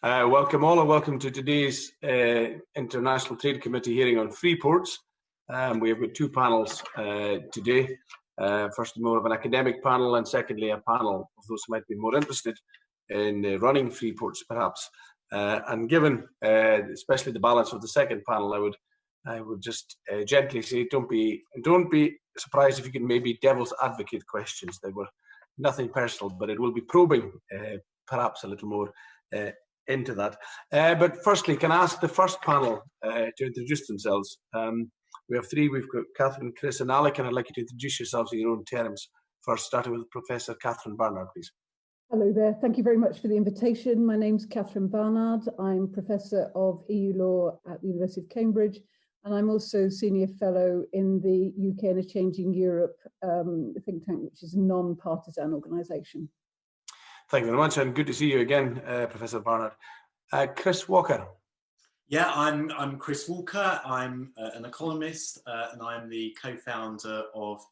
Welcome all, and welcome to today's International Trade Committee hearing on Freeports. We have got two panels today. First, more of an academic panel, and secondly, a panel of those who might be more interested in running Freeports, perhaps. And given especially the balance of the second panel, I would just gently say, don't be surprised if you can maybe devil's advocate questions. They were nothing personal, but it will be probing perhaps a little more into that. But firstly, can I ask the first panel to introduce themselves? We have three. We've got Catherine, Chris and Alec, and I'd like you to introduce yourselves in your own terms. First, starting with Professor Catherine Barnard, please. Hello there. Thank you very much for the invitation. My name's Catherine Barnard. I'm Professor of EU Law at the University of Cambridge, and I'm also Senior Fellow in the UK and a Changing Europe think tank, which is a non-partisan organisation. Thank you very much, and good to see you again, Professor Barnard. Chris Walker. Yeah, I'm Chris Walker. I'm an economist, and I'm the co-founder of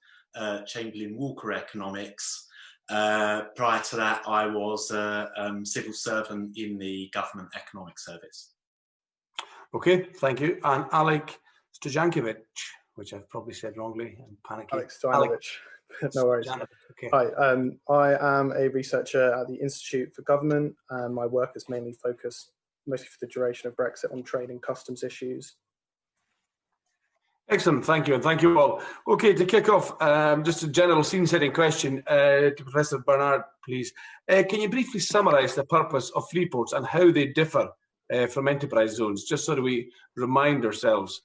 Chamberlain Walker Economics. Prior to that, I was a civil servant in the Government Economic Service. Okay, thank you. And Alec Stojankovic, which I've probably said wrongly. I'm panicking. Alec Stojankovic. No worries. Okay. Hi, I am a researcher at the Institute for Government. My work is mainly focused, mostly for the duration of Brexit, on trade and customs issues. Excellent, thank you, and thank you all. Okay, to kick off, just a general scene-setting question to Professor Barnard, please. Can you briefly summarise the purpose of Freeports and how they differ from enterprise zones, just so that we remind ourselves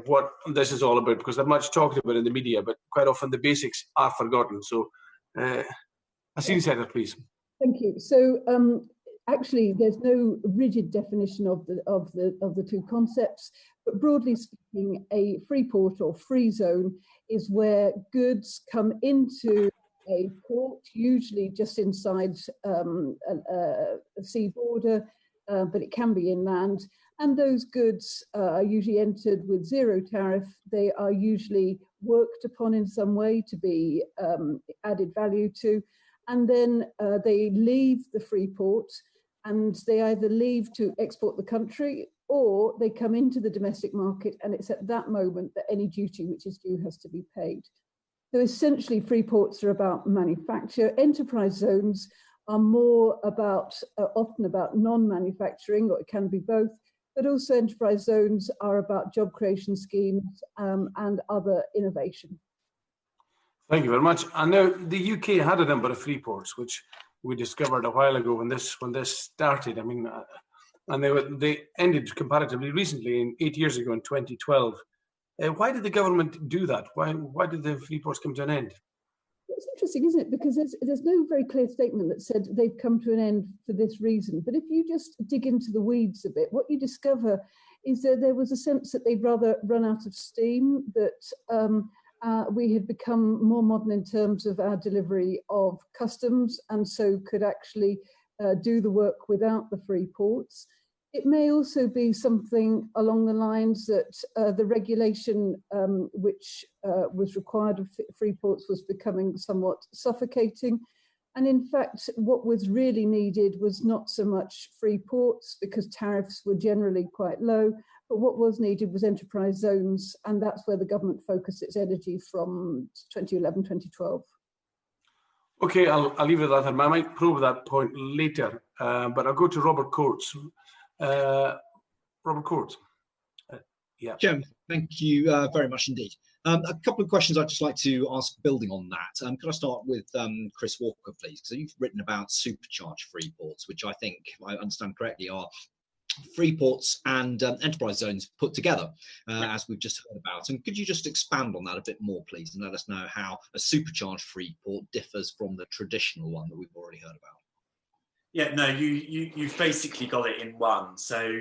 what this is all about, because they're much talked about in the media, but quite often the basics are forgotten. So, a scene setter, please. Thank you. So, actually, there's no rigid definition of the two concepts, but broadly speaking, a free port or free zone is where goods come into a port, usually just inside a sea border, but it can be inland. And those goods are usually entered with zero tariff. They are usually worked upon in some way to be added value to. And then they leave the free port, and they either leave to export the country or they come into the domestic market, and it's at that moment that any duty which is due has to be paid. So essentially, free ports are about manufacture. Enterprise zones are more about, often about non-manufacturing, or it can be both, but also enterprise zones are about job creation schemes and other innovation. Thank you very much. And now the UK had a number of free ports, which we discovered a while ago when this started. I mean, and they ended comparatively recently, 8 years ago in 2012. Why did the government do that? Why did the free ports come to an end? It's interesting, isn't it? Because there's no very clear statement that said they've come to an end for this reason. But if you just dig into the weeds a bit, what you discover is that there was a sense that they'd rather run out of steam, that we had become more modern in terms of our delivery of customs, and so could actually do the work without the free ports. It may also be something along the lines that the regulation which was required of free ports was becoming somewhat suffocating. And in fact, what was really needed was not so much free ports, because tariffs were generally quite low, but what was needed was enterprise zones, and that's where the government focused its energy from 2011, 2012. Okay, I'll leave it at that. I might probe that point later, but I'll go to Robert Coates. Robert Coates. Yeah. Jim, thank you very much indeed. A couple of questions I'd just like to ask building on that. Could I start with Chris Walker, please? Because you've written about supercharged free ports, which I think, if I understand correctly, are free ports and enterprise zones put together, as we've just heard about. And could you just expand on that a bit more, please, and let us know how a supercharged free port differs from the traditional one that we've already heard about? Yeah, no, you've basically got it in one. So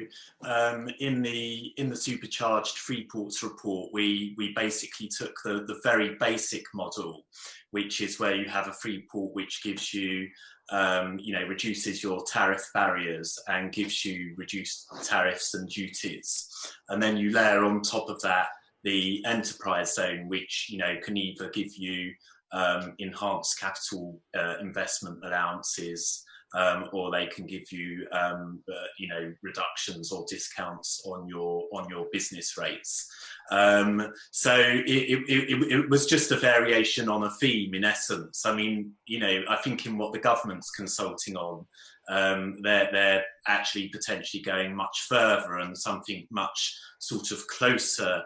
in the supercharged free ports report, we basically took the very basic model, which is where you have a free port which gives you reduces your tariff barriers and gives you reduced tariffs and duties, and then you layer on top of that the enterprise zone, which can either give you enhanced capital investment allowances or they can give you, reductions or discounts on your business rates. So it was just a variation on a theme in essence. I mean, I think in what the government's consulting on, they're actually potentially going much further and something much sort of closer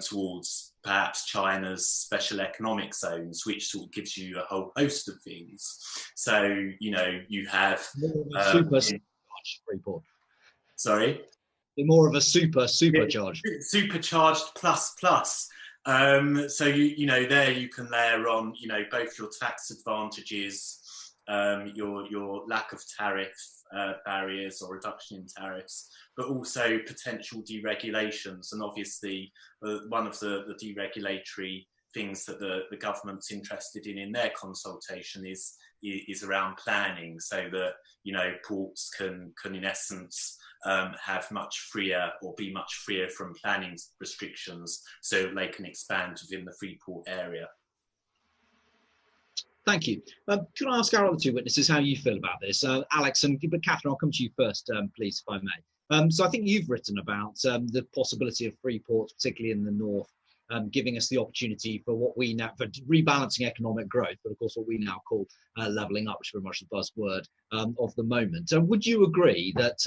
towards perhaps China's special economic zones, which sort of gives you a whole host of things. So, you have supercharged Freeport. Sorry? More of a supercharged. Supercharged plus. So there you can layer on, both your tax advantages, your lack of tariff barriers or reduction in tariffs, but also potential deregulations. And obviously, one of the deregulatory things that the government's interested in their consultation is around planning, so that ports can in essence have much freer or be much freer from planning restrictions, so they can expand within the Freeport area. Thank you. Could I ask our other two witnesses how you feel about this? Alex, but Catherine, I'll come to you first, please, if I may. So I think you've written about the possibility of free ports, particularly in the north, giving us the opportunity for what we now, for rebalancing economic growth, but of course what we now call levelling up, which is very much the buzzword of the moment. Would you agree that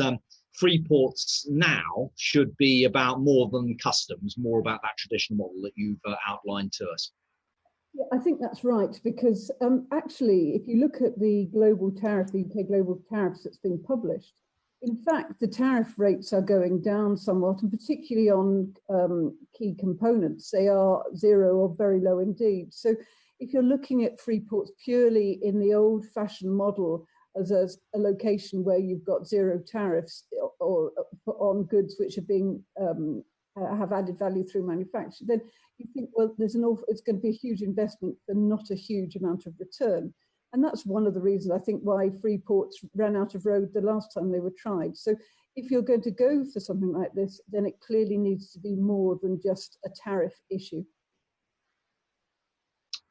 free ports now should be about more than customs, more about that traditional model that you've outlined to us? Yeah, I think that's right, because actually, if you look at the global tariff, the UK global tariffs that's been published, in fact, the tariff rates are going down somewhat, and particularly on key components, they are zero or very low indeed. So if you're looking at free ports purely in the old-fashioned model as a location where you've got zero tariffs or on goods which are being have added value through manufacture, then you think, well, it's going to be a huge investment for not a huge amount of return. And that's one of the reasons I think why free ports ran out of road the last time they were tried. So if you're going to go for something like this, then it clearly needs to be more than just a tariff issue.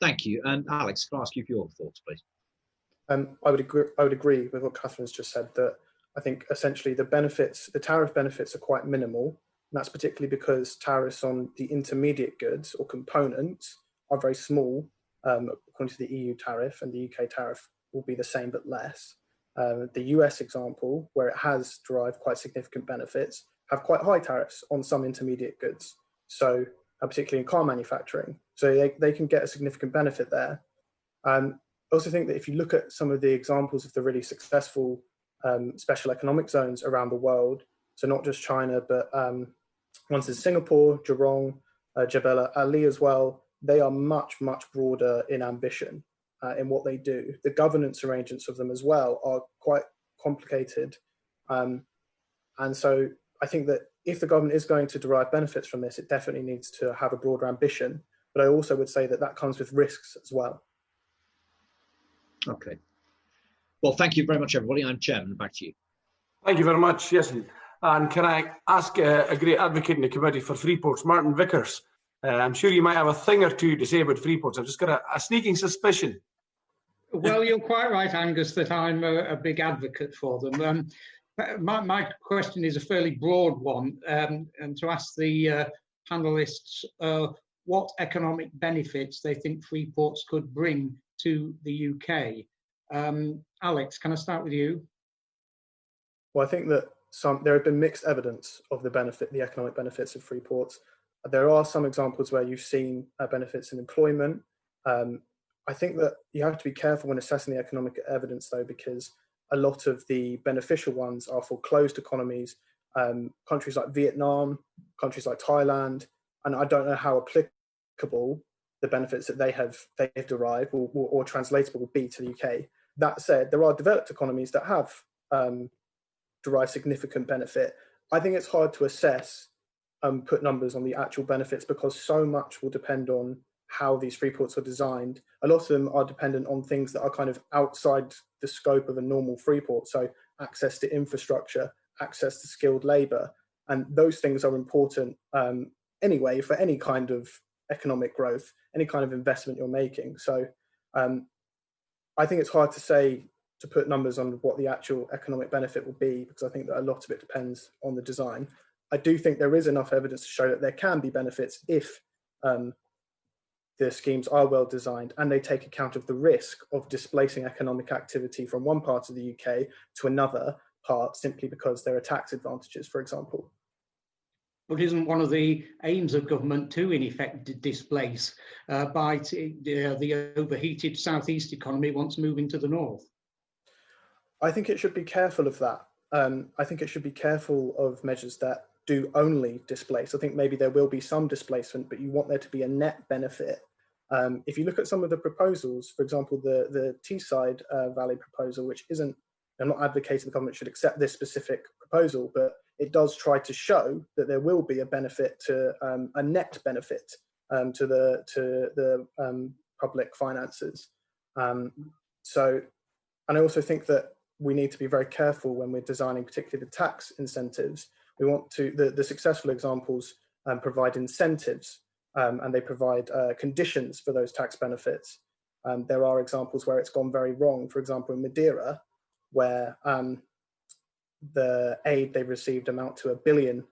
Thank you. And Alex, can I ask you for your thoughts, please? I would agree with what Catherine's just said, that I think essentially the tariff benefits are quite minimal. And that's particularly because tariffs on the intermediate goods or components are very small, according to the EU tariff, and the UK tariff will be the same but less. The US example, where it has derived quite significant benefits, have quite high tariffs on some intermediate goods, so particularly in car manufacturing. So they can get a significant benefit there. I also think that if you look at some of the examples of the really successful special economic zones around the world, so not just China, but ones in Singapore, Jurong, Jebel Ali as well, they are much, much broader in ambition in what they do. The governance arrangements of them as well are quite complicated. And so I think that if the government is going to derive benefits from this, it definitely needs to have a broader ambition. But I also would say that that comes with risks as well. Okay. Well, thank you very much, everybody. I'm Chairman. Back to you. Thank you very much. Yes. And can I ask a great advocate in the committee for Freeports, Martin Vickers? I'm sure you might have a thing or two to say about Freeports. I've just got a sneaking suspicion. Well, you're quite right, Angus, that I'm a big advocate for them. My question is a fairly broad one, and to ask the panellists what economic benefits they think Freeports could bring to the UK. Alex, can I start with you? Well, I think that there have been mixed evidence of the economic benefits of Freeports. There are some examples where you've seen benefits in employment. I think that you have to be careful when assessing the economic evidence, though, because a lot of the beneficial ones are for closed economies, countries like Vietnam, countries like Thailand, and I don't know how applicable the benefits that they've derived or translatable will be to the UK. That said, there are developed economies that have derived significant benefit. I think it's hard to assess, put numbers on the actual benefits, because so much will depend on how these free ports are designed. A lot of them are dependent on things that are kind of outside the scope of a normal free port. So access to infrastructure, access to skilled labor, and those things are important anyway for any kind of economic growth, any kind of investment you're making. So I think it's hard to say to put numbers on what the actual economic benefit will be, because I think that a lot of it depends on the design. I do think there is enough evidence to show that there can be benefits if the schemes are well designed and they take account of the risk of displacing economic activity from one part of the UK to another part simply because there are tax advantages, for example. But isn't one of the aims of government to, in effect, displace by the overheated southeast economy once moving to the north? I think it should be careful of that. I think it should be careful of measures that do only displace. I think maybe there will be some displacement, but you want there to be a net benefit. If you look at some of the proposals, for example, the Teesside Valley proposal, which isn't, I'm not advocating the government should accept this specific proposal, but it does try to show that there will be a benefit to a net benefit to the public finances. So, and I also think that we need to be very careful when we're designing particularly the tax incentives. We want to, the successful examples provide incentives and they provide conditions for those tax benefits. There are examples where it's gone very wrong. For example, in Madeira, where the aid they received amount to €1 billion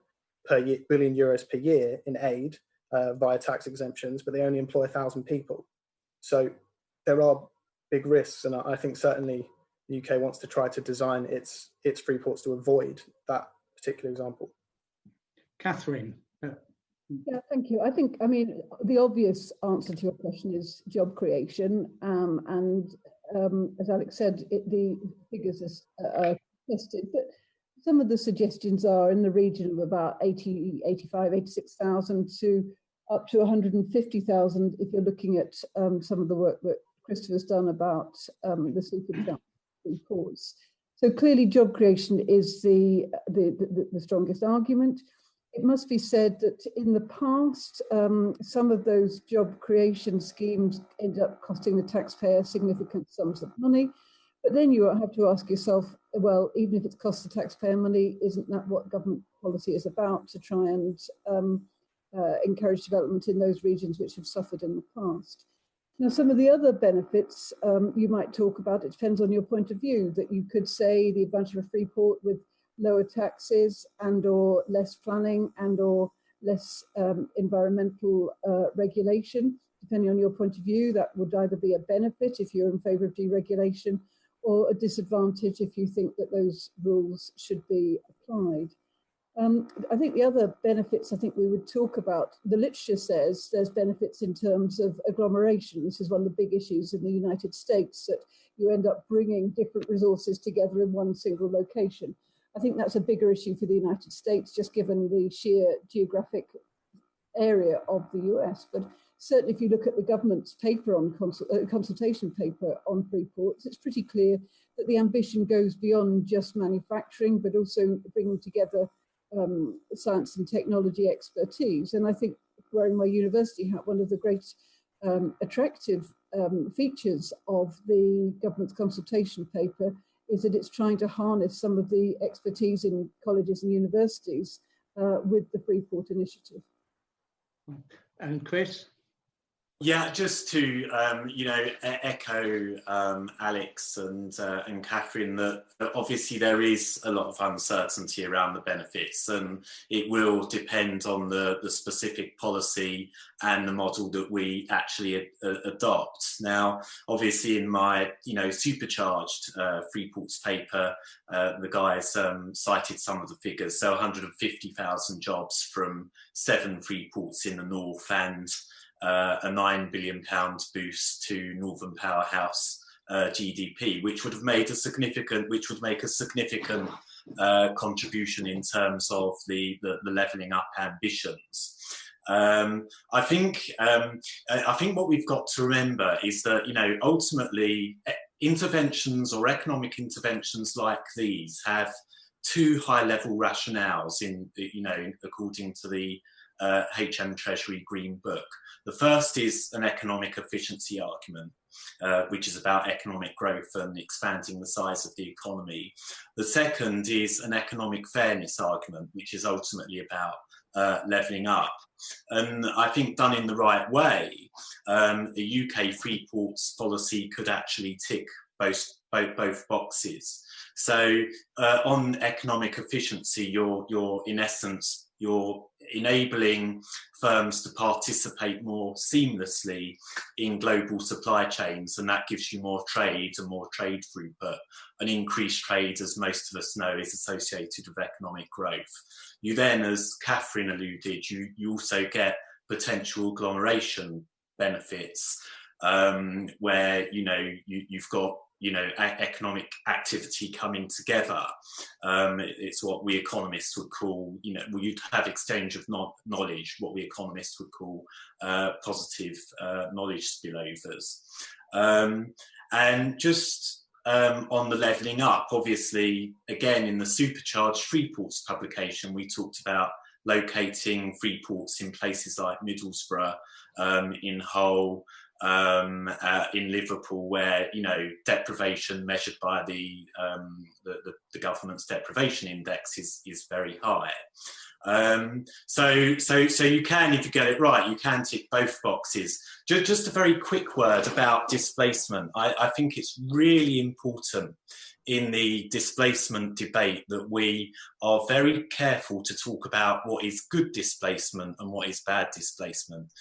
per year in aid via tax exemptions, but they only employ 1,000 people. So there are big risks, and I think certainly the UK wants to try to design its freeports to avoid that particular example. Catherine. Yeah, thank you. I mean, the obvious answer to your question is job creation. And as Alex said, the figures are tested, but some of the suggestions are in the region of about 80, 85, 86,000 to up to 150,000 if you're looking at some of the work that Christopher's done about the super reports. So clearly job creation is the strongest argument. It must be said that in the past, some of those job creation schemes end up costing the taxpayer significant sums of money. But then you have to ask yourself, well, even if it costs the taxpayer money, isn't that what government policy is about, to try and encourage development in those regions which have suffered in the past? Now, some of the other benefits you might talk about, it depends on your point of view, that you could say the advantage of a free port with lower taxes and or less planning and or less environmental regulation. Depending on your point of view, that would either be a benefit if you're in favour of deregulation, or a disadvantage if you think that those rules should be applied. I think the other benefits I think we would talk about, the literature says there's benefits in terms of agglomeration. This is one of the big issues in the United States, that you end up bringing different resources together in one single location. I think that's a bigger issue for the United States, just given the sheer geographic area of the US. But certainly if you look at the government's paper on consultation paper on freeports, it's pretty clear that the ambition goes beyond just manufacturing, but also bringing together science and technology expertise. And I think wearing my university hat, one of the great attractive features of the government's consultation paper is that it's trying to harness some of the expertise in colleges and universities with the Freeport initiative. And Chris? Yeah, just to echo Alex and Catherine, that obviously there is a lot of uncertainty around the benefits, and it will depend on the specific policy and the model that we actually adopt. Now, obviously, in my supercharged Freeports paper, the guys cited some of the figures. So 150,000 jobs from 7 Freeports in the north, and a £9 billion boost to Northern Powerhouse GDP, which would make a significant contribution in terms of the levelling up ambitions. I think what we've got to remember is that ultimately interventions or economic interventions like these have 2 high-level rationales according to the HM Treasury Green Book. The first is an economic efficiency argument, which is about economic growth and expanding the size of the economy. The second is an economic fairness argument, which is ultimately about levelling up. And I think done in the right way, the UK Freeports policy could actually tick both boxes. So on economic efficiency, you're in essence, you're enabling firms to participate more seamlessly in global supply chains, and that gives you more trade and more trade throughput. And increased trade, as most of us know, is associated with economic growth. You then, as Catherine alluded, you also get potential agglomeration benefits, where you've got economic activity coming together. It's what we economists would call, you'd have exchange of knowledge, what we economists would call positive knowledge spillovers. And just on the levelling up, obviously, again, in the Supercharged Freeports publication, we talked about locating freeports in places like Middlesbrough, in Hull, in Liverpool, where deprivation measured by the government's deprivation index is very high. So you can, if you get it right, you can tick both boxes. Just a very quick word about displacement. I think it's really important in the displacement debate that we are very careful to talk about what is good displacement and what is bad displacement.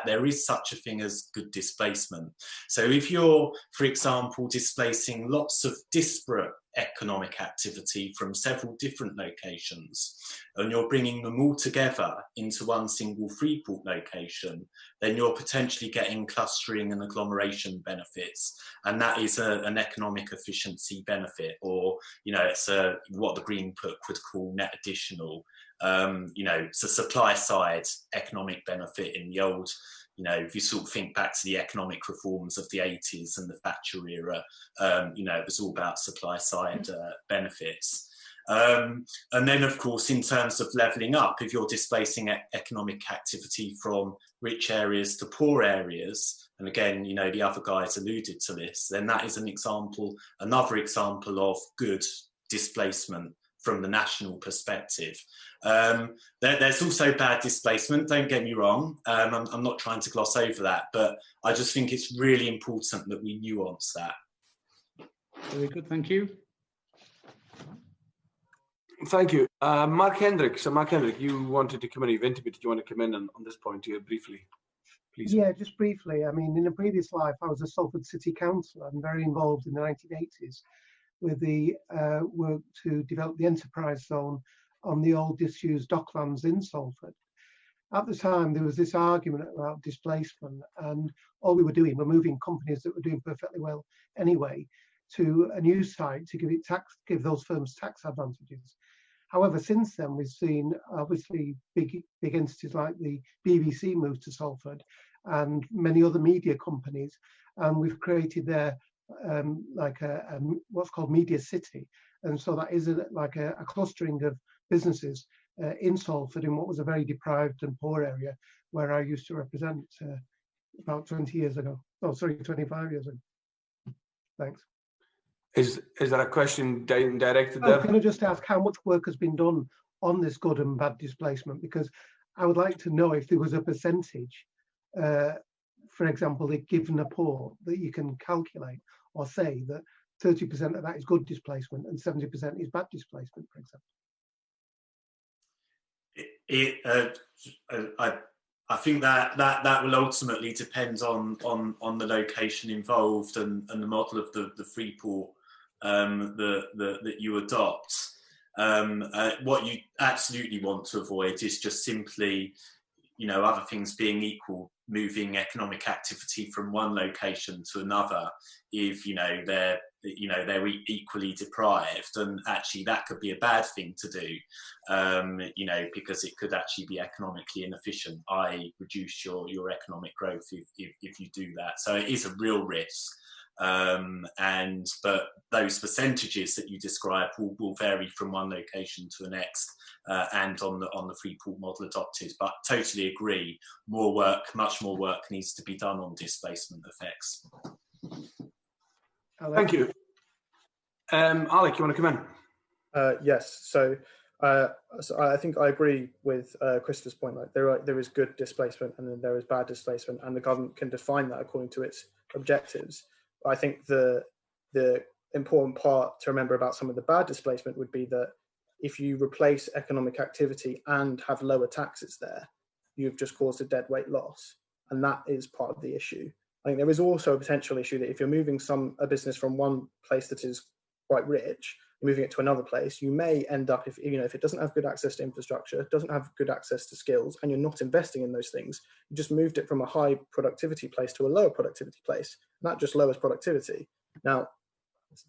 There is such a thing as good displacement. So if you're, for example, displacing lots of disparate economic activity from several different locations, and you're bringing them all together into one single Freeport location, then you're potentially getting clustering and agglomeration benefits, and that is an economic efficiency benefit, or it's what the Green Book would call net additional. It's a supply side economic benefit in the old. If you sort of think back to the economic reforms of the 80s and the Thatcher era, it was all about supply side benefits. And then, of course, in terms of levelling up, if you're displacing economic activity from rich areas to poor areas, and again, the other guys alluded to this, then that is another example of good displacement from the national perspective. There's also bad displacement, don't get me wrong. I'm not trying to gloss over that, but I just think it's really important that we nuance that. Very good, thank you. Thank you. Mark Hendrick. So Mark Hendrick, you wanted to come in, you've intimated you want to come in on this point here briefly, please. Yeah, just briefly. I mean, in a previous life, I was a Salford City Councillor. I'm very involved in the 1980s with the work to develop the enterprise zone on the old disused docklands in Salford. At the time, there was this argument about displacement, and all we were doing were moving companies that were doing perfectly well anyway to a new site to give those firms tax advantages. However, since then, we've seen obviously big entities like the BBC move to Salford and many other media companies, and we've created there what's called Media City. And so that is like a clustering of businesses in Salford, in what was a very deprived and poor area where I used to represent about 20 years ago. Oh, sorry, 25 years ago. Thanks. Is there a question directed there? Can I just ask how much work has been done on this good and bad displacement? Because I would like to know if there was a percentage, for example, given a poor, that you can calculate or say that 30% of that is good displacement and 70% is bad displacement, for example. I think that will ultimately depend on the location involved and the model of the Freeport that you adopt. What you absolutely want to avoid is just simply, other things being equal, moving economic activity from one location to another if they're equally deprived, and actually that could be a bad thing to do, because it could actually be economically inefficient, i.e. reduce your economic growth if you do that. So it is a real risk. But those percentages that you describe will vary from one location to the next, and on the Freeport model adopted. But totally agree, much more work needs to be done on displacement effects. Thank you. Alec, you want to come in? Yes. So I think I agree with Krista's point. Like there is good displacement and then there is bad displacement, and the government can define that according to its objectives. I think the the important part to remember about some of the bad displacement would be that if you replace economic activity and have lower taxes there, you've just caused a deadweight loss. And that is part of the issue. I think there is also a potential issue that if you're moving a business from one place that is quite rich, moving it to another place, you may end up, if it doesn't have good access to infrastructure, doesn't have good access to skills, and you're not investing in those things, you just moved it from a high productivity place to a lower productivity place. And that just lowers productivity. Now,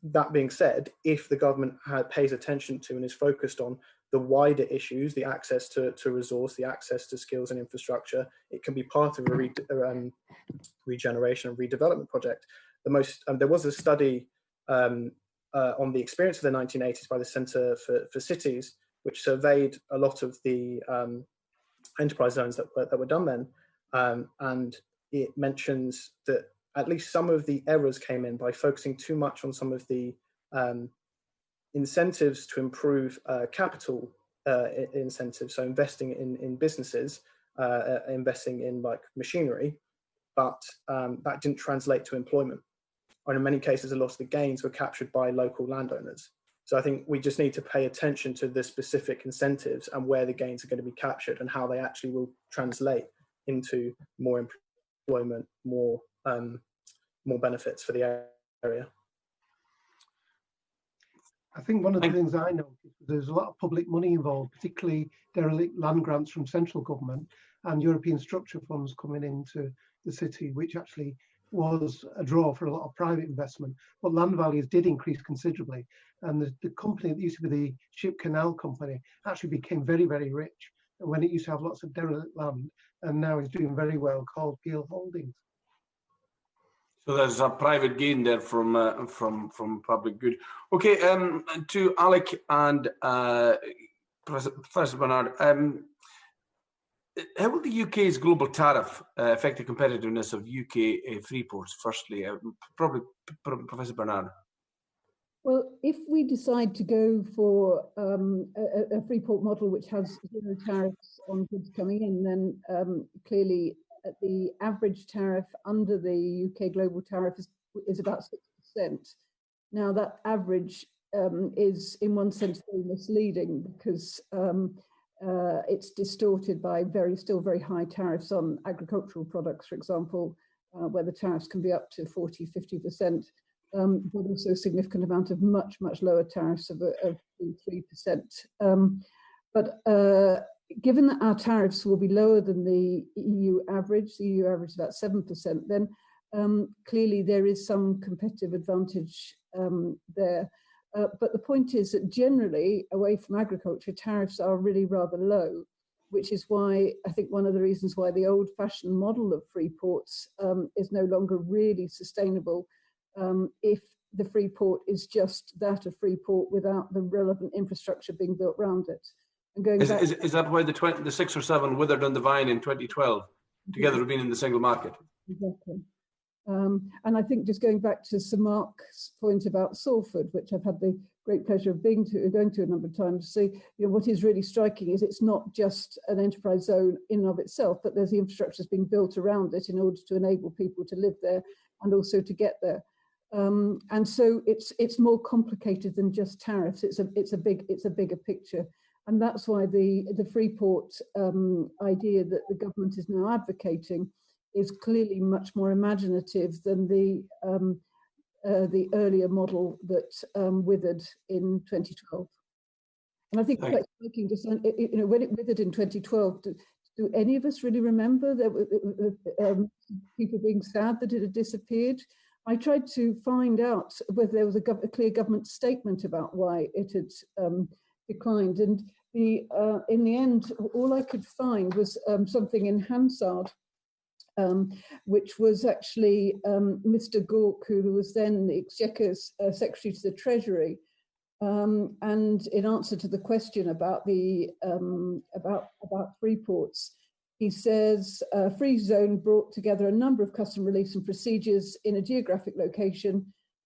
that being said, if the government pays attention to and is focused on the wider issues, the access to resource, the access to skills and infrastructure, it can be part of a regeneration and redevelopment project. There was a study on the experience of the 1980s by the Centre for Cities, which surveyed a lot of the enterprise zones that were done then, and it mentions that at least some of the errors came in by focusing too much on some of the incentives to improve capital incentives, so investing in businesses, investing in like machinery, but that didn't translate to employment. And in many cases, a lot of the gains were captured by local landowners. So I think we just need to pay attention to the specific incentives and where the gains are going to be captured and how they actually will translate into more employment, more benefits for the area. I think one of the things I noticed was there's a lot of public money involved, particularly derelict land grants from central government and European structure funds coming into the city, which actually was a draw for a lot of private investment. But land values did increase considerably. And the company that used to be the Ship Canal Company actually became very, very rich when it used to have lots of derelict land, and now is doing very well, called Peel Holdings. So there's a private gain there from public good. Okay, to Alec and Professor Barnard, how will the UK's global tariff affect the competitiveness of UK freeports? Firstly, probably Professor Barnard. Well, if we decide to go for a Freeport model which has zero tariffs on goods coming in, then clearly the average tariff under the UK global tariff is about 6%. Now that average is in one sense very misleading because it's distorted by still very high tariffs on agricultural products, for example, where the tariffs can be up to 40, 50%, but also a significant amount of much lower tariffs of 3%. But given that our tariffs will be lower than the EU average is about 7%, then clearly there is some competitive advantage there. But the point is that generally, away from agriculture, tariffs are really rather low, which is why I think one of the reasons why the old-fashioned model of Freeports is no longer really sustainable if the Freeport is just that, a Freeport without the relevant infrastructure being built around it. And going is that why the 6 or 7 withered on the vine in 2012 together have been in the single market? Exactly. And I think just going back to Sir Mark's point about Salford, which I've had the great pleasure of going to a number of times, so what is really striking is it's not just an enterprise zone in and of itself, but there's the infrastructure that's being built around it in order to enable people to live there and also to get there. And so it's more complicated than just tariffs. It's a bigger picture, and that's why the Freeport idea that the government is now advocating is clearly much more imaginative than the earlier model that withered in 2012. And I think quite striking, just when it withered in 2012, do any of us really remember that people being sad that it had disappeared? I tried to find out whether there was a clear government statement about why it had declined, and in the end, all I could find was something in Hansard, which was actually Mr. Gork, who was then the Exchequer's Secretary to the Treasury, and in answer to the question about about Freeports, he says, Free Zone brought together a number of custom reliefs and procedures in a geographic location.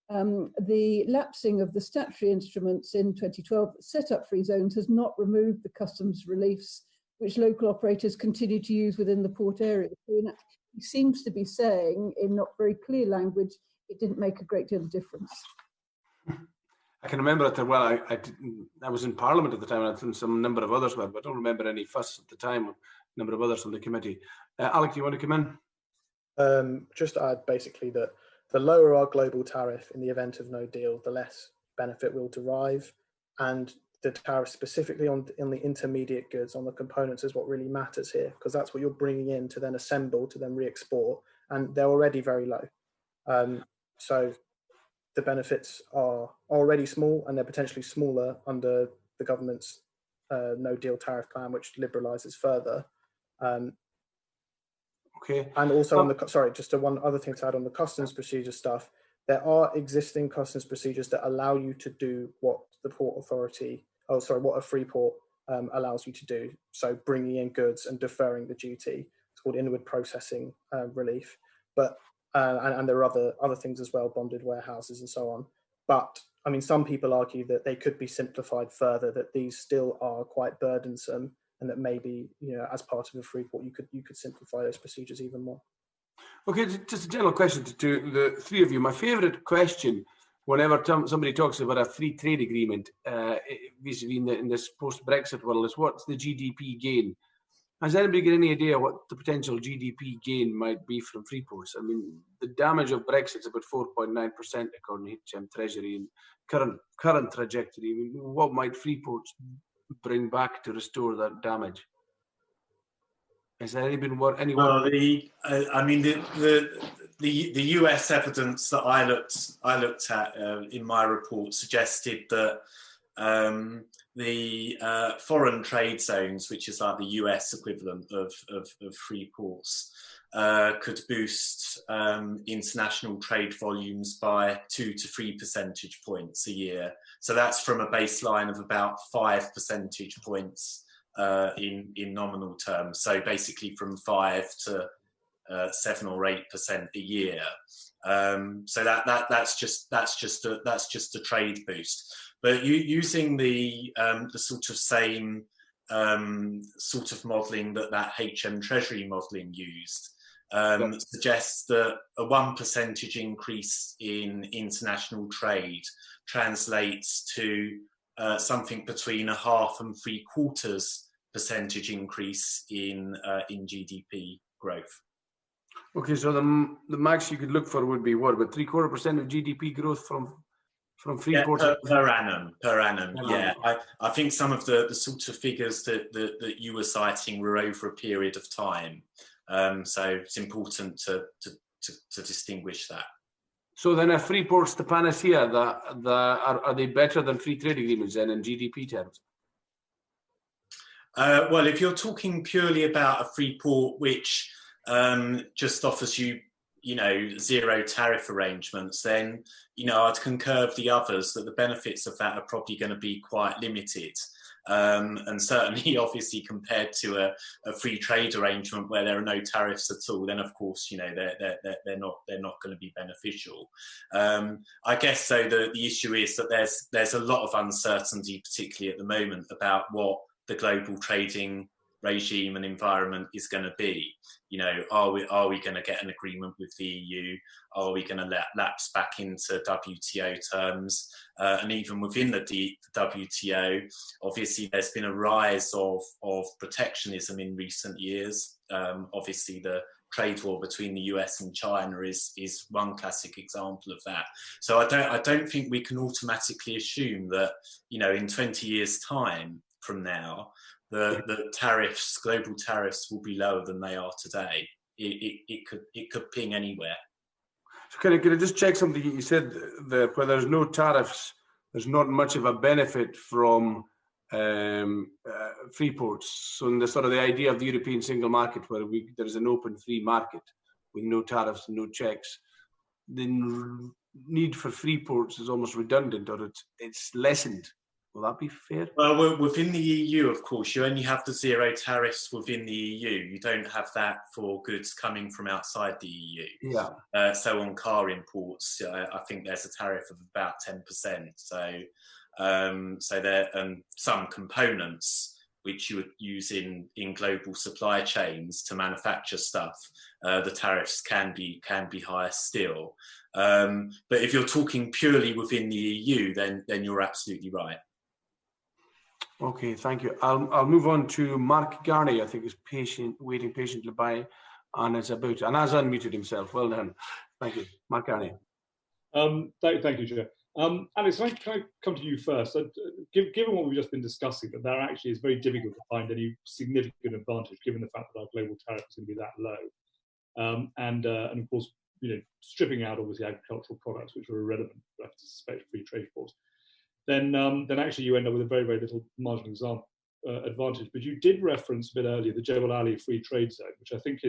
The lapsing of the statutory instruments in 2012 that set up free zones has not removed the customs reliefs which local operators continue to use within the port area. So he seems to be saying, in not very clear language, it didn't make a great deal of difference. I can remember it well. I was in Parliament at the time, and I think some number of others were, but I don't remember any fuss at the time. A number of others on the committee. Alec, do you want to come in? Just to add basically that the lower our global tariff in the event of no deal, the less benefit we'll derive, and the tariff specifically on the intermediate goods, on the components, is what really matters here, because that's what you're bringing in to then assemble, to then re-export, and they're already very low. So the benefits are already small, and they're potentially smaller under the government's no deal tariff plan, which liberalises further. Okay. And also on the, sorry, just one other thing to add on the customs procedure stuff. There are existing customs procedures that allow you to do what the port authority, what a free port allows you to do. So bringing in goods and deferring the duty. It's called inward processing relief. But and there are other things as well, bonded warehouses and so on. But I mean, some people argue that they could be simplified further, that these still are quite burdensome, and that maybe, you know, as part of a free port, you could simplify those procedures even more. Okay, just a general question to the three of you. My favourite question, whenever somebody talks about a free trade agreement, vis-a-vis in this post-Brexit world, is what's the GDP gain? Has anybody got any idea what the potential GDP gain might be from Freeports? I mean, the damage of Brexit is about 4.9% according to HM Treasury and current trajectory. I mean, what might Freeports bring back to restore that damage? Has there anyone? Well, I mean, the US evidence that I looked at in my report suggested that the foreign trade zones, which is like the US equivalent of free ports, could boost international trade volumes by 2 to 3 percentage points a year. So that's from a baseline of about 5 percentage points in nominal terms. So basically from 5 to 7 or 8% a year. So that's just a trade boost. But using the sort of same sort of modelling that HM Treasury modelling used suggests that a 1% increase in international trade translates to something between 0.5 and 0.75% increase in GDP growth. Okay, so the max you could look for would be what, about 0.75% of GDP growth from Freeport? Yeah, per annum. Yeah, I think some of the sort of figures that you were citing were over a period of time. So it's important to distinguish that. So then, if Freeport's the panacea, are they better than free trade agreements then in GDP terms? Well, if you're talking purely about a free port which just offers you, zero tariff arrangements, then, I'd concur with the others that the benefits of that are probably going to be quite limited. And certainly, obviously, compared to a free trade arrangement where there are no tariffs at all, then of course, they're not going to be beneficial. I guess so. The issue is that there's a lot of uncertainty, particularly at the moment, about what the global trading regime and environment is going to be. Are we going to get an agreement with the EU? Are we going to lapse back into WTO terms? And even within the WTO, obviously there's been a rise of protectionism in recent years. Obviously the trade war between the US and China is one classic example of that. So I don't think we can automatically assume that, in 20 years' time from now, the global tariffs will be lower than they are today. It could ping anywhere. So can I just check something you said there? Where there's no tariffs, there's not much of a benefit from free ports. So in the sort of the idea of the European single market, where there's an open free market with no tariffs and no checks, the need for free ports is almost redundant, or it's lessened. Will that be fair? Well, within the EU, of course, you only have the zero tariffs within the EU. You don't have that for goods coming from outside the EU. Yeah. So on car imports, I think there's a tariff of about 10%. So there, and some components which you would use in global supply chains to manufacture stuff, the tariffs can be higher still. But if you're talking purely within the EU, then you're absolutely right. Okay, thank you. I'll move on to Mark Garney. I think is waiting patiently by, and has unmuted himself. Well done. Thank you, Mark Garney. Thank you, Chair. Alex, can I come to you first? Given what we've just been discussing, that there actually is very difficult to find any significant advantage, given the fact that our global tariff is going to be that low, and of course, stripping out obviously agricultural products which are irrelevant, I suspect, free trade force, then actually you end up with a very, very little marginal advantage. But you did reference a bit earlier the Jebel Ali Free Trade Zone, which I think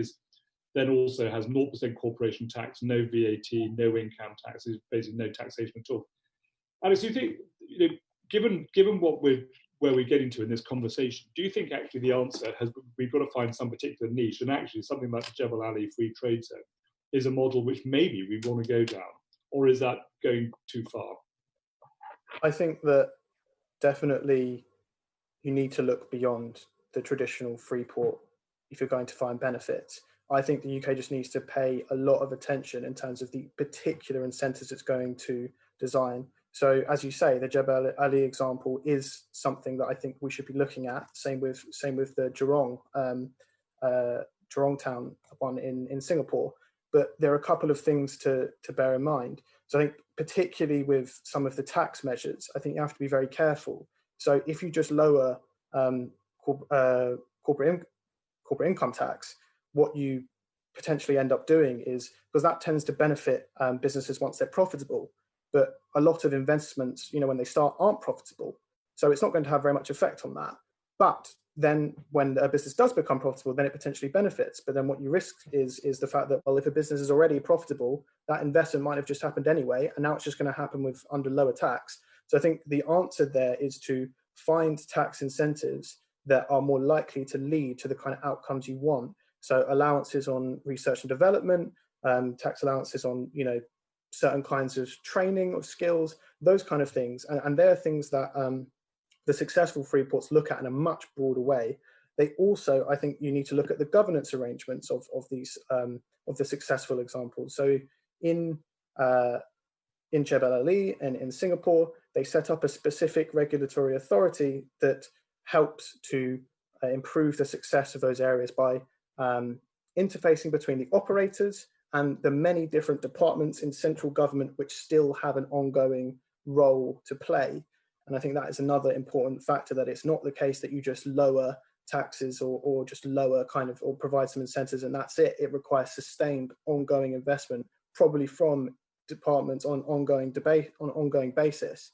then also has 0% corporation tax, no VAT, no income tax, basically no taxation at all. Alex, do you think, given where we're getting to in this conversation, do you think actually the answer we've got to find some particular niche, and actually something like the Jebel Ali Free Trade Zone is a model which maybe we want to go down, or is that going too far? I think that definitely you need to look beyond the traditional Freeport if you're going to find benefits. I think the UK just needs to pay a lot of attention in terms of the particular incentives it's going to design. So, as you say, the Jebel Ali example is something that I think we should be looking at. Same with the Jurong Town one in Singapore. But there are a couple of things to bear in mind. So I think particularly with some of the tax measures, I think you have to be very careful. So if you just lower corporate income tax, what you potentially end up doing is, because that tends to benefit businesses once they're profitable, but a lot of investments, when they start, aren't profitable. So it's not going to have very much effect on that. But then when a business does become profitable, then it potentially benefits. But then what you risk is the fact that, well, if a business is already profitable, that investment might have just happened anyway, and now it's just going to happen under lower tax. So I think the answer there is to find tax incentives that are more likely to lead to the kind of outcomes you want. So allowances on research and development, tax allowances on, certain kinds of training of skills, those kind of things. And they're things that the successful Freeports look at in a much broader way. They also, I think, you need to look at the governance arrangements of these of the successful examples. So in Jebel Ali and in Singapore, they set up a specific regulatory authority that helps to improve the success of those areas by interfacing between the operators and the many different departments in central government which still have an ongoing role to play. And I think that is another important factor, that it's not the case that you just lower taxes or just lower or provide some incentives and that's it. It requires sustained ongoing investment, probably from departments on ongoing debate on an ongoing basis.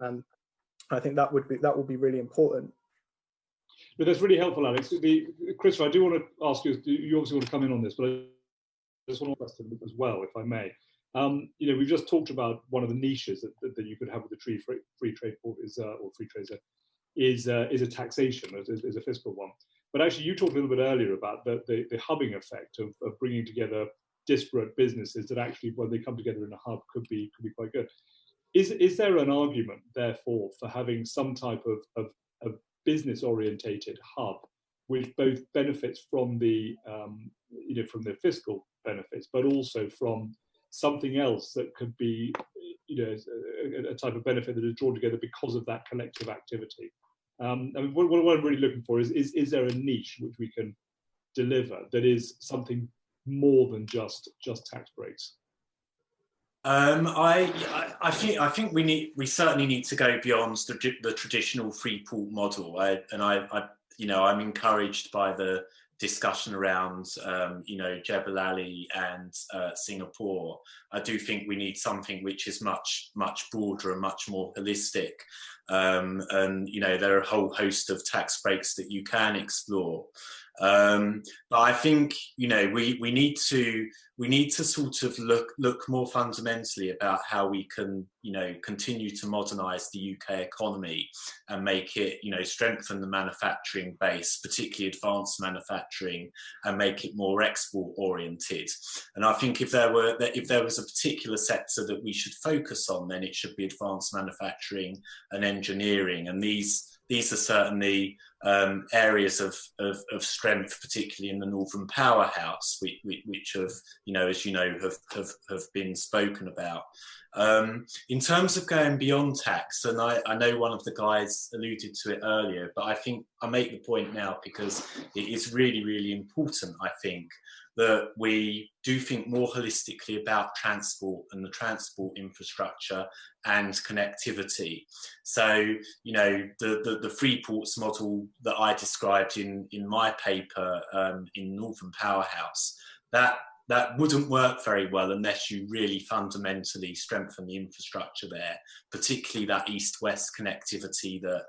I think that would be really important. But that's really helpful, Alex. Christopher, I do want to ask you, you obviously want to come in on this, but I just want to ask as well, if I may. We've just talked about one of the niches that you could have with the free trade port or free trade zone is a taxation, is a fiscal one. But actually, you talked a little bit earlier about the hubbing effect of bringing together disparate businesses that actually, when they come together in a hub, could be quite good. Is there an argument, therefore, for having some type of business-orientated hub, which both benefits from the fiscal benefits, but also from something else that could be, a type of benefit that is drawn together because of that collective activity? What I'm really looking for is there a niche which we can deliver that is something more than just tax breaks? I think we certainly need to go beyond the traditional Freeport model. I'm encouraged by the discussion around Jebel Ali and Singapore. I do think we need something which is much broader and much more holistic. And there are a whole host of tax breaks that you can explore. But I think we need to sort of look more fundamentally about how we can continue to modernise the UK economy and make it strengthen the manufacturing base, particularly advanced manufacturing, and make it more export oriented. And I think if there was a particular sector that we should focus on, then it should be advanced manufacturing and engineering. And these these are certainly areas of strength, particularly in the Northern Powerhouse, which have, as you know, have been spoken about. In terms of going beyond tax, and I know one of the guys alluded to it earlier, but I think I make the point now because it is really, really important, I think, that we do think more holistically about transport and the transport infrastructure and connectivity. So, the Freeports model that I described in my paper in Northern Powerhouse, that wouldn't work very well unless you really fundamentally strengthen the infrastructure there, particularly that east-west connectivity that,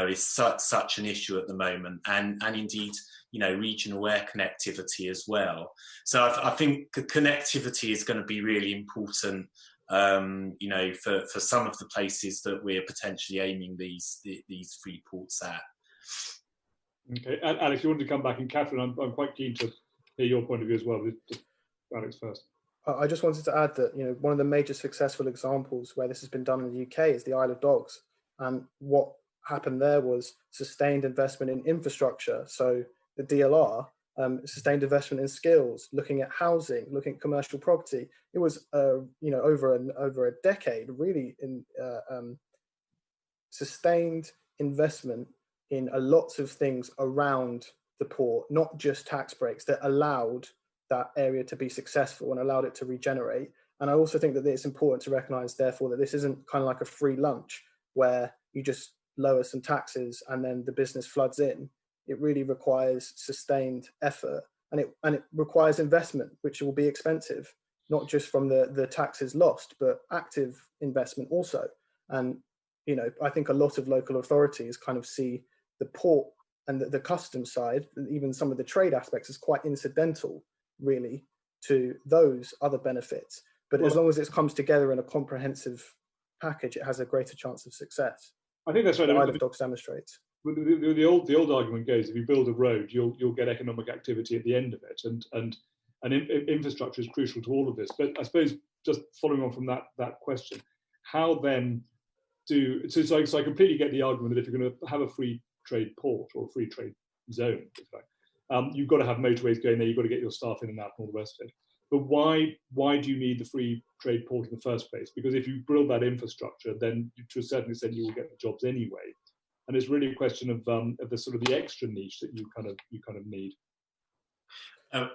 is such an issue at the moment, and indeed, regional air connectivity as well. So I think connectivity is going to be really important, for some of the places that we're potentially aiming these Freeports at. Okay, and Alex, you wanted to come back, and Catherine, I'm quite keen to hear your point of view as well. Alex first. I just wanted to add that one of the major successful examples where this has been done in the UK is the Isle of Dogs, and what happened there was sustained investment in infrastructure. So the DLR, sustained investment in skills, looking at housing, looking at commercial property. It was over a decade really in sustained investment in lots of things around the port, not just tax breaks, that allowed that area to be successful and allowed it to regenerate. And I also think that it's important to recognise, therefore, that this isn't kind of like a free lunch where you just lower some taxes and then the business floods in. It really requires sustained effort, and it requires investment, which will be expensive, not just from the taxes lost, but active investment also. And I think a lot of local authorities kind of see the port and the customs side, and even some of the trade aspects, as quite incidental, really, to those other benefits. But as long as it comes together in a comprehensive package, it has a greater chance of success. I think that's right. The Isle of Dogs demonstrates. The old argument goes: if you build a road, you'll get economic activity at the end of it, and infrastructure is crucial to all of this. But I suppose, just following on from that question, how then so I completely get the argument that if you're going to have a free trade port or a free trade zone, if you like, you've got to have motorways going there, you've got to get your staff in and out and all the rest of it. But why do you need the free trade port in the first place? Because if you build that infrastructure, then to a certain extent you will get the jobs anyway. And it's really a question of the sort of the extra niche that you kind of need.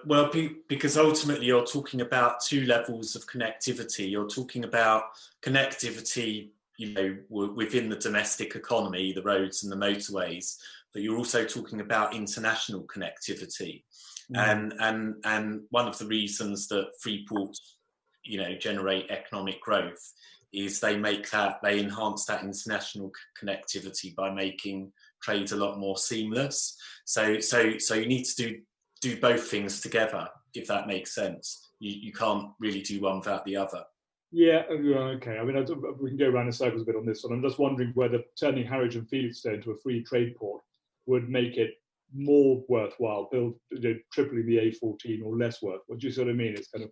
Well, because ultimately you're talking about two levels of connectivity. You're talking about connectivity, within the domestic economy, the roads and the motorways, but you're also talking about international connectivity. And one of the reasons that Freeports, generate economic growth is they enhance that international connectivity by making trade a lot more seamless. So you need to do both things together, if that makes sense. You can't really do one without the other. Yeah, okay. I mean, we can go around in circles a bit on this one. I'm just wondering whether turning Harwich and Felixstowe into a free trade port would make it more worthwhile, tripling the A14, or less worth. What do you sort of mean? It's kind of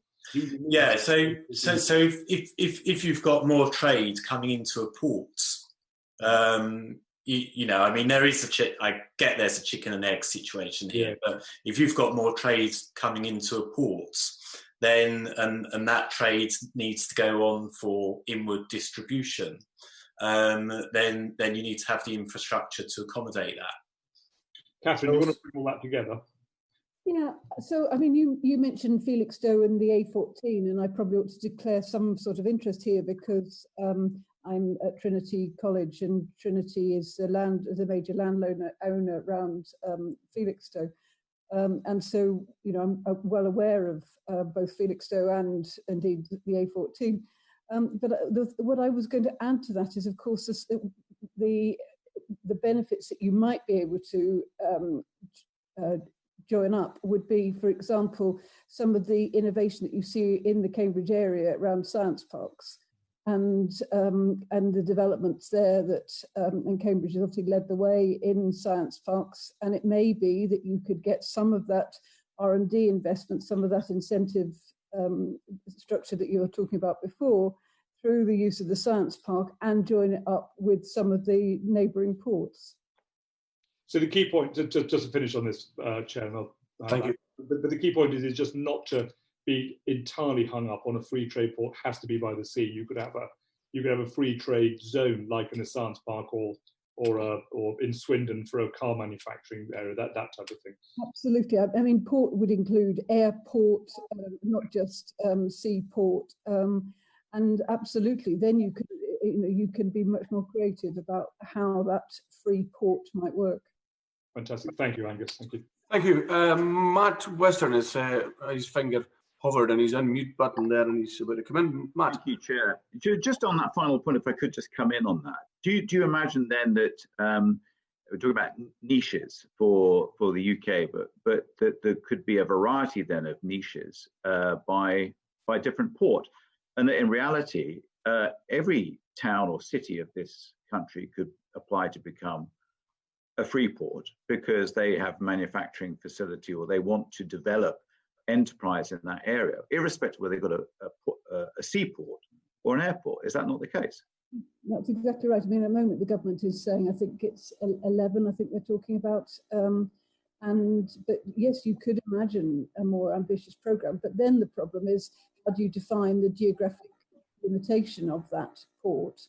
So if you've got more trade coming into a port, I mean, there is I get there's a chicken and egg situation here, but if you've got more trade coming into a port, then and that trade needs to go on for inward distribution, then you need to have the infrastructure to accommodate that. Catherine, you want to bring all that together? Yeah, so I mean, you mentioned Felixstowe and the A14, and I probably ought to declare some sort of interest here because I'm at Trinity College, and Trinity is the major landowner owner around Felixstowe. And so, I'm well aware of both Felixstowe and indeed the A14. But what I was going to add to that is, of course, the benefits that you might be able to join up would be, for example, some of the innovation that you see in the Cambridge area around science parks, and the developments there that and Cambridge has obviously led the way in science parks, and it may be that you could get some of that R&D investment, some of that incentive structure that you were talking about before, through the use of the science park, and join it up with some of the neighbouring ports. So the key point, just to finish on this, Chair, and Thank you. But the key point is just not to be entirely hung up on a free trade port. Has to be by the sea. You could have a free trade zone like in a science park or in Swindon for a car manufacturing area, that type of thing. Absolutely. I mean, port would include airport, not just seaport, and absolutely. Then you can be much more creative about how that free port might work. Fantastic. Thank you, Angus. Thank you. Thank you. Matt Western is his finger hovered and his unmute button there, and he's about to come in. Matt. Thank you, Chair. Just on that final point, if I could just come in on that, do you imagine then that we're talking about niches for the UK, but that there could be a variety then of niches by different port, and that in reality every town or city of this country could apply to become a free port because they have manufacturing facility or they want to develop enterprise in that area, irrespective of whether they've got a seaport or an airport. Is that not the case? That's exactly right. I mean, at the moment, the government is saying, I think it's 11, I think they're talking about. But yes, you could imagine a more ambitious program. But then the problem is, how do you define the geographic limitation of that port?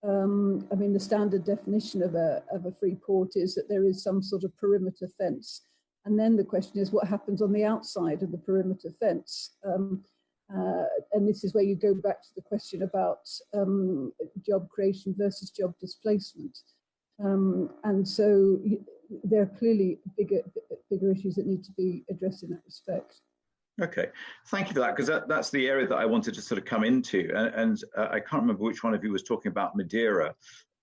I mean, the standard definition of a free port is that there is some sort of perimeter fence. And then the question is, what happens on the outside of the perimeter fence? And this is where you go back to the question about job creation versus job displacement. And so there are clearly bigger issues that need to be addressed in that respect. Okay, thank you for that, because that's the area that I wanted to sort of come into. And I can't remember which one of you was talking about Madeira,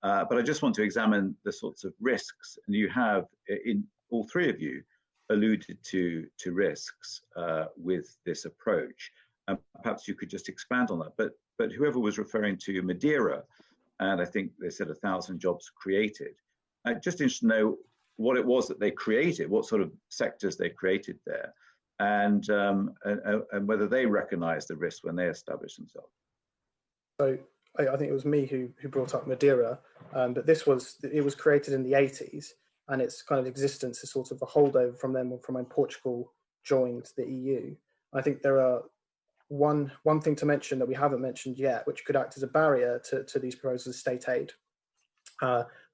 but I just want to examine the sorts of risks. And you have, in all three of you, alluded to risks with this approach. Perhaps you could just expand on that. But whoever was referring to Madeira, and I think they said 1,000 jobs created, I'm just interested to know what it was that they created, what sort of sectors they created there, and whether they recognise the risk when they establish themselves. So I think it was me who brought up Madeira, but it was created in the 80s, and its kind of existence is sort of a holdover from when Portugal joined the EU. I think there are one thing to mention that we haven't mentioned yet, which could act as a barrier to these proposals, state aid.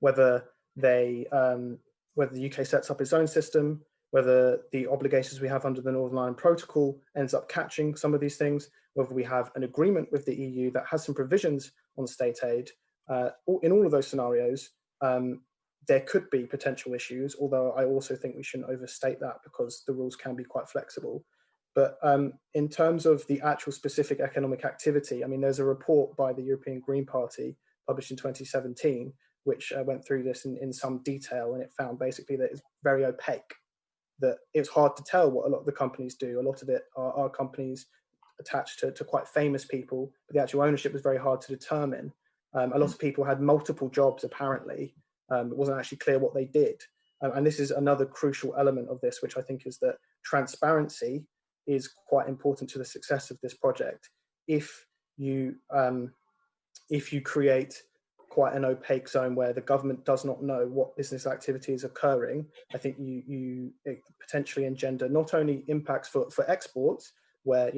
Whether the UK sets up its own system, whether the obligations we have under the Northern Ireland Protocol ends up catching some of these things, whether we have an agreement with the EU that has some provisions on state aid. In all of those scenarios, there could be potential issues, although I also think we shouldn't overstate that because the rules can be quite flexible. But in terms of the actual specific economic activity, I mean, there's a report by the European Green Party published in 2017, which went through this in some detail, and it found basically that it's very opaque, that it's hard to tell what a lot of the companies do. A lot of it are companies attached to quite famous people, but the actual ownership was very hard to determine. A lot of people had multiple jobs, apparently. It wasn't actually clear what they did. And this is another crucial element of this, which I think is that transparency is quite important to the success of this project. If you create quite an opaque zone where the government does not know what business activity is occurring, I think you potentially engender not only impacts for exports, where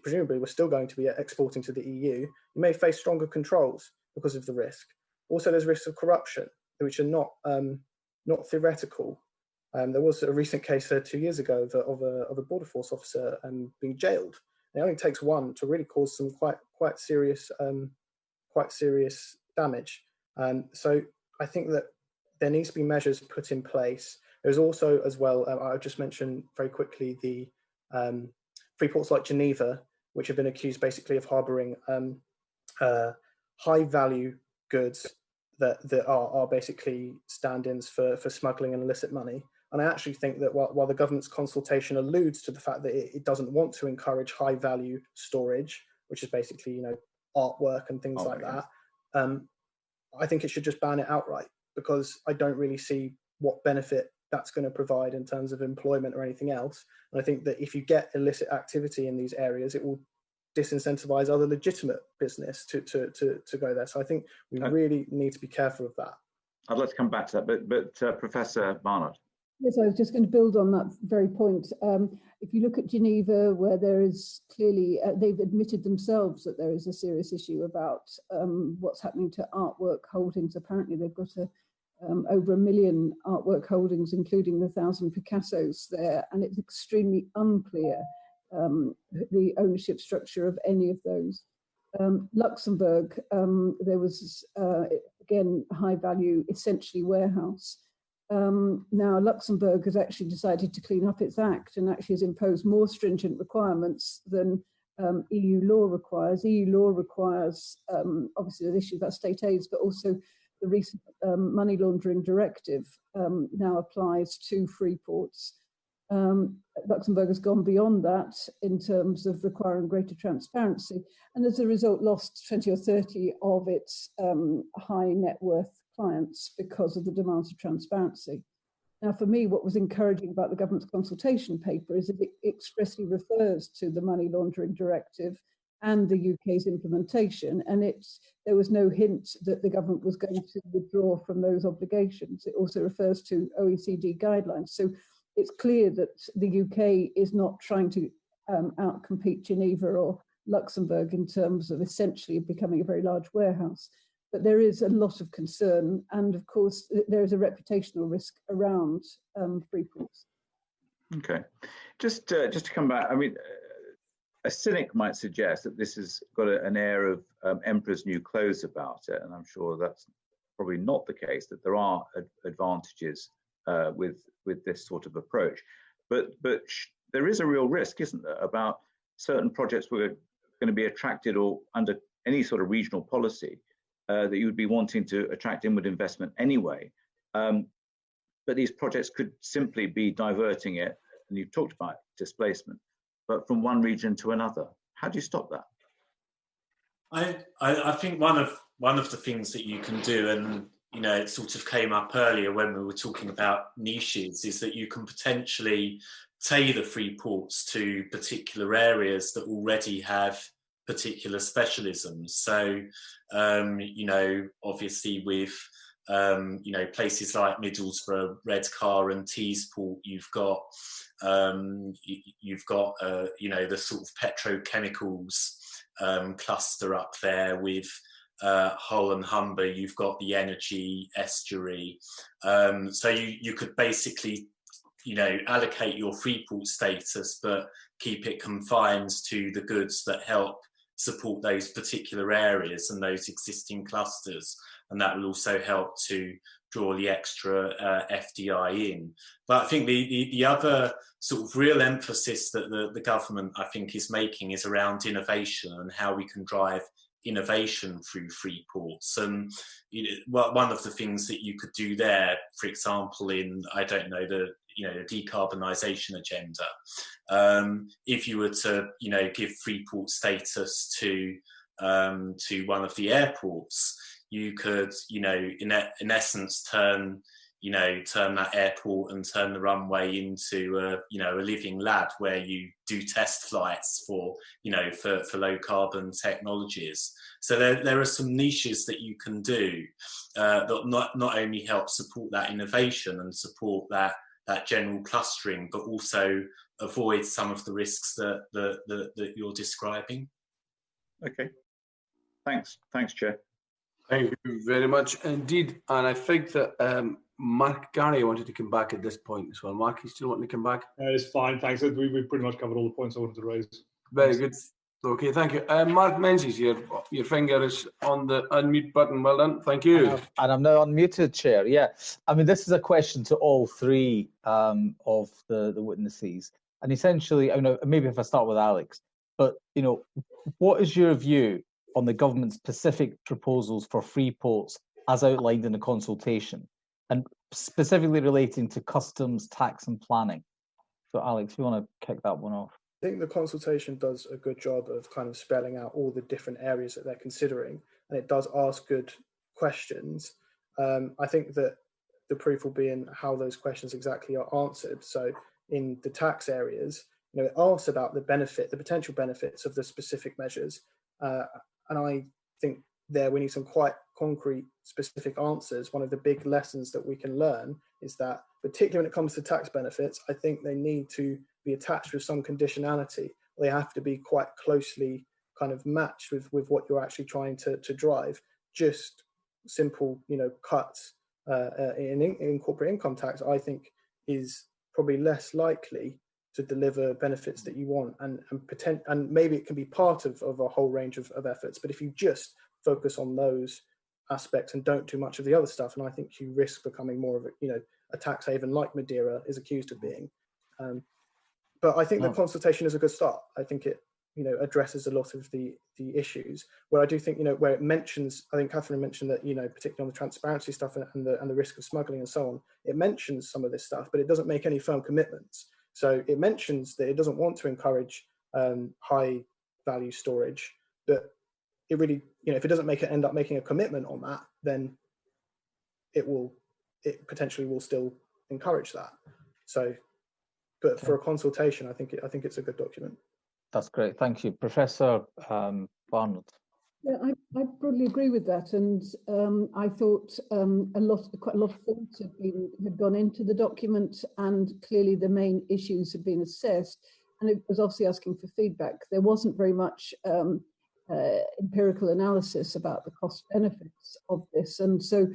presumably we're still going to be exporting to the EU. You may face stronger controls because of the risk. Also, there's risks of corruption, which are not theoretical. There was a recent case 2 years ago of a border force officer being jailed. It only takes one to really cause some quite serious damage. So I think that there needs to be measures put in place. There's also, as well, I'll just mention very quickly the free ports like Geneva, which have been accused basically of harbouring high value goods that are basically stand-ins for smuggling and illicit money. And I actually think that while the government's consultation alludes to the fact that it doesn't want to encourage high value storage, which is basically, artwork and things like that, I think it should just ban it outright, because I don't really see what benefit that's going to provide in terms of employment or anything else. And I think that if you get illicit activity in these areas, it will disincentivize other legitimate business to go there. So I think we really need to be careful of that. I'd like to come back to that, but Professor Barnard. Yes, I was just going to build on that very point. If you look at Geneva, where there is clearly, they've admitted themselves that there is a serious issue about what's happening to artwork holdings. Apparently, they've got over 1 million artwork holdings, including the 1,000 Picassos there, and it's extremely unclear the ownership structure of any of those. Luxembourg, there was, again, high value, essentially warehouse. Now, Luxembourg has actually decided to clean up its act and actually has imposed more stringent requirements than EU law requires. EU law requires, obviously, the issue about state aids, but also the recent money laundering directive now applies to Freeports. Luxembourg has gone beyond that in terms of requiring greater transparency, and as a result lost 20 or 30 of its high net worth clients because of the demands of transparency. Now, for me, what was encouraging about the government's consultation paper is that it expressly refers to the money laundering directive and the UK's implementation, and there was no hint that the government was going to withdraw from those obligations. It also refers to OECD guidelines. So it's clear that the UK is not trying to outcompete Geneva or Luxembourg in terms of essentially becoming a very large warehouse. But there is a lot of concern, and of course, there is a reputational risk around Freeports. Okay, just to come back, I mean, a cynic might suggest that this has got an air of emperor's new clothes about it, and I'm sure that's probably not the case, that there are advantages with this sort of approach. But there is a real risk, isn't there, about certain projects were going to be attracted or under any sort of regional policy that you would be wanting to attract inward investment anyway. But these projects could simply be diverting it, and you've talked about displacement, but from one region to another. How do you stop that? I think one of the things that you can do, and it sort of came up earlier when we were talking about niches, is that you can potentially tailor Freeports to particular areas that already have particular specialisms. So, obviously with, places like Middlesbrough, Redcar and Teesport, you've got the sort of petrochemicals cluster up there with Hull and Humber. You've got the energy estuary. So you could basically, allocate your Freeport status, but keep it confined to the goods that help support those particular areas and those existing clusters, and that will also help to draw the extra FDI in. But I think the other sort of real emphasis that the government, I think, is making is around innovation and how we can drive innovation through Freeports. And one of the things that you could do there, for example, in the decarbonisation agenda, if you were to give Freeport status to one of the airports, you could in essence turn that airport and turn the runway into a living lab where you do test flights for low carbon technologies. So there are some niches that you can do that not only help support that innovation and support that general clustering, but also avoid some of the risks that you're describing. Okay, thanks, Chair. Thank you very much indeed. And I think that Mark Gary wanted to come back at this point as well. Mark, you still wanting to come back? It's fine, thanks. We've pretty much covered all the points I wanted to raise. Very good. Okay, thank you. Mark Menzies, your finger is on the unmute button. Well done. Thank you. And I'm now unmuted, Chair. Yeah. I mean, this is a question to all three of the witnesses. And essentially, maybe if I start with Alex, but, what is your view on the government's specific proposals for Freeports as outlined in the consultation, and specifically relating to customs, tax and planning? So, Alex, if you want to kick that one off. I think the consultation does a good job of kind of spelling out all the different areas that they're considering, and it does ask good questions. I think that the proof will be in how those questions exactly are answered. So in the tax areas, it asks about the potential benefits of the specific measures. And I think we need some quite concrete, specific answers. One of the big lessons that we can learn is that, particularly when it comes to tax benefits, I think they need to be attached with some conditionality. They have to be quite closely kind of matched with what you're actually trying to drive. Just simple, cuts in corporate income tax, I think, is probably less likely to deliver benefits that you want, and maybe it can be part of a whole range of efforts. But if you just focus on those aspects and don't do much of the other stuff, and I think you risk becoming more of a tax haven like Madeira is accused of being. But I think the consultation is a good start. I think it addresses a lot of the issues. Where I do think where it mentions, I think Catherine mentioned that particularly on the transparency stuff and the risk of smuggling and so on, it mentions some of this stuff, but it doesn't make any firm commitments. So it mentions that it doesn't want to encourage high value storage, but it really, if it doesn't end up making a commitment on that, then it potentially will still encourage that. So, but for a consultation, I think it's a good document. That's great, thank you, Professor Barnard. Yeah, I broadly agree with that, and I thought quite a lot of thoughts had gone into the document, and clearly the main issues had been assessed, and it was obviously asking for feedback. There wasn't very much empirical analysis about the cost benefits of this, and so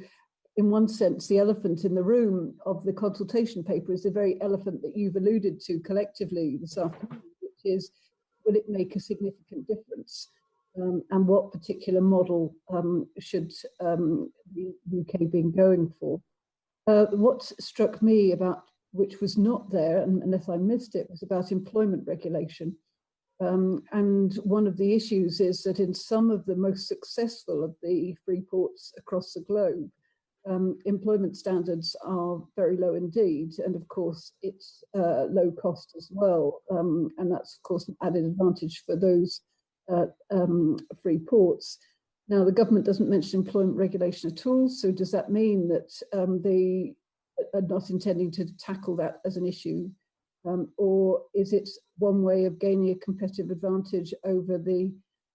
in one sense, the elephant in the room of the consultation paper is the very elephant that you've alluded to collectively this afternoon, which is, will it make a significant difference? And what particular model should the UK be going for? What struck me about, which was not there, unless I missed it, was about employment regulation. And one of the issues is that in some of the most successful of the free ports across the globe, employment standards are very low indeed, and of course it's low cost as well, and that's of course an added advantage for those free ports. Now the government doesn't mention employment regulation at all, so does that mean that they are not intending to tackle that as an issue, or is it one way of gaining a competitive advantage over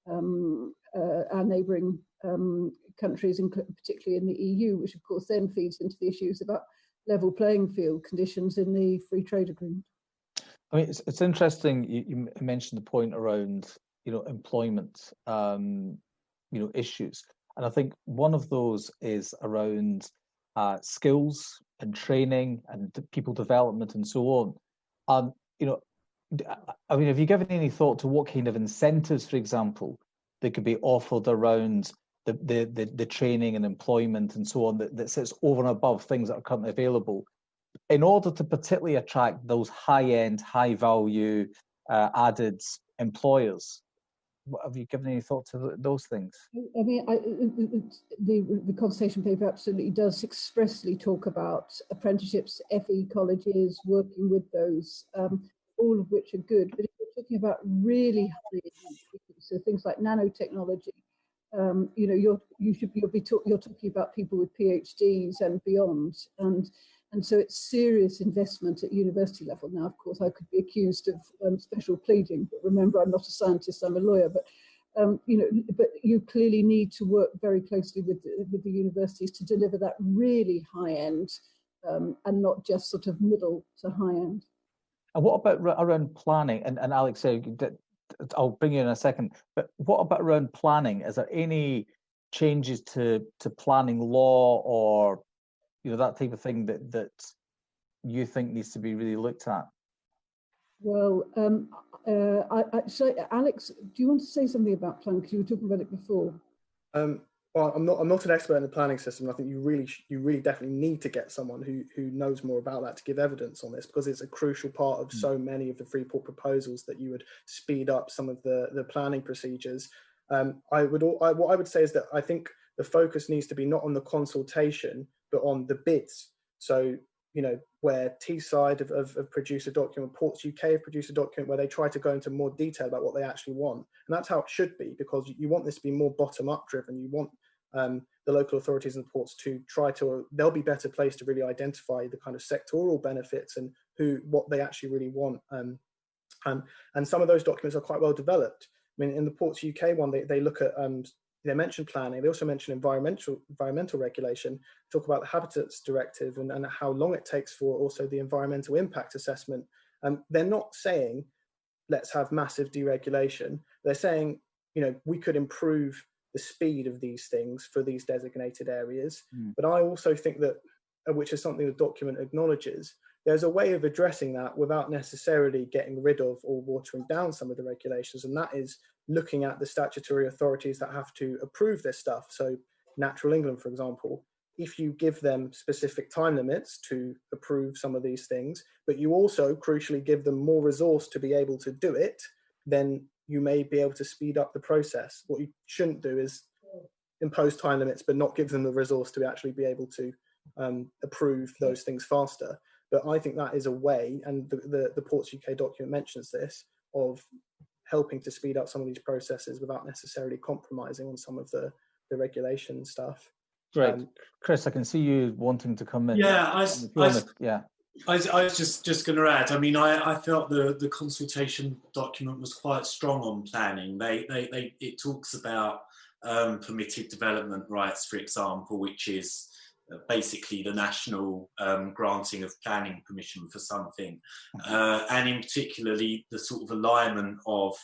our neighbouring countries, particularly in the EU, which of course then feeds into the issues about level playing field conditions in the free trade agreement? I mean, it's interesting you mentioned the point around employment issues, and I think one of those is around skills and training and people development and so on. I mean, have you given any thought to what kind of incentives, for example, that could be offered around the training and employment and so on that sits over and above things that are currently available, in order to particularly attract those high-end, high-value added employers? Have you given any thought to those things? I mean, the consultation paper absolutely does expressly talk about apprenticeships, FE colleges, working with those, all of which are good. But if you're talking about really high, so things like nanotechnology, you're talking about people with PhDs and beyond, and so it's serious investment at university level. Now, of course, I could be accused of special pleading, but remember, I'm not a scientist; I'm a lawyer. But but you clearly need to work very closely with the universities to deliver that really high end, and not just sort of middle to high end. And what about around planning? And Alex, I'll bring you in a second. But what about around planning? Is there any changes to planning law or that type of thing that you think needs to be really looked at? Well, Alex, do you want to say something about planning? Because you were talking about it before. Well, I'm not an expert in the planning system. I think you really definitely need to get someone who knows more about that to give evidence on this, because it's a crucial part of so many of the Freeport proposals that you would speed up some of the planning procedures. What I would say is that I think the focus needs to be not on the consultation, but on the bids. So, where Teesside have produced a document, Ports UK have produced a document where they try to go into more detail about what they actually want. And that's how it should be, because you want this to be more bottom-up driven. You want the local authorities and ports to they'll be better placed to really identify the kind of sectoral benefits and what they actually really want. And some of those documents are quite well developed. I mean, in the Ports UK one, they look at they mention planning, they also mention environmental regulation, talk about the Habitats Directive and how long it takes for also the environmental impact assessment. They're not saying, let's have massive deregulation. They're saying, we could improve the speed of these things for these designated areas. But I also think that, which is something the document acknowledges, there's a way of addressing that without necessarily getting rid of or watering down some of the regulations, and that is looking at the statutory authorities that have to approve this stuff. So Natural England, for example, if you give them specific time limits to approve some of these things, but you also crucially give them more resource to be able to do it, then you may be able to speed up the process. What you shouldn't do is impose time limits, but not give them the resource to actually be able to approve those things faster. But I think that is a way, and the Ports UK document mentions this, of helping to speed up some of these processes without necessarily compromising on some of the regulation stuff. Great. Chris, I can see you wanting to come in. Yeah, I was just going to add, I mean, I felt the consultation document was quite strong on planning. It talks about permitted development rights, for example, which is basically the national granting of planning permission for something, and in particularly the sort of alignment of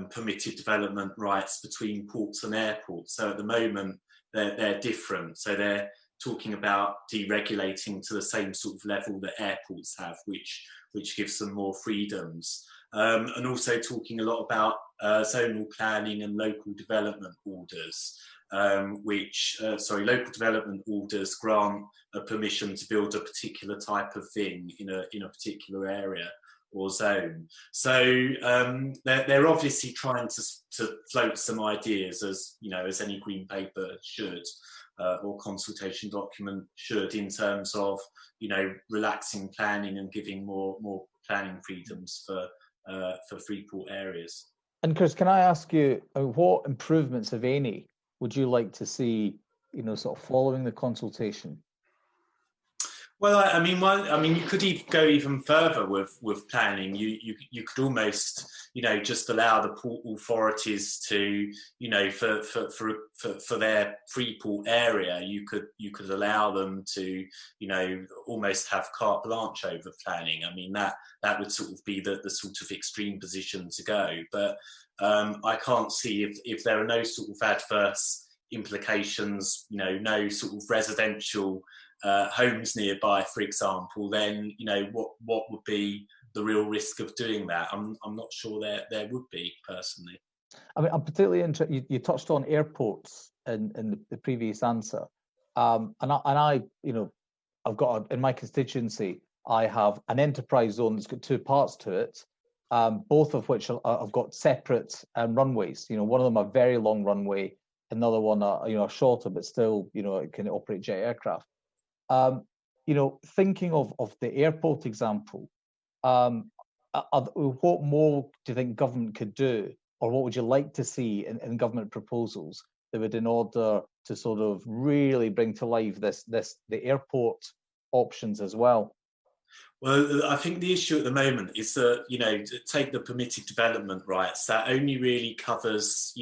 permitted development rights between ports and airports. So at the moment they're different. So they're talking about deregulating to the same sort of level that airports have, which gives them more freedoms, and also talking a lot about zonal planning and local development orders. Local development orders grant a permission to build a particular type of thing in a particular area or zone. So they're obviously trying to float some ideas, as any green paper should, or consultation document should, in terms of relaxing planning and giving more planning freedoms for Freeport areas. And Chris, can I ask you, what improvements, if any, would you like to see, sort of following the consultation? Well, I mean, you could go even further with planning. You could almost, just allow the port authorities to, for their Freeport area, you could allow them to, almost have carte blanche over planning. I mean, that would sort of be the sort of extreme position to go. But I can't see if there are no sort of adverse implications, no sort of residential homes nearby, for example, then what would be the real risk of doing that? I'm not sure there would be, personally. I mean, I'm particularly interested. You touched on airports in the previous answer, and I I've got in my constituency, I have an enterprise zone that's got two parts to it, both of which have got separate runways. One of them a very long runway, another one a shorter, but still it can operate jet aircraft. Thinking of the airport example, what more do you think government could do, or what would you like to see in government proposals that would, in order to sort of really bring to life the airport options as well? Well, I think the issue at the moment is that, to take the permitted development rights, that only really covers,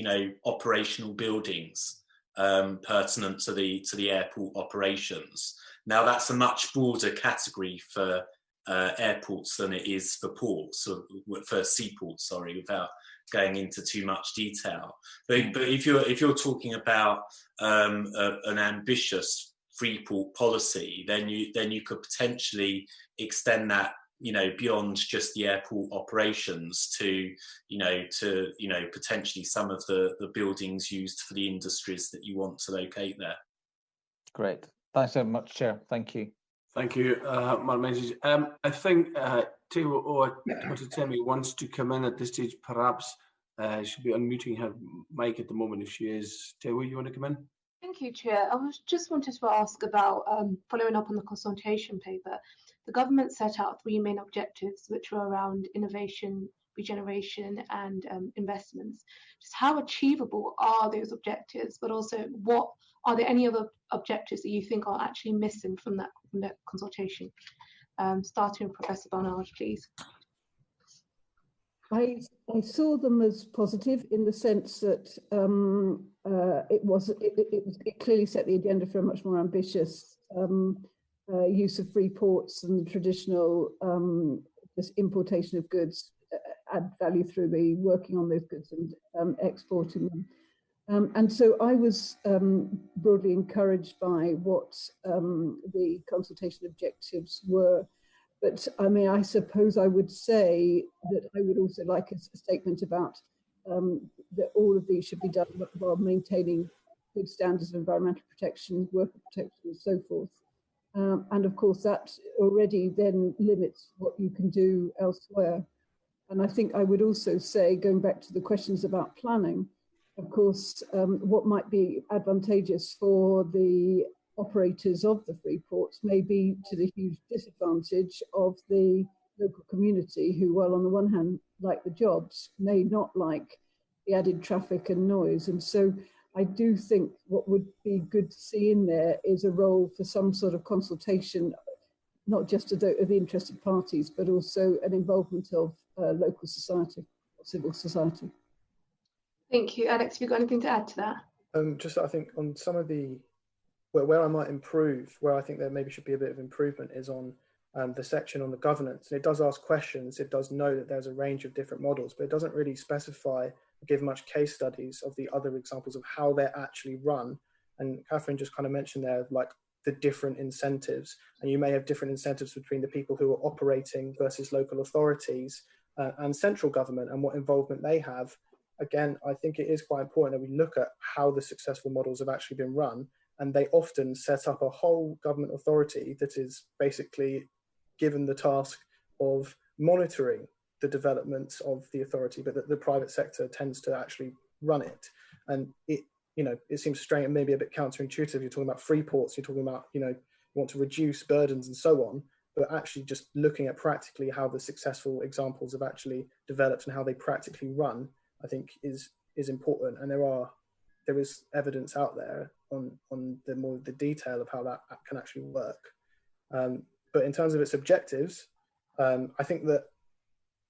operational buildings pertinent to the airport operations. Now, that's a much broader category for airports than it is for ports, or for seaports, without going into too much detail. But if you're talking about an ambitious Freeport policy, then you could potentially extend that, beyond just the airport operations to potentially some of the buildings used for the industries that you want to locate there. Great. Thanks so much, Chair. Thank you. Thank you, Mark Menzies. I think Teo Watitemi wants to come in at this stage. Perhaps she'll be unmuting her mic at the moment if she is. Teo, you want to come in? Thank you, Chair. I just wanted to ask about following up on the consultation paper. The government set out three main objectives, which were around innovation, regeneration, and investments. Just how achievable are those objectives? But also, are there any other objectives that you think are actually missing from that consultation? Starting with Professor Barnard, please. I saw them as positive in the sense that it clearly set the agenda for a much more ambitious use of free ports than the traditional just importation of goods, add value through the working on those goods and exporting them. And so I was broadly encouraged by what the consultation objectives were. But I mean, I suppose I would say that I would also like a statement about that all of these should be done while maintaining good standards of environmental protection, worker protection, and so forth. And of course, that already then limits what you can do elsewhere. And I think I would also say, going back to the questions about planning, of course, what might be advantageous for the operators of the free ports may be to the huge disadvantage of the local community who, while on the one hand like the jobs, may not like the added traffic and noise. And so I do think what would be good to see in there is a role for some sort of consultation, not just of the interested parties, but also an involvement of local society, civil society. Thank you. Alex, have you got anything to add to that? Just I think on some of the where I might improve, where I think there maybe should be a bit of improvement is on the section on the governance. And it does ask questions, it does know that there's a range of different models, but it doesn't really specify or give much case studies of the other examples of how they're actually run. And Catherine just kind of mentioned there, like the different incentives, and you may have different incentives between the people who are operating versus local authorities and central government and what involvement they have. Again, I think it is quite important that we look at how the successful models have actually been run. And they often set up a whole government authority that is basically given the task of monitoring the developments of the authority, but the private sector tends to actually run it. And it seems strange and maybe a bit counterintuitive. You're talking about free ports, you're talking about, you want to reduce burdens and so on, but actually just looking at practically how the successful examples have actually developed and how they practically run, I think is important. And there is evidence out there on the more the detail of how that can actually work. But in terms of its objectives, I think that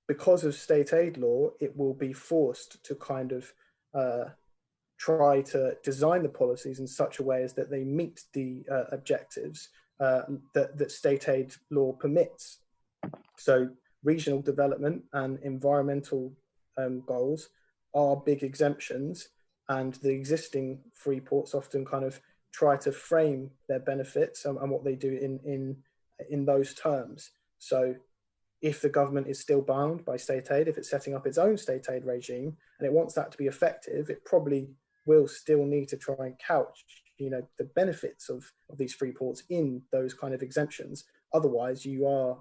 because of state aid law, it will be forced to kind of try to design the policies in such a way as that they meet the objectives that state aid law permits. So regional development and environmental goals are big exemptions, and the existing free ports often kind of try to frame their benefits and what they do in those terms. So if the government is still bound by state aid, if it's setting up its own state aid regime and it wants that to be effective, it probably will still need to try and couch, the benefits of these free ports in those kind of exemptions. Otherwise, you are,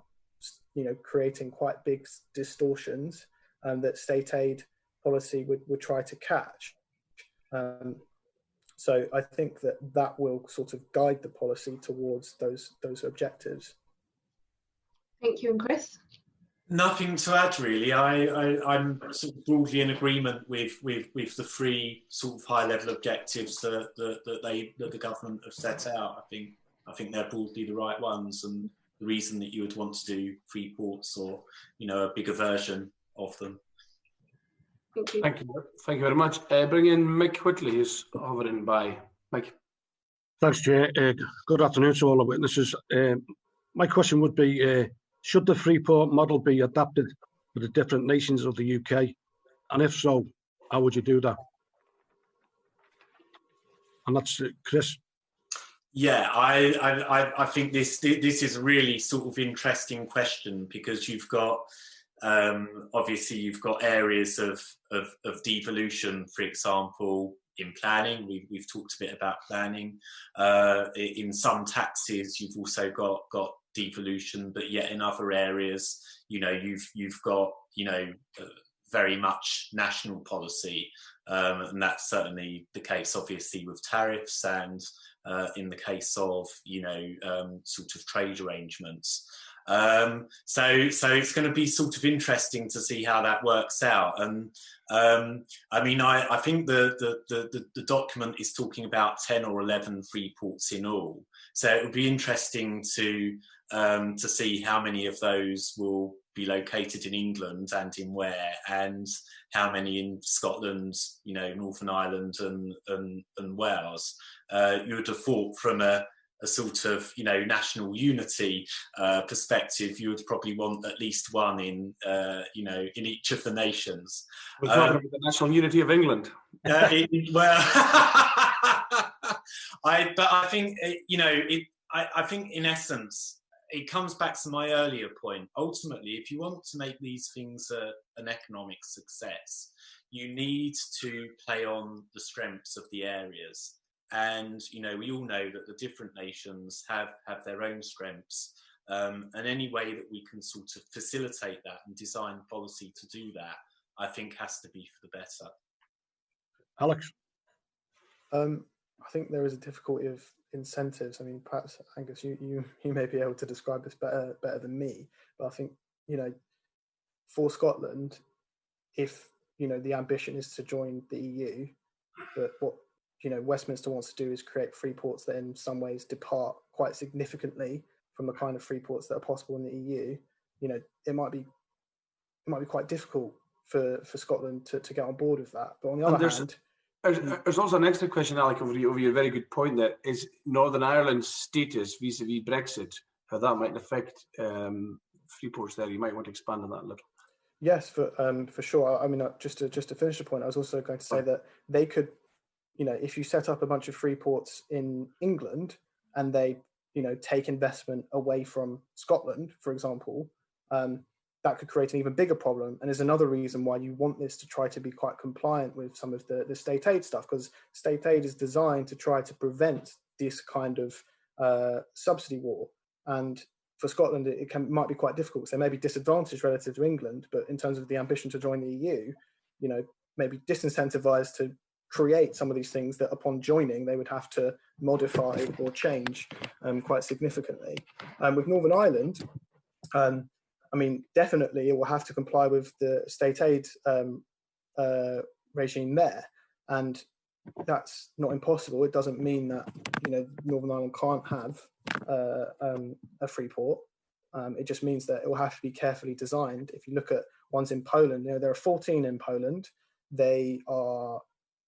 creating quite big distortions that state aid policy would try to catch. So I think that will sort of guide the policy towards those objectives. Thank you. And Chris? Nothing to add really. I'm sort of broadly in agreement with the three sort of high level objectives that the government have set out. I think they're broadly the right ones, and the reason that you would want to do free ports or a bigger version of them. Thank you. Thank you very much. Bring in Mick Whitley, who's hovering by. Mick. Thanks, Chair. Good afternoon to all the witnesses. My question would be, should the Freeport model be adapted for the different nations of the UK? And if so, how would you do that? And that's Chris. Yeah, I think this is a really sort of interesting question, because you've got obviously you've got areas of devolution, for example, in planning. We've talked a bit about planning. In some taxes, you've also got devolution, but yet in other areas, you've got very much national policy, and that's certainly the case, obviously, with tariffs and in the case of sort of trade arrangements. So it's going to be sort of interesting to see how that works out. And I think the document is talking about 10 or 11 free ports in all. So it would be interesting to see how many of those will be located in England and in where, and how many in Scotland, you know, Northern Ireland and Wales. You would have thought from a sort of, you know, national unity perspective, you would probably want at least one in, you know, in each of the nations. We're talking about the national unity of England. Well, but I think, you know, I think in essence, it comes back to my earlier point. Ultimately, if you want to make these things an economic success, you need to play on the strengths of the areas. And, you know, we all know that the different nations have their own strengths. And any way that we can sort of facilitate that and design policy to do that, I think has to be for the better. Alex? I think there is a difficulty of incentives. I mean, perhaps Angus, you may be able to describe this better than me, but I think, you know, for Scotland, if, you know, the ambition is to join the EU, but what, you know, Westminster wants to do is create free ports that in some ways depart quite significantly from the kind of free ports that are possible in the EU. You know, it might be quite difficult for Scotland to get on board with that. But on the other hand, there's also an extra question, Alec, over your very good point, that is Northern Ireland's status vis-a-vis Brexit, how that might affect free ports there. You might want to expand on that a little. Yes, for sure. I mean, just to finish the point, I was also going to say that they could, you know, if you set up a bunch of free ports in England and they, you know, take investment away from Scotland, for example, that could create an even bigger problem. And there's another reason why you want this to try to be quite compliant with some of the state aid stuff, because state aid is designed to try to prevent this kind of subsidy war. And for Scotland, it might be quite difficult. So they may be disadvantaged relative to England, but in terms of the ambition to join the EU, you know, maybe disincentivized to create some of these things that upon joining, they would have to modify or change quite significantly. With Northern Ireland, I mean, definitely it will have to comply with the state aid regime there. And that's not impossible. It doesn't mean that, you know, Northern Ireland can't have a free port. It just means that it will have to be carefully designed. If you look at ones in Poland, you know, there are 14 in Poland. They are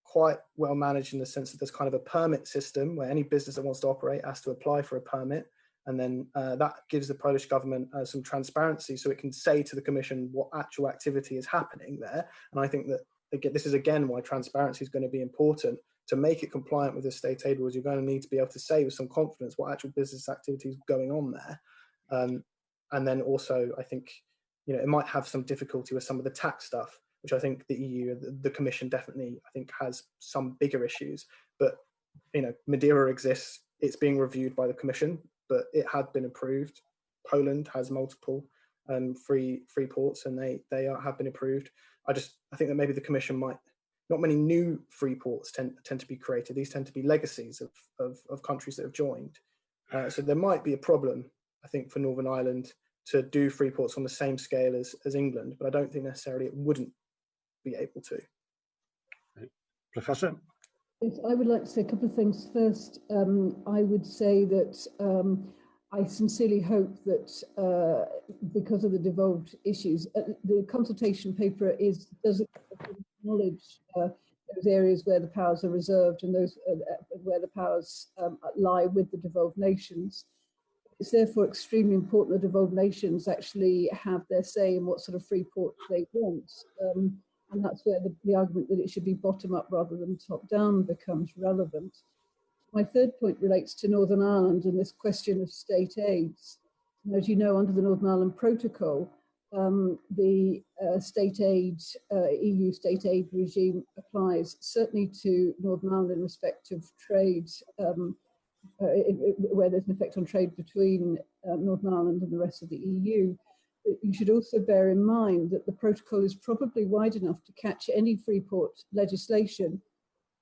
quite well managed in the sense that there's kind of a permit system where any business that wants to operate has to apply for a permit. And then that gives the Polish government some transparency, so it can say to the Commission what actual activity is happening there. And I think that, again, this is again why transparency is going to be important. To make it compliant with the state aid rules, you're going to need to be able to say with some confidence what actual business activity is going on there. And then also, I think, you know, it might have some difficulty with some of the tax stuff, which I think the EU, the Commission definitely, I think, has some bigger issues. But, you know, Madeira exists. It's being reviewed by the Commission, but it had been approved. Poland has multiple free ports, and they have been approved. I think that maybe the Commission might, not many new free ports tend to be created. These tend to be legacies of countries that have joined. So there might be a problem, I think, for Northern Ireland to do free ports on the same scale as England, but I don't think necessarily it wouldn't be able to. Professor? Yes, I would like to say a couple of things. First, I would say that I sincerely hope that because of the devolved issues, the consultation paper does acknowledge those areas where the powers are reserved and those where the powers lie with the devolved nations. It's therefore extremely important that devolved nations actually have their say in what sort of free port they want. And that's where the argument that it should be bottom-up rather than top-down becomes relevant. My third point relates to Northern Ireland and this question of state aids. And as you know, under the Northern Ireland Protocol, the state aid, EU state aid regime applies certainly to Northern Ireland in respect of trade, where there's an effect on trade between Northern Ireland and the rest of the EU. But you should also bear in mind that the protocol is probably wide enough to catch any free port legislation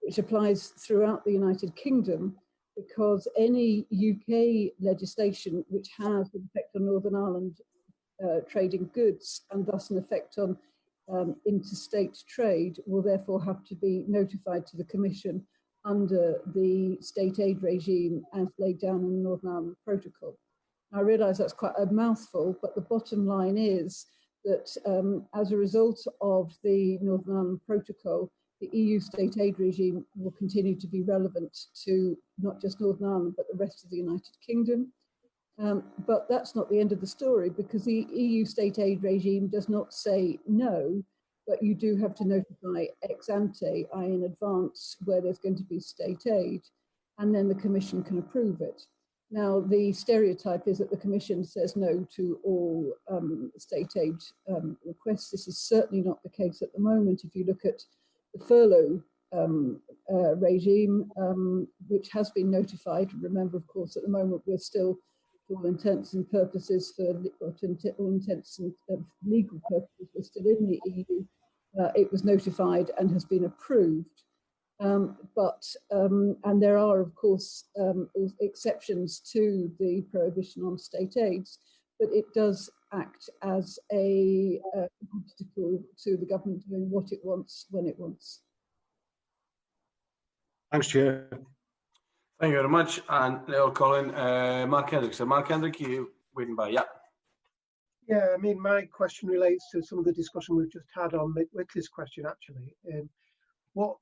which applies throughout the United Kingdom, because any UK legislation which has an effect on Northern Ireland trading goods and thus an effect on interstate trade will therefore have to be notified to the Commission under the state aid regime as laid down in the Northern Ireland Protocol. I realise that's quite a mouthful, but the bottom line is that as a result of the Northern Ireland Protocol, the EU state aid regime will continue to be relevant to not just Northern Ireland, but the rest of the United Kingdom. But that's not the end of the story, because the EU state aid regime does not say no, but you do have to notify ex ante, i.e. in advance, where there's going to be state aid, and then the Commission can approve it. Now, the stereotype is that the Commission says no to all state aid requests. This is certainly not the case at the moment. If you look at the furlough regime, which has been notified, remember, of course, at the moment we're still, for all intents and purposes, for all intents and legal purposes, we're still in the EU. It was notified and has been approved. And there are, of course, exceptions to the prohibition on state aids, but it does act as a obstacle to the government doing what it wants when it wants. Thanks, Chair. Thank you very much. And now Colin, Mark Hendrick. So Mark Hendrick, you waiting by? Yeah. Yeah, I mean, my question relates to some of the discussion we've just had on Mick Whitley's question, actually. What,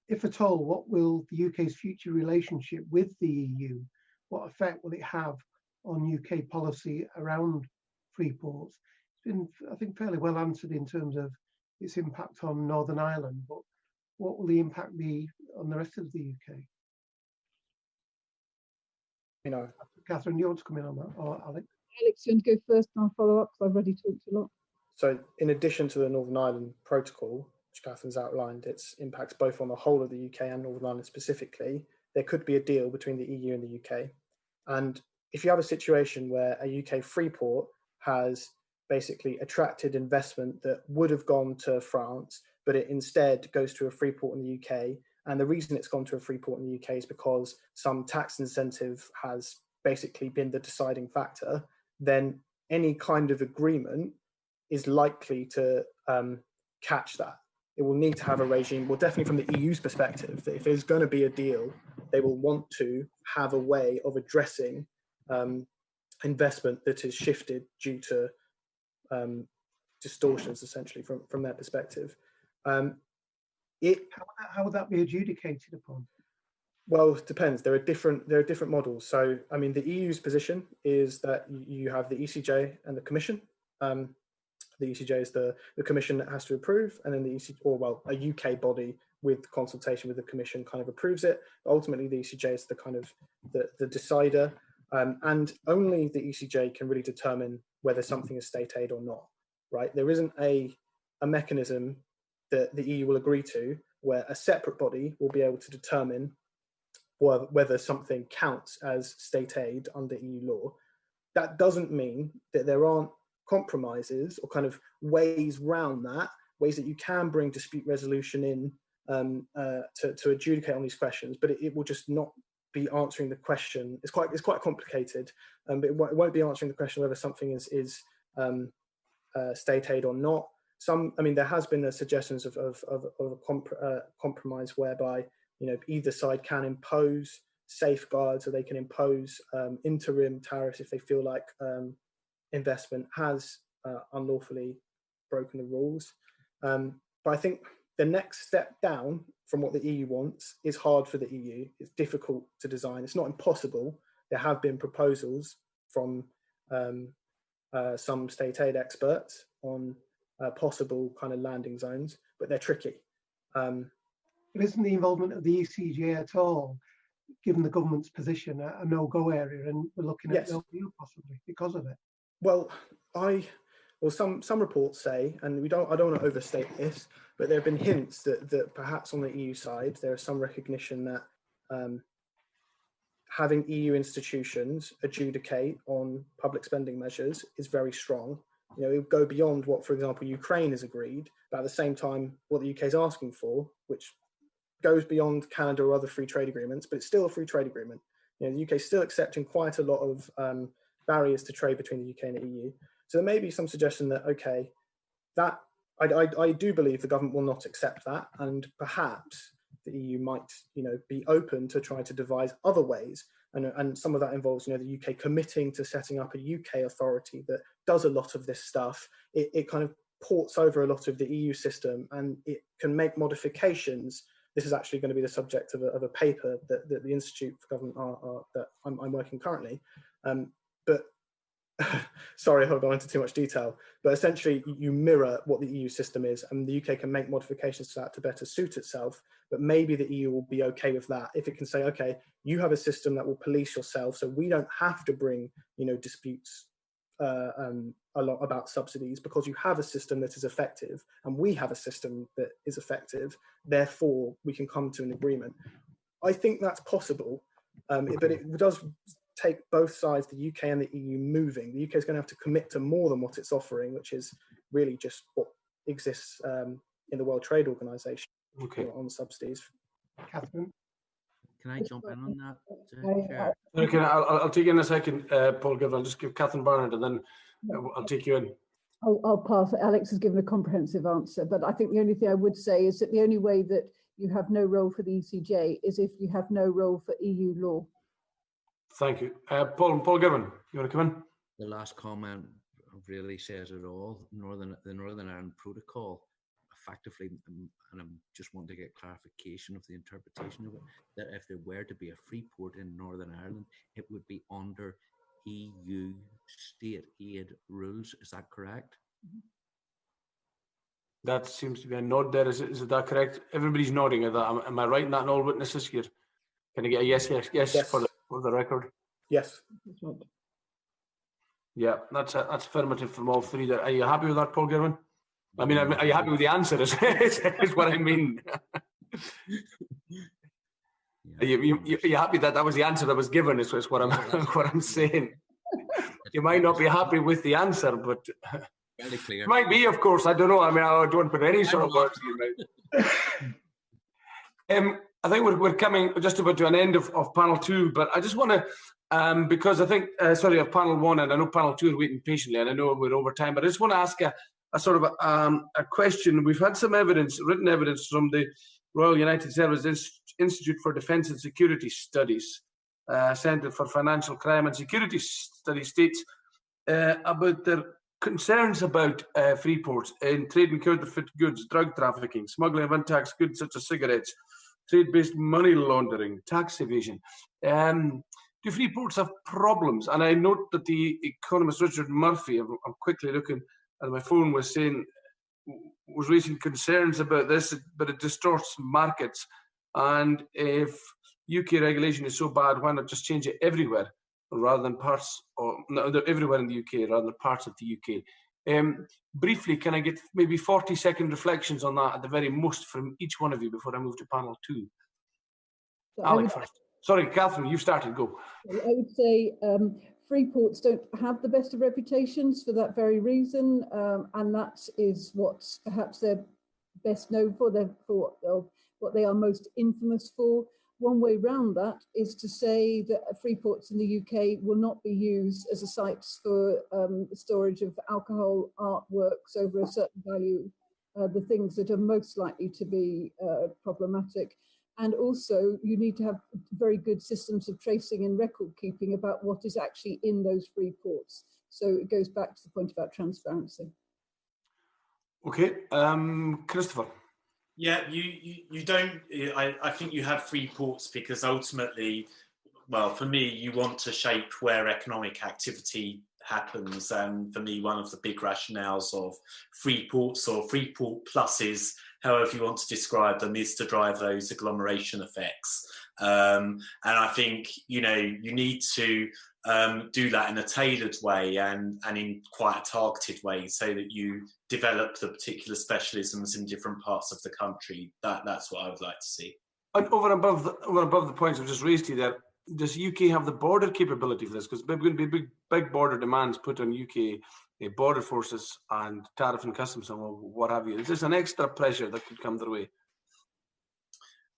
if at all, what will the UK's future relationship with the EU, what effect will it have on UK policy around Freeports? It's been, I think, fairly well answered in terms of its impact on Northern Ireland, but what will the impact be on the rest of the UK? You know, Catherine, do you want to come in on that, or Alex? Alex, you want to go first and I'll follow up, because I've already talked a lot. So in addition to the Northern Ireland Protocol, which Catherine's outlined, its impacts both on the whole of the UK and Northern Ireland specifically, there could be a deal between the EU and the UK. And if you have a situation where a UK free port has basically attracted investment that would have gone to France, but it instead goes to a free port in the UK, and the reason it's gone to a free port in the UK is because some tax incentive has basically been the deciding factor, then any kind of agreement is likely to catch that. It will need to have a regime, well, definitely from the EU's perspective, that if there's going to be a deal, they will want to have a way of addressing investment that is shifted due to distortions, essentially, from their perspective. How would that be adjudicated upon? Well, it depends. There are different models. So, I mean, the EU's position is that you have the ECJ and the Commission. The ECJ is the Commission that has to approve, and then the a UK body with consultation with the Commission kind of approves it. But ultimately, the ECJ is the kind of the decider, and only the ECJ can really determine whether something is state aid or not. Right? There isn't a mechanism that the EU will agree to where a separate body will be able to determine whether something counts as state aid under EU law. That doesn't mean that there aren't compromises or kind of ways round that, ways that you can bring dispute resolution in to adjudicate on these questions, but it will just not be answering the question. It's quite complicated, but it won't be answering the question whether something is state aid or not. There has been the suggestions of a compromise whereby, you know, either side can impose safeguards, or they can impose interim tariffs if they feel like investment has unlawfully broken the rules. But I think the next step down from what the EU wants is hard for the EU. It's difficult to design. It's not impossible. There have been proposals from some state aid experts on possible kind of landing zones, but they're tricky. But isn't the involvement of the ECJ at all, given the government's position, a no-go area, and we're looking at no deal possibly because of it? Well, some reports say, and I don't want to overstate this, but there have been hints that perhaps on the EU side there is some recognition that having EU institutions adjudicate on public spending measures is very strong. You know, it would go beyond what, for example, Ukraine has agreed, but at the same time, what the UK is asking for, which goes beyond Canada or other free trade agreements, but it's still a free trade agreement. You know, the UK is still accepting quite a lot of barriers to trade between the UK and the EU. So there may be some suggestion that, okay, that I do believe the government will not accept that, and perhaps the EU might, be open to try to devise other ways. And some of that involves, the UK committing to setting up a UK authority that does a lot of this stuff. It kind of ports over a lot of the EU system, and it can make modifications. This is actually going to be the subject of a paper that the Institute for Government that I'm working currently. But sorry, I hope I went into too much detail. But essentially, you mirror what the EU system is, and the UK can make modifications to that to better suit itself. But maybe the EU will be okay with that if it can say, okay, you have a system that will police yourself, so we don't have to bring, disputes a lot about subsidies, because you have a system that is effective, and we have a system that is effective. Therefore, we can come to an agreement. I think that's possible, but it does take both sides, the UK and the EU, moving. The UK is going to have to commit to more than what it's offering, which is really just what exists in the World Trade Organization on subsidies. Catherine? Can I jump in on that, Chair? Okay, I'll take you in a second, Paul Gibb. I'll just give Catherine Barnard, and then I'll take you in. I'll pass. Alex has given a comprehensive answer, but I think the only thing I would say is that the only way that you have no role for the ECJ is if you have no role for EU law. Thank you. Paul Gibbon, you want to come in? The last comment really says it all. The Northern Ireland Protocol, effectively, and I just want to get clarification of the interpretation of it, that if there were to be a free port in Northern Ireland, it would be under EU state aid rules. Is that correct? That seems to be a nod there. Is that correct? Everybody's nodding at that. Am I right in that, and all witnesses here? Can I get a yes. For the record? Yes. Yeah, that's affirmative from all three there. Are you happy with that, Paul Gibbon? I mean, are you happy with the answer? Is what I mean. Are you happy that was the answer that was given? Is what I'm saying. You might not be happy with the answer, but very clear. Might be, of course. I don't know. I mean, I don't put any sort of words in your mouth. I think we're coming just about to an end of panel 2, but I just want to, because I think, of panel 1, and I know panel 2 are waiting patiently, and I know we're over time, but I just want to ask a sort of a question. We've had some written evidence from the Royal United Services Institute for Defence and Security Studies, Centre for Financial Crime and Security Studies, states about their concerns about Freeports in trade in counterfeit goods, drug trafficking, smuggling of untaxed goods such as cigarettes, trade-based money laundering, tax evasion. Do Freeports have problems? And I note that the economist Richard Murphy, I'm quickly looking at my phone, was raising concerns about this, but it distorts markets. And if UK regulation is so bad, why not just change it everywhere rather than everywhere in the UK rather than parts of the UK? Briefly, can I get maybe 40-second reflections on that at the very most from each one of you before I move to panel 2? So Alex first. Sorry, Catherine, you started. Go. I would say Freeports don't have the best of reputations for that very reason, and that is what perhaps they're best known for. What they are most infamous for. One way round that is to say that Freeports in the UK will not be used as a site for storage of alcohol artworks over a certain value, the things that are most likely to be problematic. And also, you need to have very good systems of tracing and record keeping about what is actually in those Freeports. So it goes back to the point about transparency. Okay, Christopher. Yeah, you don't. I think you have free ports because ultimately, well, for me, you want to shape where economic activity happens. And for me, one of the big rationales of free ports or free port pluses, however you want to describe them, is to drive those agglomeration effects. And I think, you need to do that in a tailored way and in quite a targeted way so that you develop the particular specialisms in different parts of the country. That's what I would like to see. And over and above the points I've just raised to you there, does the UK have the border capability for this? Because there's going to be big border demands put on UK border forces and tariff and customs and what have you. Is this an extra pressure that could come their way?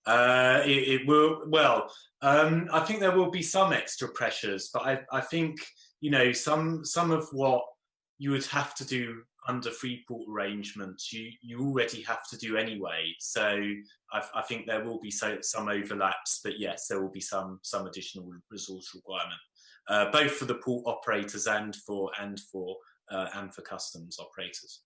It will. Well, I think there will be some extra pressures, but I think some of what you would have to do under Freeport arrangements, you already have to do anyway. So I think there will be some overlaps, but yes, there will be some additional resource requirement, both for the port operators and for customs operators.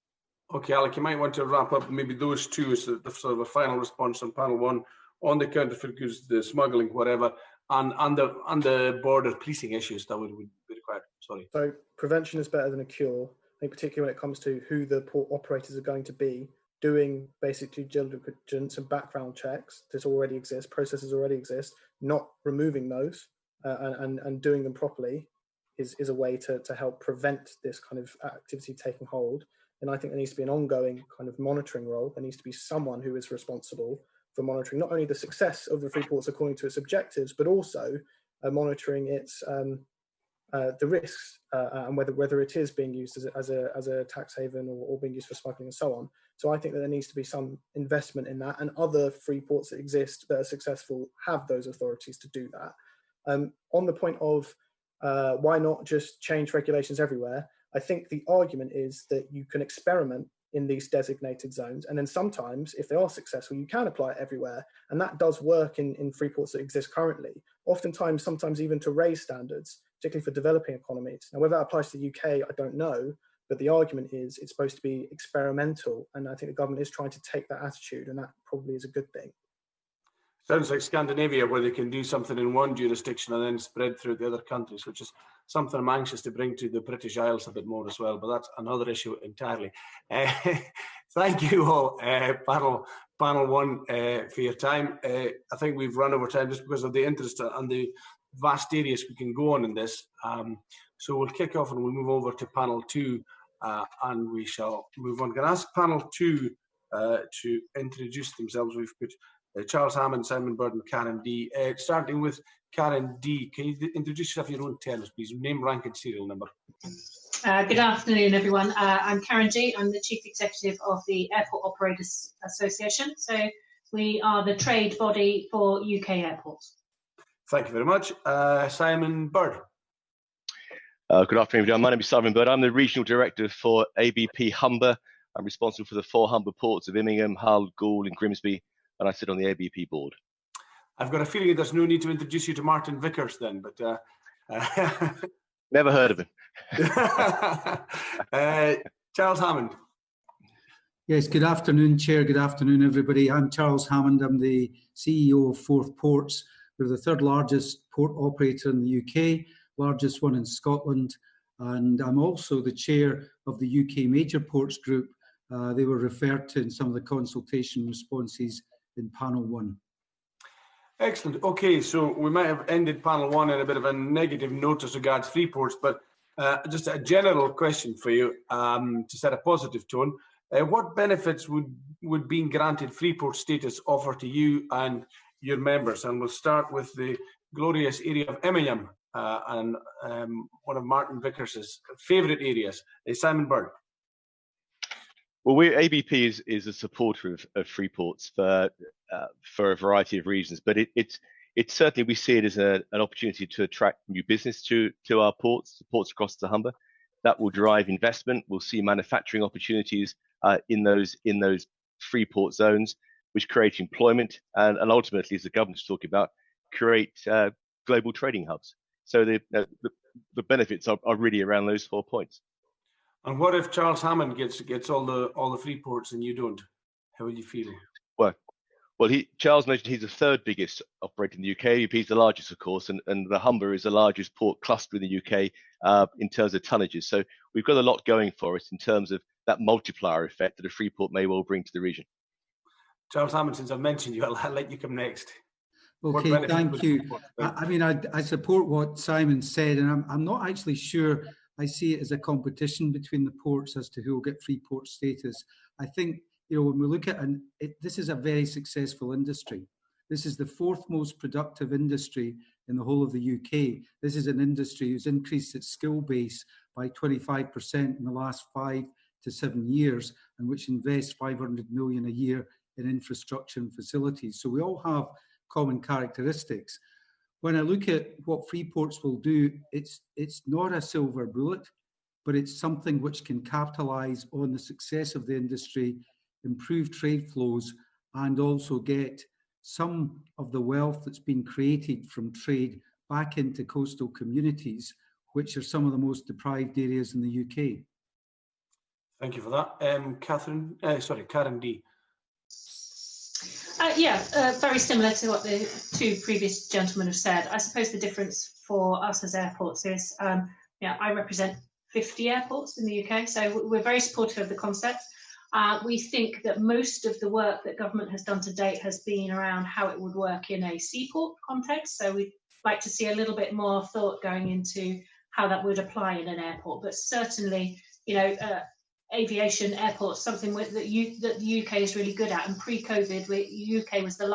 Okay, Alec, you might want to wrap up maybe those two as the sort of a final response on panel one on the counterfeit goods, the smuggling, whatever, and the border policing issues that would be required. Sorry. So prevention is better than a cure. I think particularly when it comes to who the port operators are going to be, doing basic due diligence and background checks that already exist, processes already exist, not removing those and doing them properly is a way to help prevent this kind of activity taking hold. And I think there needs to be an ongoing kind of monitoring role. There needs to be someone who is responsible for monitoring not only the success of the Freeports according to its objectives, but also monitoring its the risks and whether it is being used as a tax haven or being used for smuggling and so on. So I think that there needs to be some investment in that, and other free ports that exist that are successful have those authorities to do that. On the point of why not just change regulations everywhere, I think the argument is that you can experiment in these designated zones, and then sometimes, if they are successful, you can apply it everywhere, and that does work in free ports that exist currently. Oftentimes, sometimes even to raise standards, particularly for developing economies. Now, whether that applies to the UK, I don't know, but the argument is it's supposed to be experimental, and I think the government is trying to take that attitude, and that probably is a good thing. Sounds like Scandinavia, where they can do something in one jurisdiction and then spread through the other countries, which is something I'm anxious to bring to the British Isles a bit more as well, but that's another issue entirely. Thank you all, panel one, for your time. I think we've run over time just because of the interest and the vast areas we can go on in this. So we'll kick off and we'll move over to panel two, and we shall move on. Can I ask panel two to introduce themselves? We've put Charles Hammond, Simon Bird and Karen D. Starting with Karen D. Can you introduce yourself in your own terms, please? Name, rank and serial number. Good afternoon, everyone. I'm Karen D. I'm the Chief Executive of the Airport Operators Association. So we are the trade body for UK airports. Thank you very much. Simon Bird. Good afternoon, everyone. My name is Simon Bird. I'm the Regional Director for ABP Humber. I'm responsible for the 4 Humber ports of Immingham, Hull, Goole and Grimsby, and I sit on the ABP board. I've got a feeling there's no need to introduce you to Martin Vickers then, but... Never heard of him. Charles Hammond. Yes, good afternoon, Chair. Good afternoon, everybody. I'm Charles Hammond. I'm the CEO of Forth Ports. We're the 3rd largest port operator in the UK, largest one in Scotland, and I'm also the chair of the UK Major Ports Group. They were referred to in some of the consultation responses in panel 1. Excellent. Okay, so we might have ended panel 1 in a bit of a negative note as regards Freeports, but just a general question for you to set a positive tone. What benefits would being granted Freeport status offer to you and your members? And we'll start with the glorious area of Immingham and one of Martin Vickers' favourite areas, Simon Bird. Well, ABP is a supporter of Freeports for a variety of reasons, but it's certainly, we see it as an opportunity to attract new business to our ports across the Humber. That will drive investment. We'll see manufacturing opportunities in those Freeport zones, which create employment and ultimately, as the government's talking about, create global trading hubs. So the benefits are really around those 4 points. And what if Charles Hammond gets all the free ports and you don't? How will you feel? Well, Charles mentioned he's the 3rd biggest operator in the UK. He's the largest, of course, and the Humber is the largest port cluster in the UK in terms of tonnages. So we've got a lot going for us in terms of that multiplier effect that a free port may well bring to the region. Charles Hammond, since I've mentioned you, I'll let you come next. Okay, thank you. I mean, I support what Simon said, and I'm not actually sure I see it as a competition between the ports as to who will get free port status. I think, when we look at this is a very successful industry. This is the 4th most productive industry in the whole of the UK. This is an industry who's increased its skill base by 25% in the last 5 to 7 years, and which invests 500 million a year in infrastructure and facilities. So we all have common characteristics. When I look at what Freeports will do, it's not a silver bullet, but it's something which can capitalise on the success of the industry, improve trade flows, and also get some of the wealth that's been created from trade back into coastal communities, which are some of the most deprived areas in the UK. Thank you for that. Karen D. Very similar to what the two previous gentlemen have said. I suppose the difference for us as airports is, I represent 50 airports in the UK, so we're very supportive of the concept. We think that most of the work that government has done to date has been around how it would work in a seaport context, so we'd like to see a little bit more thought going into how that would apply in an airport. But certainly, aviation, airports, something that the UK is really good at. And pre-COVID, UK was the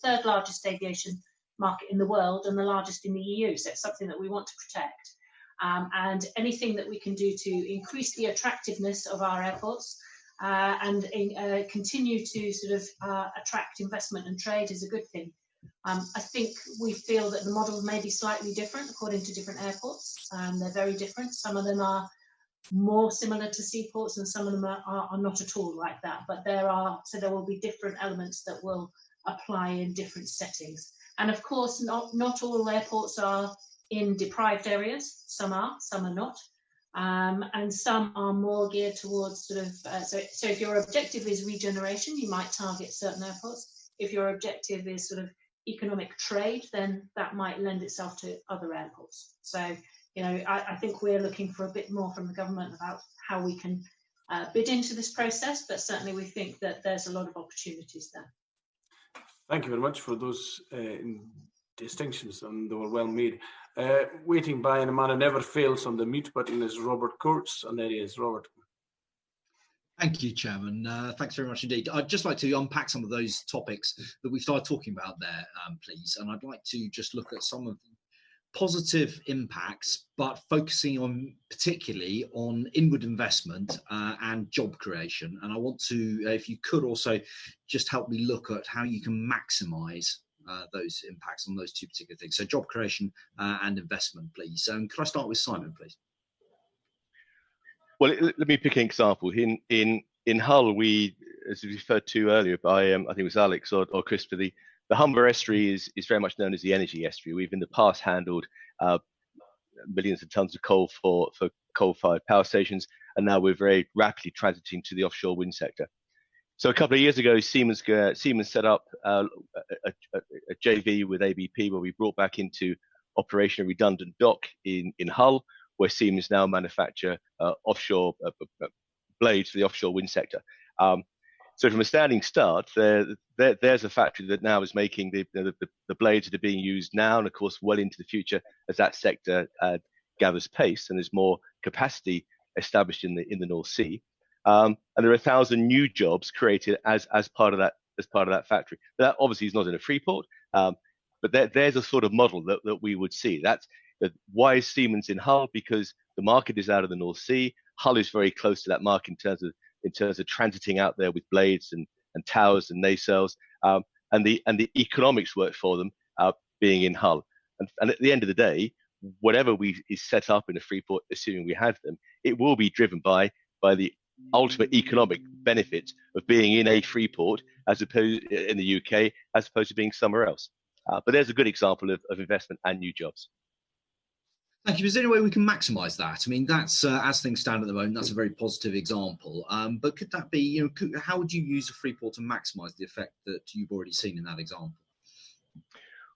third largest aviation market in the world and the largest in the EU. So it's something that we want to protect. And anything that we can do to increase the attractiveness of our airports and continue to sort of attract investment and trade is a good thing. I think we feel that the model may be slightly different according to different airports. They're very different. Some of them are more similar to seaports and some of them are not at all like that. But there will be different elements that will apply in different settings. And of course, not all airports are in deprived areas. Some are not. And some are more geared towards sort of, so if your objective is regeneration, you might target certain airports. If your objective is sort of economic trade, then that might lend itself to other airports. So, I think we're looking for a bit more from the government about how we can bid into this process, but certainly we think that there's a lot of opportunities there. Thank you very much for those distinctions, and they were well made. Waiting by, and a man who never fails on the mute button is Robert Courts, and there he is. Robert. Thank you, Chairman. Thanks very much indeed. I'd just like to unpack some of those topics that we started talking about there, please. And I'd like to just look at some of the positive impacts, but focusing on particularly on inward investment and job creation. And I want to, if you could also just help me look at how you can maximise those impacts on those two particular things. So job creation and investment, please. Could I start with Simon, please? Well, let me pick an example. In Hull, we, as referred to earlier by, I think it was Alex or Christopher, the Humber estuary is very much known as the energy estuary. We've in the past handled millions of tons of coal for coal-fired power stations, and now we're very rapidly transiting to the offshore wind sector. So a couple of years ago, Siemens set up a JV with ABP, where we brought back into operation a redundant dock in Hull, where Siemens now manufacture offshore blades for the offshore wind sector. So from a standing start, there's a factory that now is making the blades that are being used now, and of course well into the future as that sector gathers pace and there's more capacity established in the North Sea. And there are 1,000 new jobs created as part of that factory. That obviously is not in a Freeport, but there's a sort of model that we would see. Why is Siemens in Hull? Because the market is out of the North Sea. Hull is very close to that market in terms of transiting out there with blades and towers and nacelles, and the economics work for them being in Hull. And at the end of the day, whatever is set up in a Freeport, assuming we have them, it will be driven by the ultimate economic benefits of being in a Freeport as opposed in the UK as opposed to being somewhere else. But there's a good example of investment and new jobs. Thank you. Is there any way we can maximise that? I mean, that's as things stand at the moment, that's a very positive example. But could that be, how would you use a Freeport to maximise the effect that you've already seen in that example?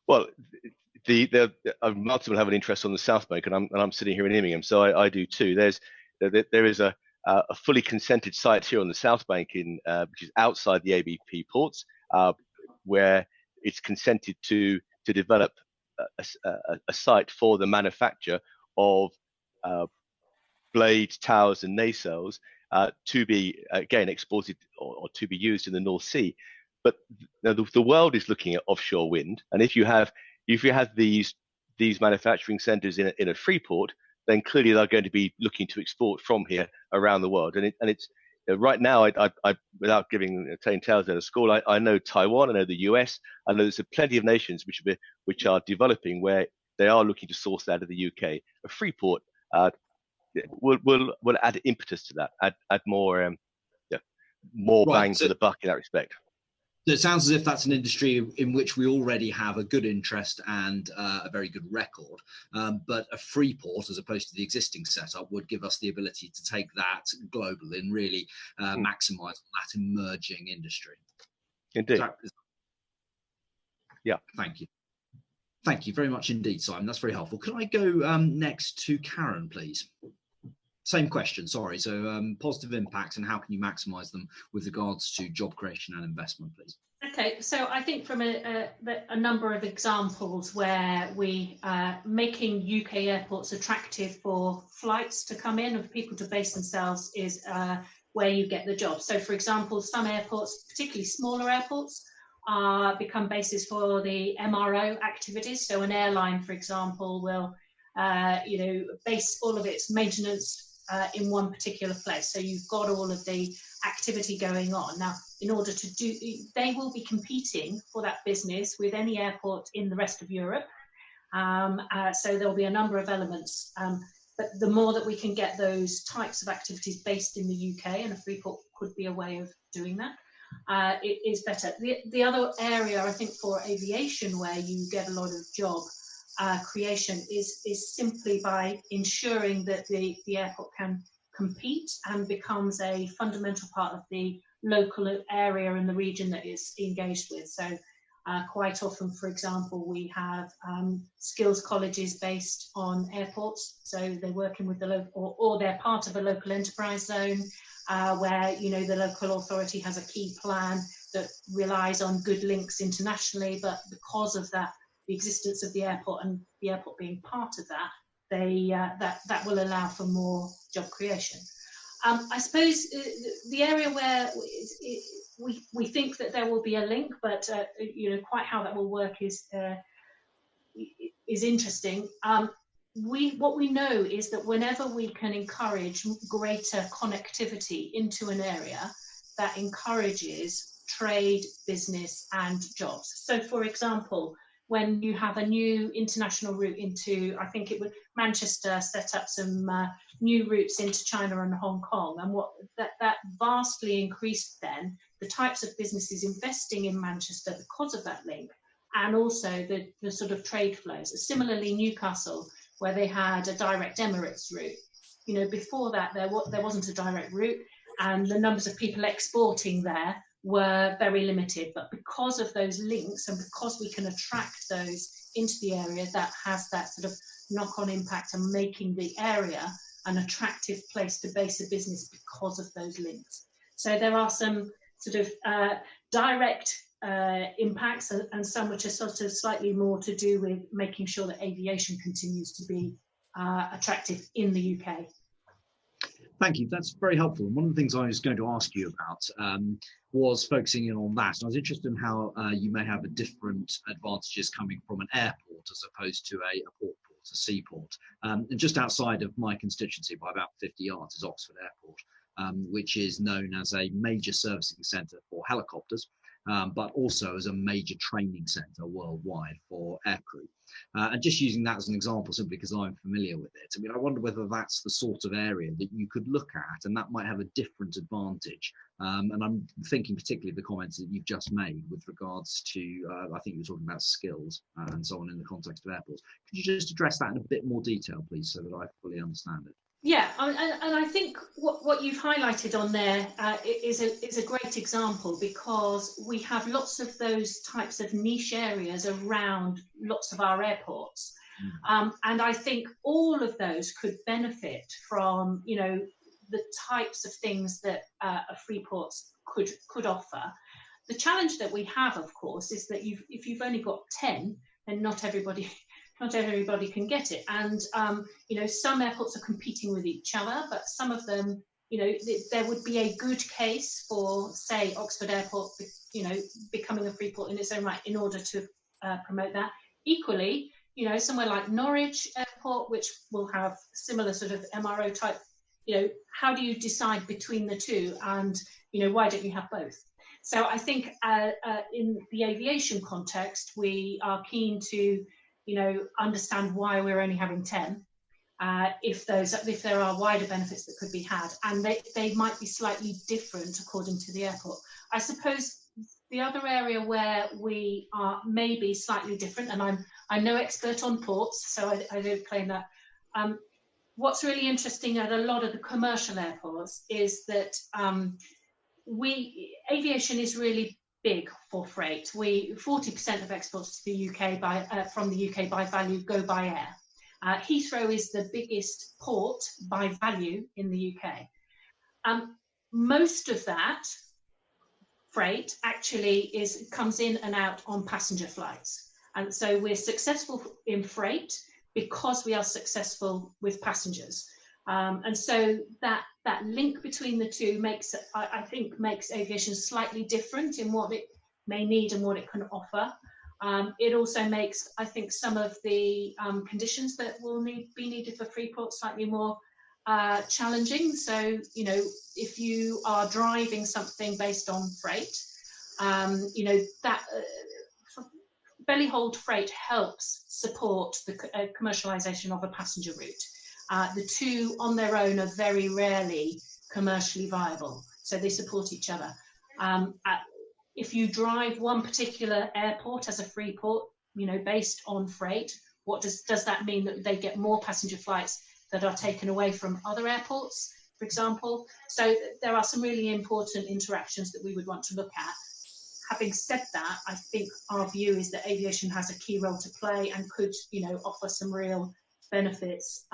Well, multiple have an interest on the South Bank, and I'm sitting here in Immingham, so I do too. There is a fully consented site here on the South Bank which is outside the ABP ports, where it's consented to develop a site for the manufacture of blades, towers, and nacelles to be again exported or to be used in the North Sea. But the world is looking at offshore wind, and if you have these manufacturing centres in a Freeport, then clearly they're going to be looking to export from here around the world. And it's right now, I without telling tales out of school, I know Taiwan, I know the US, I know there's plenty of nations which are developing where they are looking to source that out of the UK. A Freeport will add impetus to that, add more more bang for the buck in that respect. It sounds as if that's an industry in which we already have a good interest and a very good record, but a Freeport, as opposed to the existing setup, would give us the ability to take that global and really maximise that emerging industry. Indeed. Yeah. Thank you. Thank you very much indeed, Simon. That's very helpful. Could I go next to Karen, please? Same question, sorry. So positive impacts and how can you maximise them with regards to job creation and investment, please? Okay, so I think from a number of examples where we making UK airports attractive for flights to come in and for people to base themselves is where you get the job. So for example, some airports, particularly smaller airports, become bases for the MRO activities. So an airline, for example, will base all of its maintenance in one particular place. So you've got all of the activity going on. Now, in order to do, they will be competing for that business with any airport in the rest of Europe. So there'll be a number of elements. But the more that we can get those types of activities based in the UK, and a Freeport could be a way of doing that, it is better. The other area, I think, for aviation where you get a lot of job creation is simply by ensuring that the airport can compete and becomes a fundamental part of the local area and the region that it's engaged with. So quite often, for example, we have skills colleges based on airports. So they're working with the local, or they're part of a local enterprise zone where, the local authority has a key plan that relies on good links internationally, but because of that, the existence of the airport and the airport being part of that, that will allow for more job creation. I suppose the area where we think that there will be a link, but quite how that will work is interesting. What we know is that whenever we can encourage greater connectivity into an area, that encourages trade, business, and jobs. So, for example, when you have a new international route into, I think it would, Manchester set up some new routes into China and Hong Kong, and what that vastly increased then the types of businesses investing in Manchester because of that link, and also the sort of trade flows. Similarly, Newcastle, where they had a direct Emirates route. Before that there wasn't a direct route, and the numbers of people exporting there were very limited, but because of those links and because we can attract those into the area, that has that sort of knock-on impact and making the area an attractive place to base a business because of those links. So there are some sort of direct impacts and some which are sort of slightly more to do with making sure that aviation continues to be attractive in the UK. Thank you. That's very helpful. And one of the things I was going to ask you about was focusing in on that. And I was interested in how you may have a different advantages coming from an airport as opposed to a port, a seaport. And just outside of my constituency by about 50 yards is Oxford Airport, which is known as a major servicing centre for helicopters, but also as a major training centre worldwide for aircrew. And just using that as an example, simply because I'm familiar with it, I mean, I wonder whether that's the sort of area that you could look at, and that might have a different advantage. And I'm thinking particularly of the comments that you've just made with regards to, I think you were talking about skills and so on in the context of airports. Could you just address that in a bit more detail, please, so that I fully understand it? Yeah, and I think what you've highlighted on there is a great example, because we have lots of those types of niche areas around lots of our airports. And I think all of those could benefit from, the types of things that a Freeports could offer. The challenge that we have, of course, is that if you've only got 10, then not everybody can get it. And, some airports are competing with each other, but some of them, there would be a good case for, say, Oxford Airport, becoming a Freeport in its own right in order to promote that. Equally, somewhere like Norwich Airport, which will have similar sort of MRO type, how do you decide between the two? And, why don't you have both? So I think in the aviation context, we are keen to, understand why we're only having 10. if there are wider benefits that could be had, and they might be slightly different according to the airport. I suppose the other area where we are maybe slightly different, and I'm no expert on ports, so I don't claim that. What's really interesting at a lot of the commercial airports is that aviation is really big for freight. 40% of exports to the UK from the UK by value go by air. Heathrow is the biggest port by value in the UK. Most of that freight actually comes in and out on passenger flights. And so we're successful in freight because we are successful with passengers. And so that link between the two I think makes aviation slightly different in what it may need and what it can offer. It also makes, I think, some of the conditions that will be needed for Freeport slightly more challenging. So, if you are driving something based on freight, that belly hold freight helps support the commercialisation of a passenger route. The two on their own are very rarely commercially viable, so they support each other. If you drive one particular airport as a Freeport, based on freight, what does that mean? That they get more passenger flights that are taken away from other airports, for example? So there are some really important interactions that we would want to look at. Having said that, I think our view is that aviation has a key role to play and could, offer some real benefits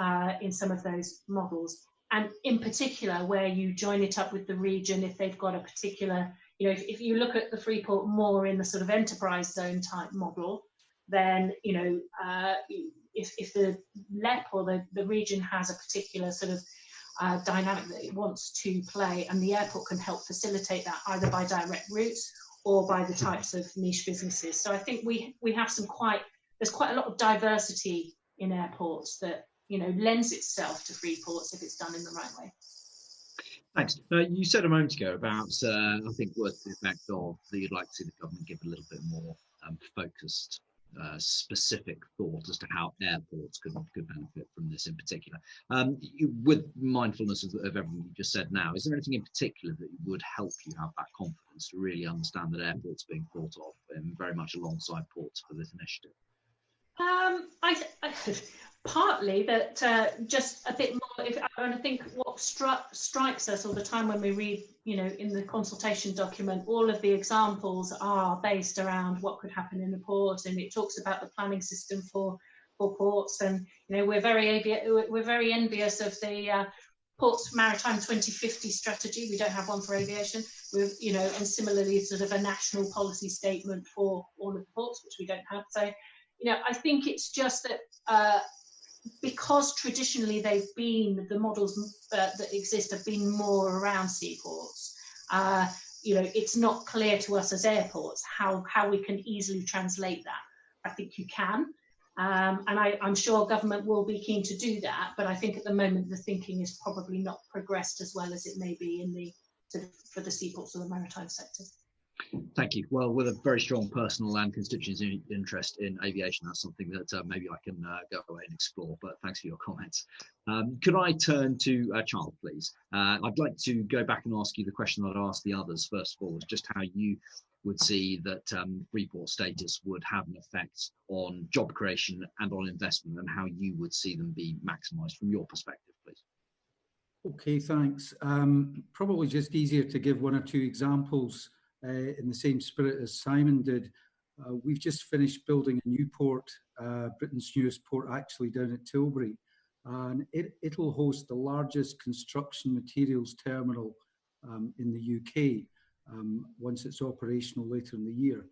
in some of those models. And in particular, where you join it up with the region, if they've got a particular, if you look at the Freeport more in the sort of enterprise zone type model, then, if the LEP or the region has a particular sort of dynamic that it wants to play, and the airport can help facilitate that either by direct routes or by the types of niche businesses. So I think we have there's quite a lot of diversity in airports that, lends itself to Freeports if it's done in the right way. Thanks. You said a moment ago about, I think, worth the effect of that you'd like to see the government give a little bit more focused, specific thought as to how airports could benefit from this in particular. With mindfulness of everything you just said now, is there anything in particular that would help you have that confidence to really understand that airports are being thought of very much alongside ports for this initiative? Partly that just a bit more. I think what strikes us all the time when we read, in the consultation document, all of the examples are based around what could happen in a port, and it talks about the planning system for ports, and we're very envious of the Ports Maritime 2050 strategy. We don't have one for aviation. And similarly, sort of a national policy statement for all of the ports, which we don't have. So, I think it's just that because traditionally the models that exist have been more around seaports, it's not clear to us as airports how we can easily translate that. I think you can, and I'm sure government will be keen to do that, but I think at the moment the thinking is probably not progressed as well as it may be for the seaports or the maritime sector. Thank you. Well, with a very strong personal and constituency interest in aviation, that's something that maybe I can go away and explore, but thanks for your comments. Could I turn to Charles, please? I'd like to go back and ask you the question that I asked the others first of all, just how you would see that Freeport status would have an effect on job creation and on investment, and how you would see them be maximised from your perspective, please. Okay, thanks. Probably just easier to give one or two examples in the same spirit as Simon did. We've just finished building a new port, Britain's newest port actually, down at Tilbury, and it'll host the largest construction materials terminal in the UK once it's operational later in the year.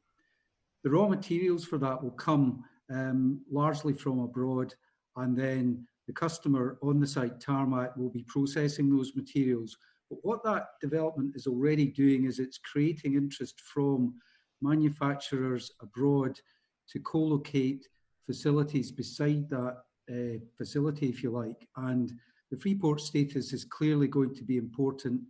The raw materials for that will come largely from abroad, and then the customer on the site, Tarmac, will be processing those materials. But what that development is already doing is it's creating interest from manufacturers abroad to co-locate facilities beside that facility, if you like. And the Freeport status is clearly going to be important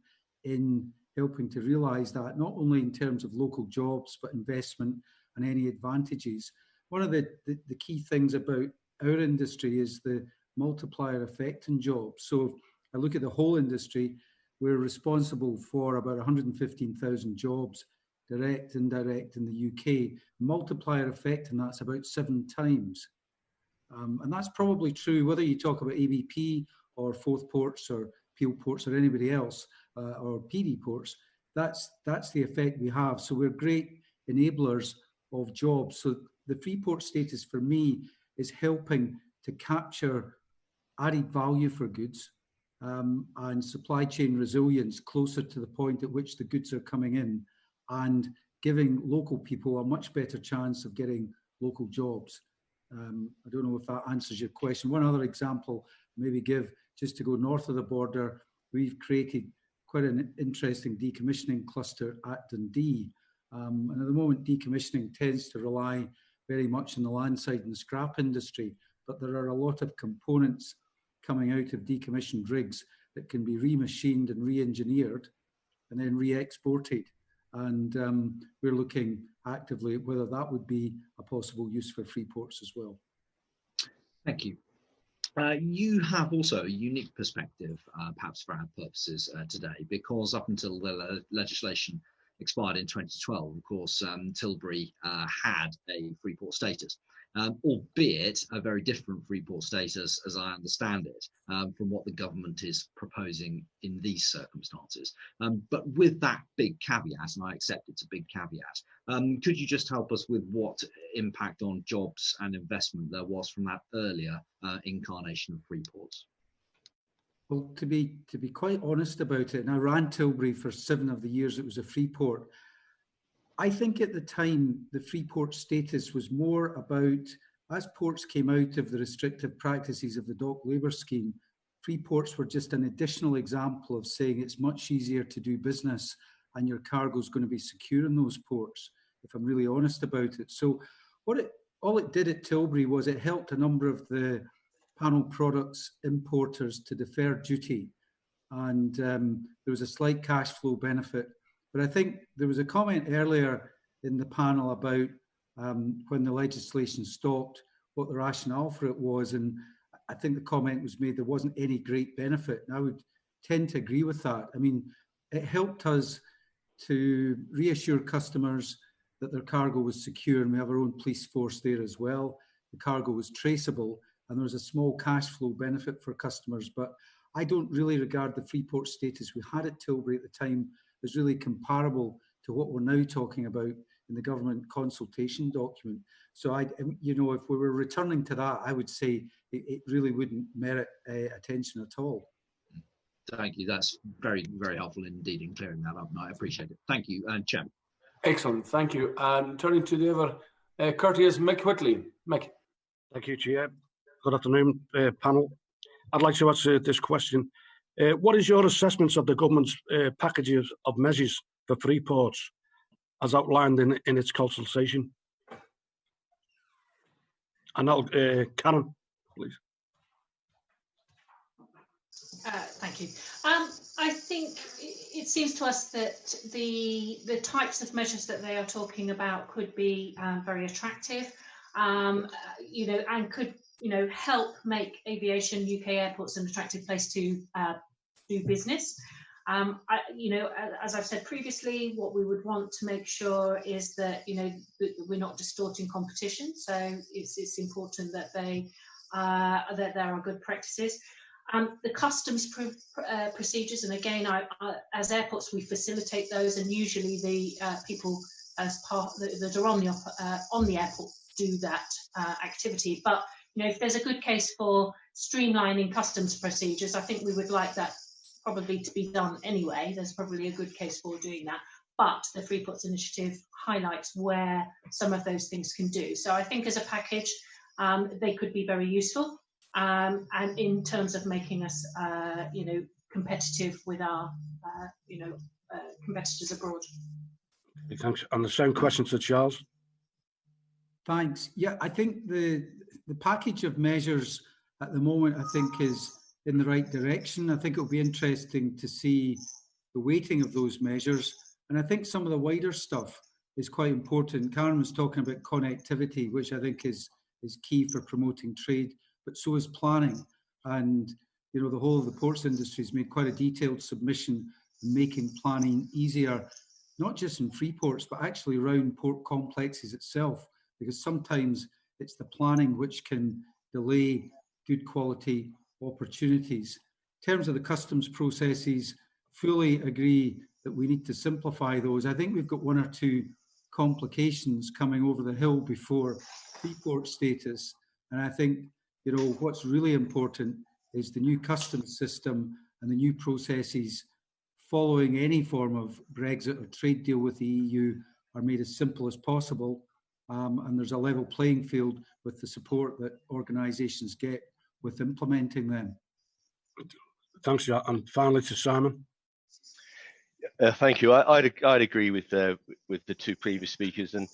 in helping to realise that, not only in terms of local jobs, but investment and any advantages. One of the key things about our industry is the multiplier effect in jobs. So if I look at the whole industry, we're responsible for about 115,000 jobs, direct, indirect in the UK. Multiplier effect, and that's about 7 times. And that's probably true whether you talk about ABP or Forth Ports or Peel Ports or anybody else, or PD Ports. That's the effect we have. So we're great enablers of jobs. So the Freeport status for me is helping to capture added value for goods and supply chain resilience closer to the point at which the goods are coming in, and giving local people a much better chance of getting local jobs. I don't know if that answers your question. One other example, maybe give, just to go north of the border, we've created quite an interesting decommissioning cluster at Dundee. And at the moment, decommissioning tends to rely very much on the land side and the scrap industry, but there are a lot of components coming out of decommissioned rigs that can be remachined and re-engineered and then re-exported. And we're looking actively at whether that would be a possible use for Freeports as well. Thank you. You have also a unique perspective, perhaps for our purposes today, because up until the legislation expired in 2012, of course, Tilbury had a Freeport status, albeit a very different Freeport status, as I understand it, from what the government is proposing in these circumstances. But with that big caveat, and I accept it's a big caveat, could you just help us with what impact on jobs and investment there was from that earlier incarnation of Freeports? Well, to be quite honest about it, and I ran Tilbury for 7 of the years it was a Freeport. I think at the time the Freeport status was more about, as ports came out of the restrictive practices of the dock labour scheme, Freeports were just an additional example of saying it's much easier to do business and your cargo is going to be secure in those ports, if I'm really honest about it. So all it did at Tilbury was it helped a number of the panel products importers to defer duty, and there was a slight cash flow benefit. But I think there was a comment earlier in the panel about when the legislation stopped, what the rationale for it was, and I think the comment was made there wasn't any great benefit. And I would tend to agree with that. I mean, it helped us to reassure customers that their cargo was secure, and we have our own police force there as well. The cargo was traceable, and there was a small cash flow benefit for customers. But I don't really regard the Freeport status we had at Tilbury at the time as really comparable to what we're now talking about in the government consultation document. So you know, if we were returning to that, I would say it really wouldn't merit attention at all. Thank you. That's very, very helpful indeed in clearing that up. I appreciate it. Thank you, Chairman. Excellent, thank you. Turning to the other courteous Mick Whitley. Mick. Thank you, Chair. Good afternoon, panel. I'd like to ask this question. What is your assessment of the government's packages of measures for Freeports as outlined in its consultation? And now, Karen, please. Thank you. I think it seems to us that the types of measures that they are talking about could be very attractive, you know, and could, you know, help make aviation UK airports an attractive place to do business. You know, as I've said previously, what we would want to make sure is that, you know, that we're not distorting competition. So it's important that that there are good practices. The customs procedures, and again, as airports, we facilitate those, and usually the people as part that are on the airport do that activity. But you know, if there's a good case for streamlining customs procedures, I think we would like that probably to be done anyway. There's probably a good case for doing that. But the Freeports initiative highlights where some of those things can do. So I think as a package, they could be very useful. And in terms of making us, you know, competitive with our, you know, competitors abroad. Thanks. And the same question to Charles. Thanks. Yeah, I think the package of measures at the moment, I think, is in the right direction. I think it'll be interesting to see the weighting of those measures. And I think some of the wider stuff is quite important. Karen was talking about connectivity, which I think is key for promoting trade, but so is planning. And you know, the whole of the ports industry has made quite a detailed submission in making planning easier, not just in Freeports, but actually around port complexes itself, because sometimes it's the planning which can delay good quality opportunities. In terms of the customs processes, fully agree that we need to simplify those. I think we've got one or two complications coming over the hill before Freeport status. And I think, you know, what's really important is the new customs system and the new processes following any form of Brexit or trade deal with the EU are made as simple as possible. And there's a level playing field with the support that organisations get with implementing them. Thanks, Jack. And finally to Simon. Thank you. I'd agree with the two previous speakers, and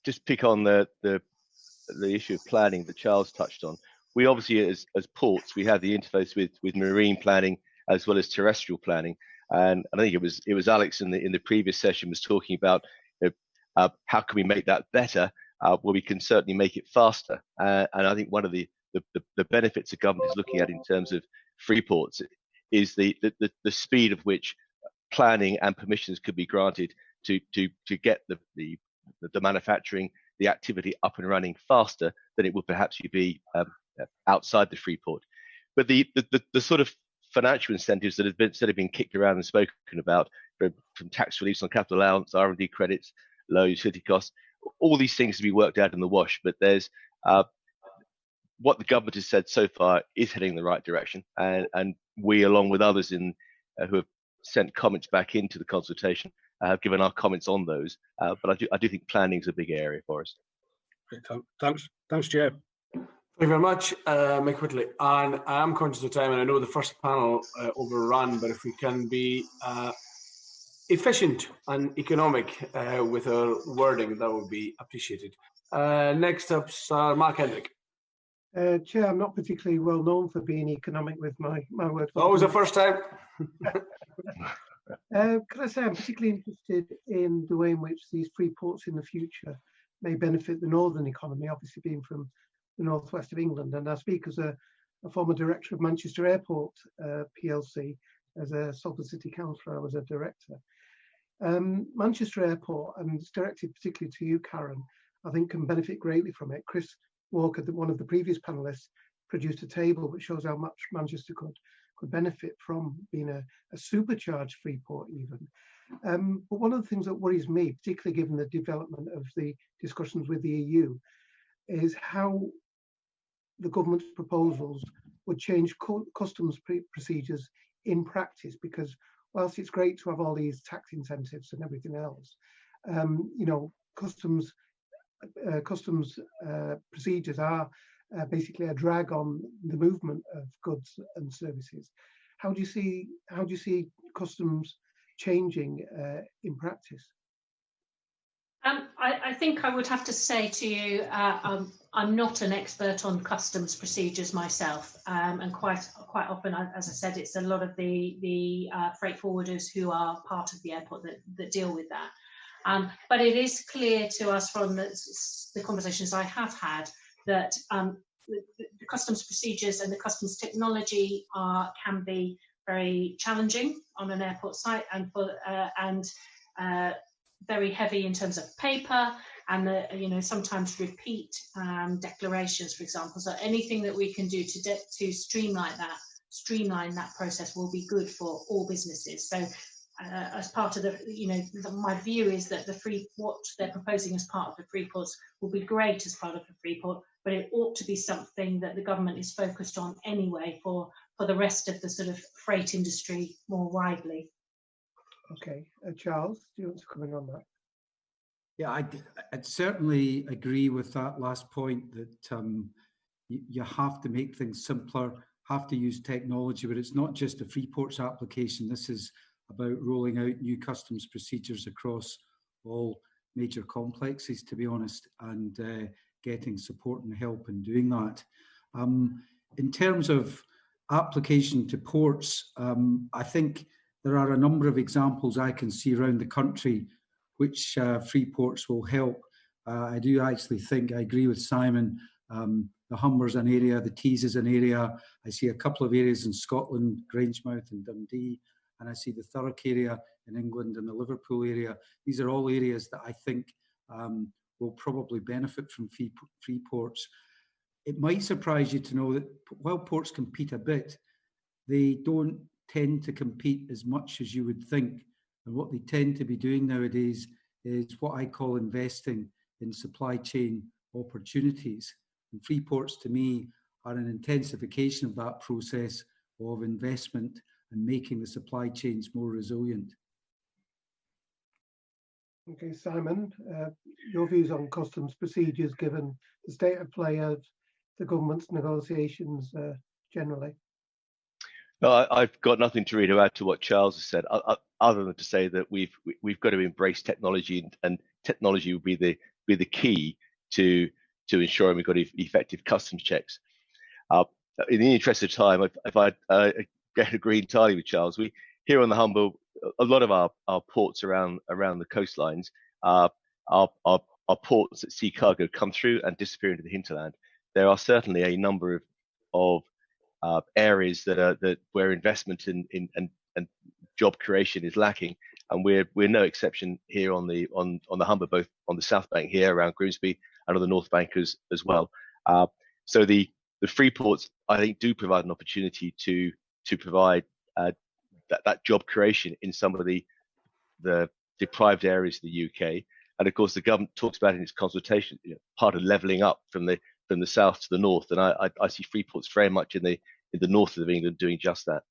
just pick on the issue of planning that Charles touched on. We obviously, as ports, we have the interface with marine planning as well as terrestrial planning, and I think it was Alex in the previous session was talking about how can we make that better. Well, we can certainly make it faster, and I think one of the benefits the government is looking at in terms of Freeports is the speed of which planning and permissions could be granted to get the manufacturing, the activity up and running faster than it would perhaps be outside the Freeport. But the sort of financial incentives that have been kicked around and spoken about, from tax reliefs on capital allowance, R&D credits, low utility costs, all these things to be worked out in the wash. But there's what the government has said so far is heading in the right direction, and we, along with others who have sent comments back into the consultation, have given our comments on those. But I do think planning is a big area for us. Thanks, Chair. Thank you very much, Mick Whitley. And I am conscious of time, and I know the first panel overran, but if we can be efficient and economic with our wording, that would be appreciated. Next up, Sir Mark Hendrick. Chair, I'm not particularly well known for being economic with my words. Always the first time. Can I say I'm particularly interested in the way in which these free ports in the future may benefit the northern economy, obviously being from the northwest of England. And I speak as a former director of Manchester Airport PLC. As a Salford City Councillor, I was a director. Manchester Airport, and it's directed particularly to you, Karen, I think can benefit greatly from it. Chris Walker, one of the previous panelists, produced a table which shows how much Manchester could benefit from being a supercharged free port even. But one of the things that worries me, particularly given the development of the discussions with the EU, is how the government's proposals would change customs procedures in practice, because whilst it's great to have all these tax incentives and everything else, you know, customs procedures are basically a drag on the movement of goods and services. How do you see customs changing in practice? I think I would have to say to you, I'm not an expert on customs procedures myself, and quite often, as I said, it's a lot of the freight forwarders who are part of the airport that deal with that. But it is clear to us from the conversations I have had that the customs procedures and the customs technology can be very challenging on an airport site, and very heavy in terms of paper, and sometimes repeat declarations, for example. So anything that we can do to streamline that process will be good for all businesses. So as part of my view is that what they're proposing as part of the Freeports will be great as part of the Freeport, but it ought to be something that the government is focused on anyway for the rest of the sort of freight industry more widely. Okay, Charles, do you want to comment on that? Yeah, I'd certainly agree with that last point, that you have to make things simpler, have to use technology, but it's not just a Freeports application. This is about rolling out new customs procedures across all major complexes, to be honest, and getting support and help in doing that. In terms of application to ports, I think there are a number of examples I can see around the country which Freeports will help. I do actually think, I agree with Simon, the Humber's an area, the Tees is an area. I see a couple of areas in Scotland, Grangemouth and Dundee, and I see the Thurrock area in England and the Liverpool area. These are all areas that I think will probably benefit from free ports. It might surprise you to know that while ports compete a bit, they don't tend to compete as much as you would think. And what they tend to be doing nowadays is what I call investing in supply chain opportunities. And free ports, to me, are an intensification of that process of investment and making the supply chains more resilient. Okay, Simon, your views on customs procedures given the state of play of the government's negotiations generally? No, I've got nothing to read add to what Charles has said, other than to say that we've got to embrace technology, and technology will be the key to ensuring we've got effective customs checks. In the interest of time, if I agree entirely with Charles, we here on the Humber, a lot of our ports around the coastlines are ports that see cargo come through and disappear into the hinterland. There are certainly a number of areas where investment and job creation is lacking, and we're no exception here on the Humber, both on the south bank here around Grimsby and on the north bank as well. So the Freeports, I think, do provide an opportunity to provide that job creation in some of the deprived areas of the UK. And of course, the government talks about in its consultation, part of levelling up from the south to the north, and I see Freeports very much in the north of England doing just that.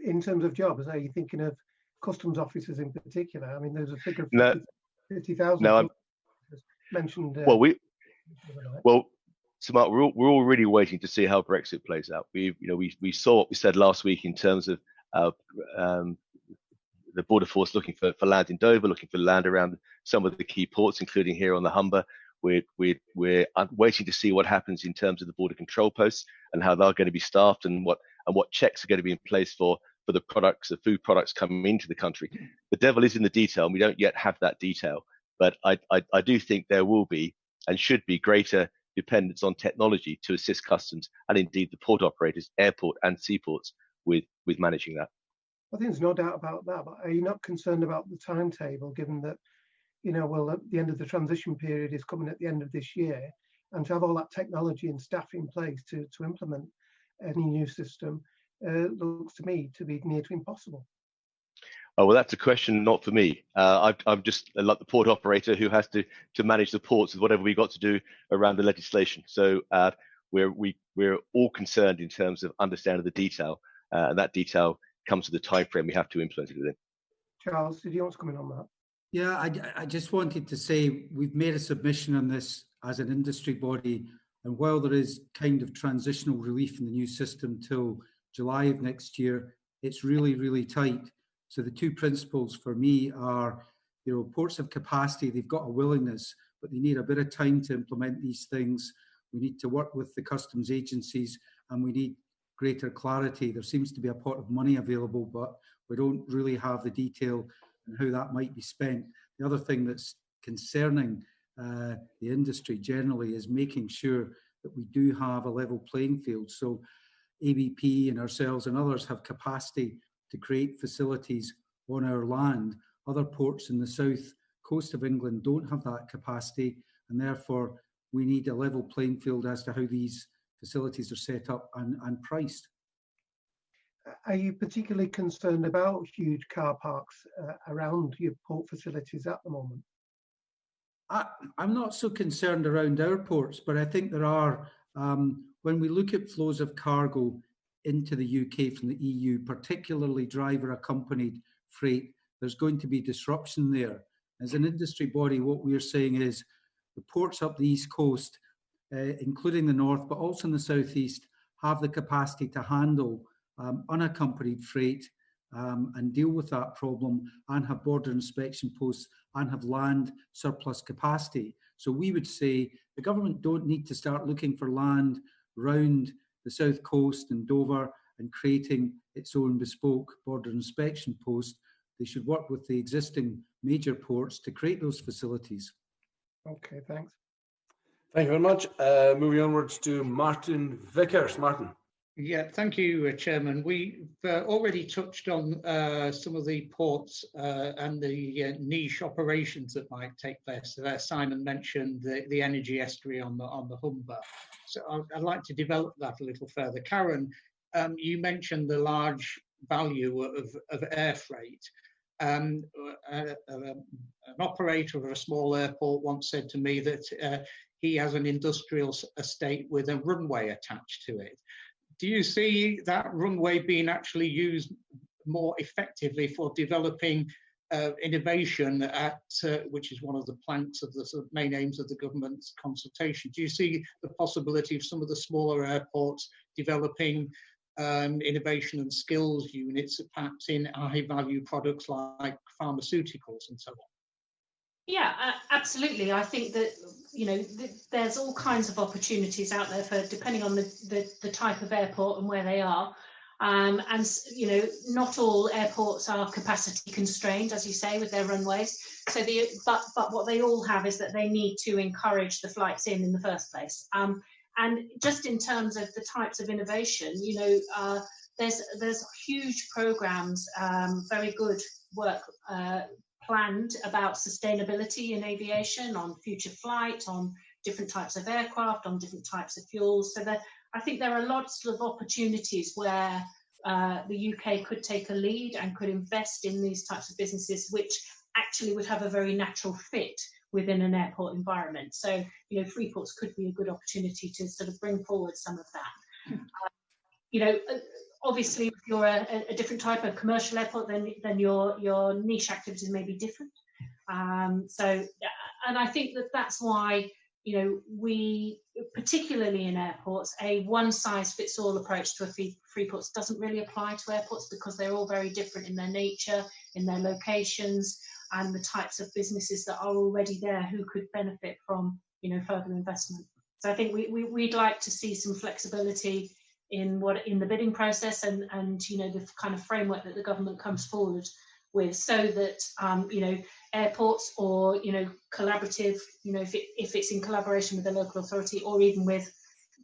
In terms of jobs, are you thinking of customs officers in particular? I mean, there's a figure of 50,000 no, mentioned. So Mark, we're all really waiting to see how Brexit plays out. We saw what we said last week in terms of the border force looking for land in Dover, looking for land around some of the key ports, including here on the Humber. We're waiting to see what happens in terms of the border control posts and how they're going to be staffed, and what checks are going to be in place for the products, the food products coming into the country. The devil is in the detail, and we don't yet have that detail. But I do think there will be and should be greater dependence on technology to assist customs and indeed the port operators, airport and seaports with managing that. I think there's no doubt about that. But are you not concerned about the timetable, given that, well, the end of the transition period is coming at the end of this year, and to have all that technology and staff in place to implement any new system looks to me to be near to impossible. Oh, well, that's a question not for me. I'm just like the port operator who has to manage the ports with whatever we've got to do around the legislation. So we're all concerned in terms of understanding the detail, and that detail comes with the time frame we have to implement it within. Charles, did you want to come in on that? Yeah, I just wanted to say we've made a submission on this as an industry body, and while there is kind of transitional relief in the new system till July of next year, it's really, really tight. So the two principles for me are, ports have capacity, they've got a willingness, but they need a bit of time to implement these things. We need to work with the customs agencies, and we need greater clarity. There seems to be a pot of money available, but we don't really have the detail and how that might be spent. The other thing that's concerning the industry generally is making sure that we do have a level playing field. So ABP and ourselves and others have capacity to create facilities on our land. Other ports in the south coast of England don't have that capacity, and therefore we need a level playing field as to how these facilities are set up and priced. Are you particularly concerned about huge car parks around your port facilities at the moment? I'm not so concerned around our ports, but I think there are, when we look at flows of cargo into the UK from the EU, particularly driver-accompanied freight, there's going to be disruption there. As an industry body, what we're saying is the ports up the East Coast, including the North, but also in the Southeast, have the capacity to handle unaccompanied freight and deal with that problem, and have border inspection posts and have land surplus capacity. So we would say the government don't need to start looking for land round the south coast and Dover and creating its own bespoke border inspection post. They should work with the existing major ports to create those facilities. Okay, thanks. Thank you very much. Moving onwards to Martin Vickers. Martin. Yeah, thank you, Chairman. We've already touched on some of the ports and the niche operations that might take place. Simon mentioned the energy estuary on the Humber. So I'd like to develop that a little further. Karen, you mentioned the large value of air freight. An operator of a small airport once said to me that he has an industrial estate with a runway attached to it. Do you see that runway being actually used more effectively for developing innovation at, which is one of the planks of the sort of main aims of the government's consultation? Do you see the possibility of some of the smaller airports developing innovation and skills units, perhaps in high-value products like pharmaceuticals and so on? Yeah, absolutely. I think that, you know, there's all kinds of opportunities out there for, depending on the type of airport and where they are. And, you know, not all airports are capacity constrained, as you say, with their runways. So but what they all have is that they need to encourage the flights in the first place. And just in terms of the types of innovation, you know, there's huge programs, very good work planned about sustainability in aviation, on future flight, on different types of aircraft, on different types of fuels. So I think there are lots of opportunities where the UK could take a lead and could invest in these types of businesses, which actually would have a very natural fit within an airport environment. So, you know, Freeports could be a good opportunity to sort of bring forward some of that. You know, obviously, if you're a different type of commercial airport, then your niche activities may be different. So, and I think that's why, you know, we, particularly in airports, a one-size-fits-all approach to Freeports doesn't really apply to airports, because they're all very different in their nature, in their locations, and the types of businesses that are already there who could benefit from, you know, further investment. So I think we'd like to see some flexibility in the bidding process and you know, the kind of framework that the government comes forward with, so that you know, airports or, you know, collaborative, you know, if it's in collaboration with the local authority, or even with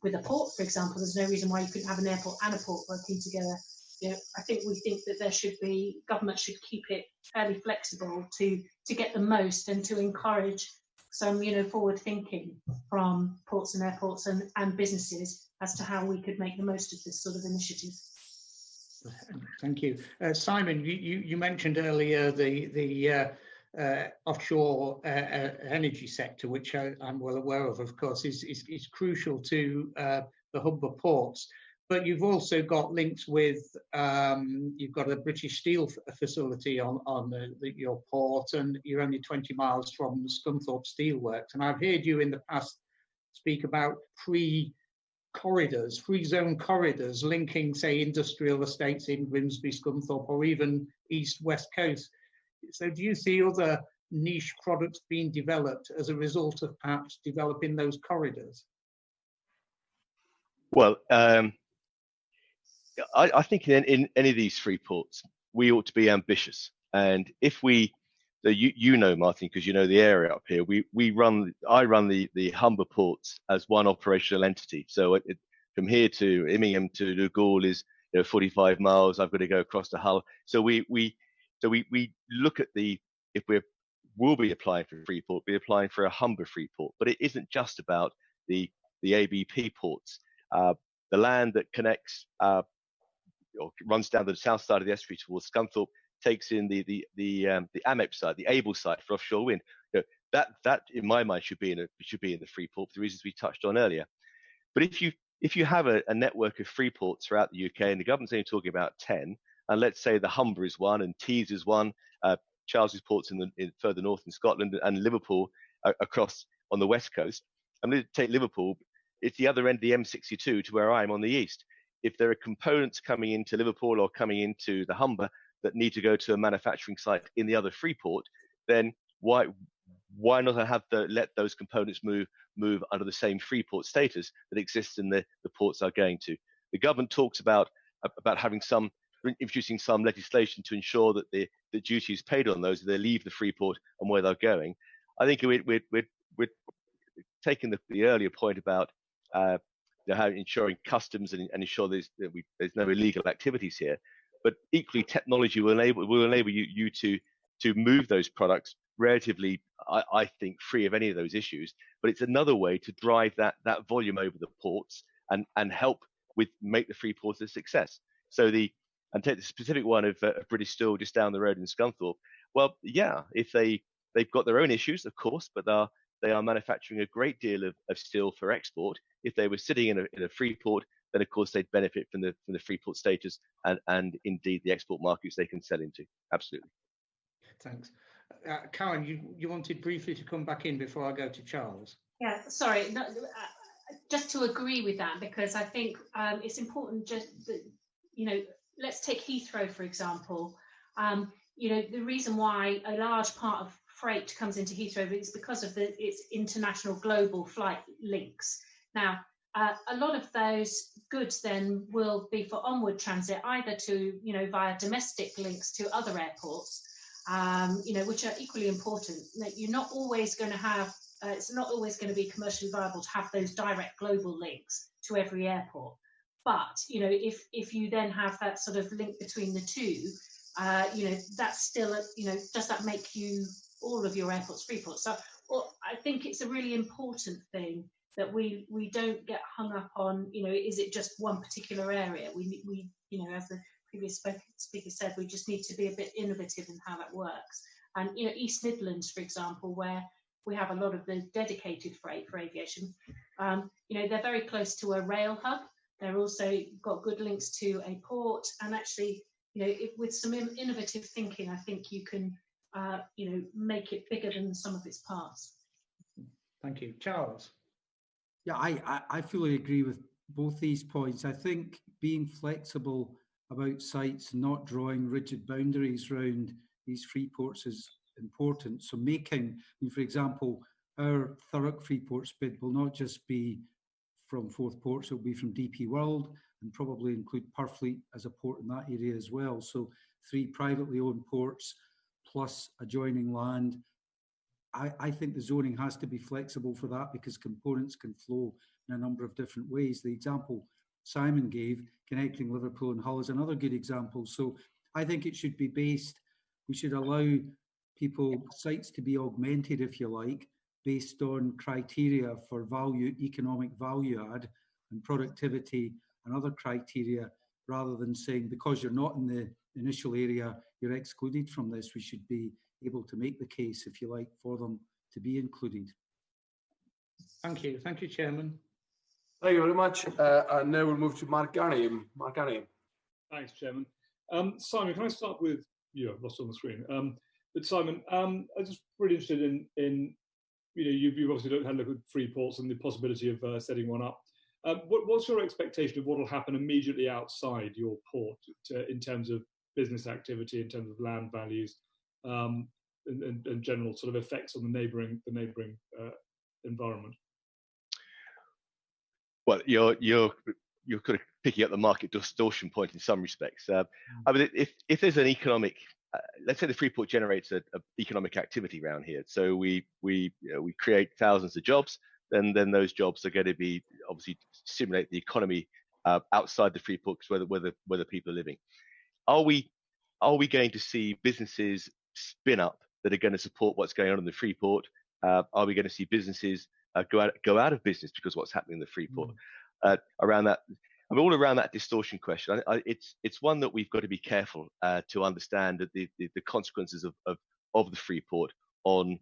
a port, for example, there's no reason why you couldn't have an airport and a port working together. You know, we think that there should be, government should keep it fairly flexible to get the most and to encourage some, you know, forward thinking from ports and airports and businesses as to how we could make the most of this sort of initiative. Thank you. Simon, you mentioned earlier the offshore energy sector, which I'm well aware of course, is crucial to the Humber ports. But you've also got links with, you've got a British Steel facility on your port, and you're only 20 miles from Scunthorpe Steelworks. And I've heard you in the past speak about free zone corridors linking, say, industrial estates in Grimsby, Scunthorpe, or even east-west coast. So do you see other niche products being developed as a result of perhaps developing those corridors? Well, I think in any of these free ports, we ought to be ambitious. And if we, you know, Martin, because you know the area up here, I run the Humber ports as one operational entity. So from here to Immingham to Le Gaulle is, you know, 45 miles. I've got to go across to Hull. So we look at if we'll be applying for Freeport, be applying for a Humber Freeport. But it isn't just about the ABP ports. The land that connects or runs down the south side of the estuary towards Scunthorpe takes in the AMEP side, the able side for offshore wind. You know, that in my mind should be in the Freeport for the reasons we touched on earlier. But if you have a network of Freeports throughout the UK, and the government's only talking about 10, and let's say the Humber is one, and Tees is one, Charles's ports in further north in Scotland, and Liverpool across on the west coast. I'm going to take Liverpool. It's the other end of the M62 to where I am on the east. If there are components coming into Liverpool or coming into the Humber that need to go to a manufacturing site in the other Freeport, then why not let those components move under the same Freeport status that exists in the ports are going to? The government talks about introducing some legislation to ensure that the duty is paid on those as they leave the Freeport and where they're going. I think we're taking the earlier point about how ensuring customs and ensure there's no illegal activities here, but equally technology will enable you to move those products relatively, I think, free of any of those issues. But it's another way to drive that volume over the ports and help make the free ports a success. So and take the specific one of British Steel just down the road in Scunthorpe. Well, yeah, if they've got their own issues, of course, but they are manufacturing a great deal of steel for export. If they were sitting in a free port, then of course they'd benefit from the free port status and indeed the export markets they can sell into. Absolutely. Thanks. Karen, you wanted briefly to come back in before I go to Charles. Yeah, sorry, just to agree with that, because I think it's important just that, let's take Heathrow, for example. The reason why a large part of freight comes into Heathrow is because of its international global flight links. Now, a lot of those goods then will be for onward transit, either to, via domestic links to other airports, which are equally important. You're not always going to have, it's not always going to be commercially viable to have those direct global links to every airport. But, if you then have that sort of link between the two, that's still, does that make all of your airports free ports? So I think it's a really important thing that we don't get hung up on, is it just one particular area? We as the previous speaker said, we just need to be a bit innovative in how that works. And, East Midlands, for example, where we have a lot of the dedicated freight for aviation, they're very close to a rail hub. They're also got good links to a port, and actually, with some innovative thinking, I think you can, make it bigger than some of its parts. Thank you. Charles? Yeah, I fully agree with both these points. I think being flexible about sites and not drawing rigid boundaries around these free ports is important. So for example, our Thurrock Freeports bid will not just be from Forth Ports, it will be from DP World and probably include Purfleet as a port in that area as well. So 3 privately owned ports plus adjoining land. I think the zoning has to be flexible for that because components can flow in a number of different ways. The example Simon gave, connecting Liverpool and Hull, is another good example. So I think it should be based, we should allow sites to be augmented, if you like, based on criteria for value, economic value add and productivity and other criteria, rather than saying because you're not in the initial area, you're excluded from this. We should be able to make the case, if you like, for them to be included. Thank you. Thank you, Chairman. Thank you very much. And now we'll move to Mark Garney. Mark Garney. Thanks, Chairman. Simon, can I start with you? I've lost on the screen. But Simon, I'm just really interested in you've obviously had a look at free ports and the possibility of setting one up. What's your expectation of what will happen immediately outside your port in terms of business activity, in terms of land values, and general sort of effects on the neighbouring environment? Well, you're kind of picking up the market distortion point in some respects. I mean, if there's an economic, let's say the Freeport generates an economic activity around here, so we create thousands of jobs, then those jobs are going to be obviously stimulate the economy outside the Freeport, where the people are living. Are we going to see businesses spin up that are going to support what's going on in the Freeport? Are we going to see businesses go out of business because what's happening in the Freeport? Around that, I mean, all around that distortion question, it's one that we've got to be careful to understand the consequences of the Freeport on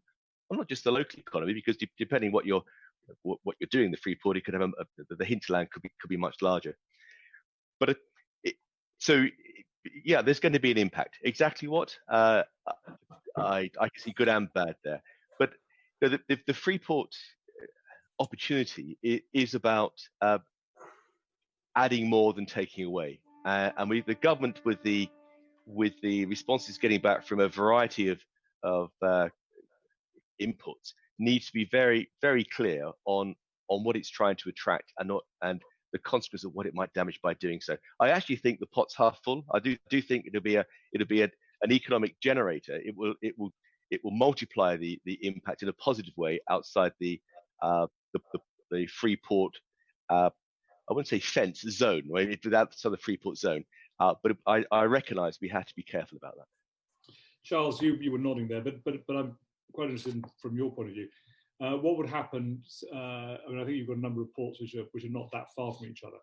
not just the local economy, because depending what you're doing in the Freeport, it could have the hinterland could be much larger. But so yeah, there's going to be an impact. Exactly what I can see good and bad there, but the Freeport opportunity is about adding more than taking away, and the government with the responses getting back from a variety of inputs needs to be very, very clear on what it's trying to attract and the consequence of what it might damage by doing so. I actually think the pot's half full. I do think it'll be an economic generator. It will multiply the impact in a positive way outside the the Freeport, I wouldn't say fence, zone, right? That's the Freeport zone. But I recognise we have to be careful about that. Charles, you were nodding there, but I'm quite interested from your point of view. What would happen? I mean, I think you've got a number of ports which are not that far from each other.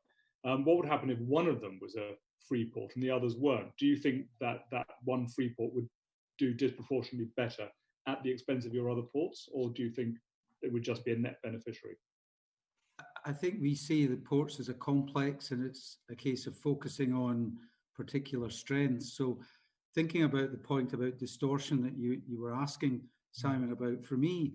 What would happen if one of them was a free port and the others weren't? Do you think that one free port would do disproportionately better at the expense of your other ports, or do you think it would just be a net beneficiary? I think we see the ports as a complex, and it's a case of focusing on particular strengths. So thinking about the point about distortion that you were asking, Simon, about, for me,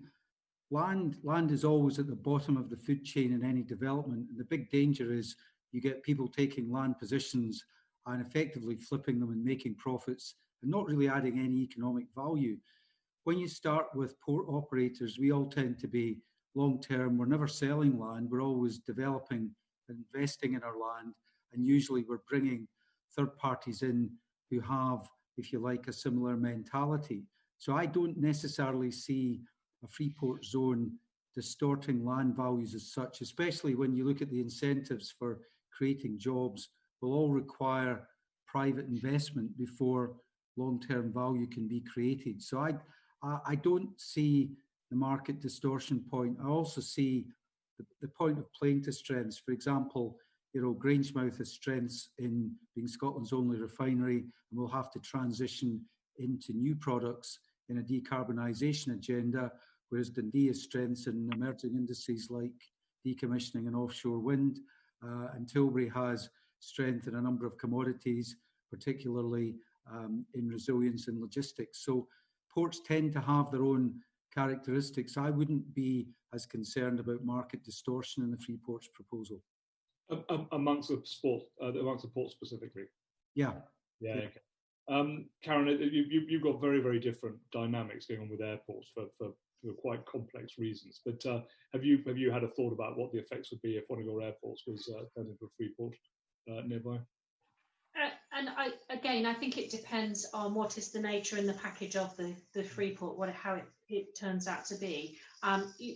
land is always at the bottom of the food chain in any development. And the big danger is you get people taking land positions and effectively flipping them and making profits and not really adding any economic value. When you start with port operators, we all tend to be long-term. We're never selling land. We're always developing, investing in our land. And usually we're bringing third parties in who have, if you like, a similar mentality. So I don't necessarily see a Freeport zone distorting land values as such, especially when you look at the incentives for creating jobs will all require private investment before long-term value can be created. So I don't see the market distortion point. I also see the point of playing to strengths. For example, Grangemouth has strengths in being Scotland's only refinery, and will have to transition into new products in a decarbonisation agenda, whereas Dundee has strengths in emerging industries like decommissioning and offshore wind, and Tilbury has strength in a number of commodities, particularly in resilience and logistics. So ports tend to have their own characteristics. I wouldn't be as concerned about market distortion in the Freeports proposal. Amongst the ports specifically? Yeah. Yeah, okay. Karen, you've got very, very different dynamics going on with airports for quite complex reasons. But have you had a thought about what the effects would be if one of your airports was turned into a Freeport nearby? And I think it depends on what is the nature and the package of the Freeport, how it turns out to be.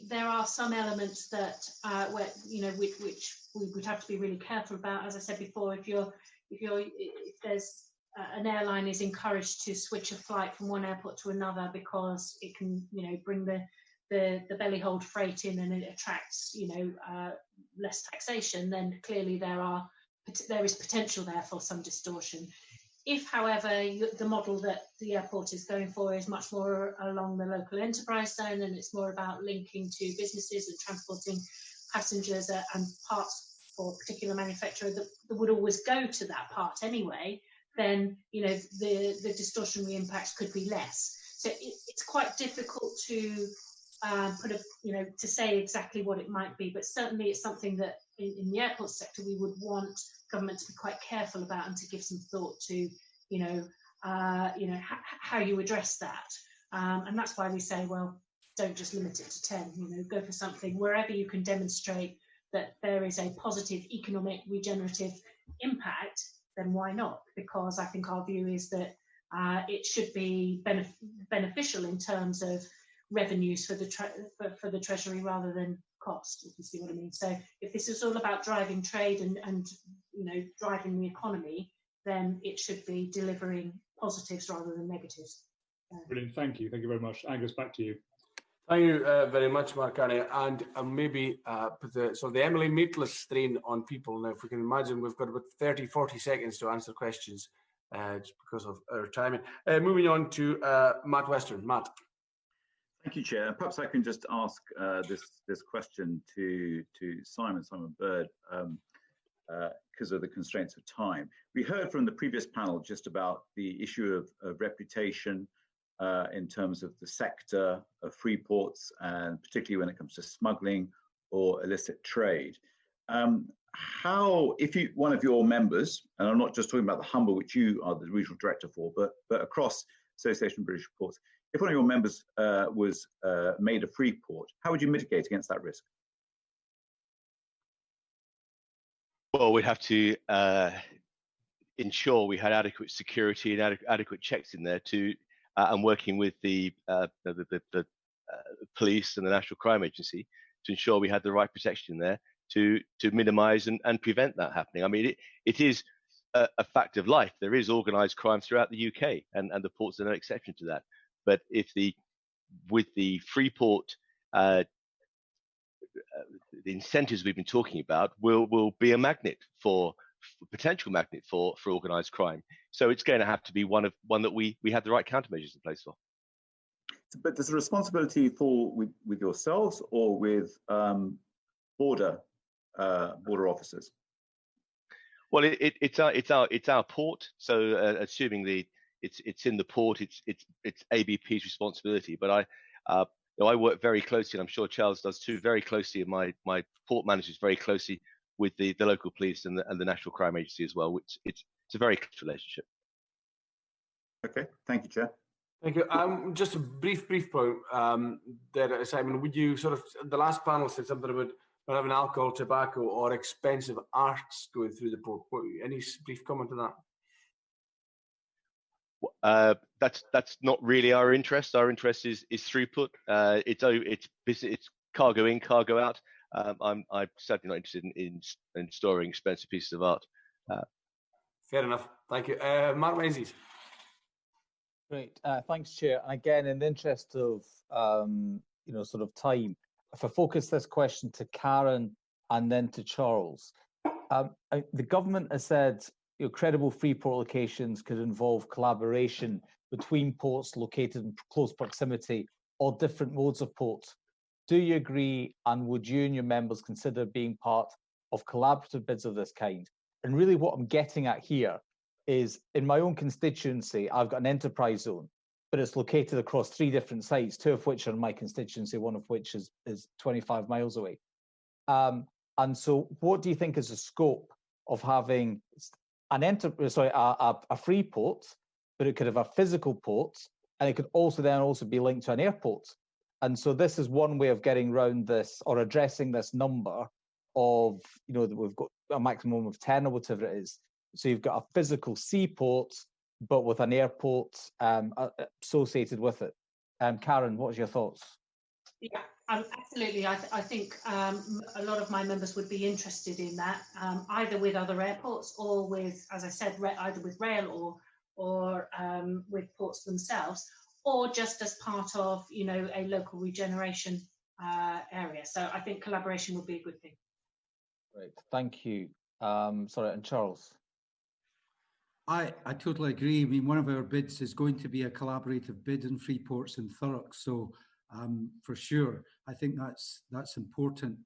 There are some elements that which we would have to be really careful about. As I said before, if there's an airline is encouraged to switch a flight from one airport to another because it can bring the belly hold freight in and it attracts less taxation, then clearly there is potential there for some distortion. If, however, the model that the airport is going for is much more along the local enterprise zone, and it's more about linking to businesses and transporting passengers and parts for a particular manufacturer that would always go to that part anyway, then the distortionary impacts could be less. So it's quite difficult to to say exactly what it might be, but certainly it's something that in the airport sector we would want government to be quite careful about and to give some thought to, how you address that. And that's why we say, well, don't just limit it to 10. Go for something wherever you can demonstrate that there is a positive economic regenerative impact. Then why not? Because I think our view is that it should be beneficial in terms of revenues for the Treasury rather than cost, if you see what I mean. So if this is all about driving trade and driving the economy, then it should be delivering positives rather than negatives. Brilliant, thank you very much. Angus, back to you. Thank you very much, Mark Carney. And maybe put the Emily Meatless strain on people. Now, if we can imagine, we've got about 30-40 seconds to answer questions just because of our timing. Moving on to Matt Western. Matt. Thank you, Chair. Perhaps I can just ask this question to Simon Bird, because of the constraints of time. We heard from the previous panel just about the issue of reputation in terms of the sector of free ports, and particularly when it comes to smuggling or illicit trade. How, if one of your members, and I'm not just talking about the Humber, which you are the regional director for, but across Association of British Ports, if one of your members was made a free port, how would you mitigate against that risk? Well, we'd have to ensure we had adequate security and adequate checks in there and working with the police and the National Crime Agency ensure we had the right protection there to minimise and prevent that happening. I mean, it is a fact of life. There is organised crime throughout the UK, and the ports are no exception to that. But with the Freeport, the incentives we've been talking about will be a magnet potential magnet for organised crime. So it's going to have to be one that we have the right countermeasures in place for. But does the responsibility fall with yourselves or with border officers? Well, it's our port. So assuming it's in the port, it's ABP's responsibility. But I work very closely, and I'm sure Charles does too, very closely, and my port managers very closely with the local police and the National Crime Agency as well, which it's a very close relationship. Okay, thank you, Chair. Thank you. Just a brief point there, Simon. Would you the last panel said something about not having alcohol, tobacco, or expensive arts going through the port. Any brief comment on that? That's not really our interest. Our interest is throughput. It's cargo in, cargo out. I'm certainly not interested in storing expensive pieces of art. Fair enough. Thank you. Mark Menzies. Great. Thanks, Chair. And again, in the interest of time, if I focus this question to Karen and then to Charles, the government has said credible Freeport locations could involve collaboration between ports located in close proximity or different modes of ports. Do you agree, and would you and your members consider being part of collaborative bids of this kind? And really what I'm getting at here is, in my own constituency, I've got an enterprise zone, but it's located across 3 different sites, 2 of which are in my constituency, 1 of which is 25 miles away. And so what do you think is the scope of having a free port, but it could have a physical port, and it could also be linked to an airport? And so this is one way of getting around this, or addressing this number of, that we've got a maximum of 10 or whatever it is. So you've got a physical seaport, but with an airport associated with it. Karen, what's your thoughts? Yeah, absolutely. I think a lot of my members would be interested in that, either with other airports or with, as I said, either with rail or with ports themselves, or just as part of, a local regeneration area. So I think collaboration would be a good thing. Great, thank you. And Charles? I totally agree. I mean, one of our bids is going to be a collaborative bid in Freeports and Thurrock. So for sure, I think that's important.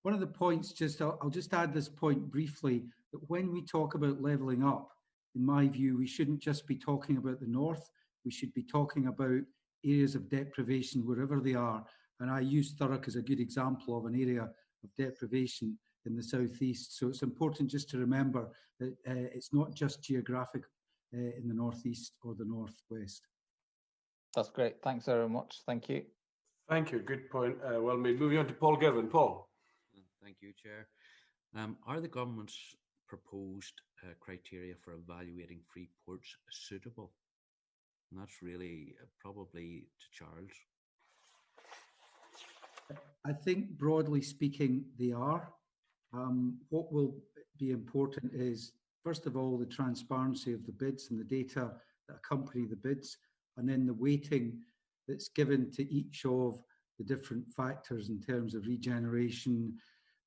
One of the points, I'll just add this point briefly, that when we talk about levelling up, in my view, we shouldn't just be talking about the north. We should be talking about areas of deprivation wherever they are. And I use Thurrock as a good example of an area of deprivation in the southeast. So it's important just to remember that it's not just geographic in the northeast or the northwest. That's great. Thanks very much. Thank you. Thank you. Good point. Well made. Moving on to Paul Girvin. Paul. Thank you, Chair. Are the government's proposed criteria for evaluating free ports suitable? And that's really probably to Charles. I think broadly speaking, they are. What will be important is, first of all, the transparency of the bids and the data that accompany the bids, and then the weighting that's given to each of the different factors in terms of regeneration,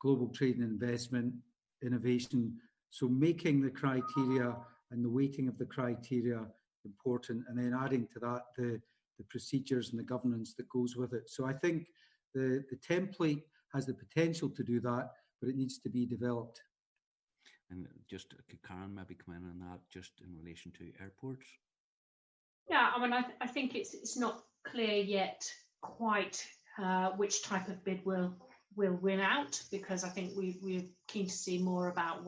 global trade and investment, innovation. So making the criteria and the weighting of the criteria important, and then adding to that the procedures and the governance that goes with it. So I think the template has the potential to do that, but it needs to be developed. And just, could Karen maybe come in on that, just in relation to airports? Yeah, I mean, I think it's not clear yet quite which type of bid will win out, because I think we're keen to see more about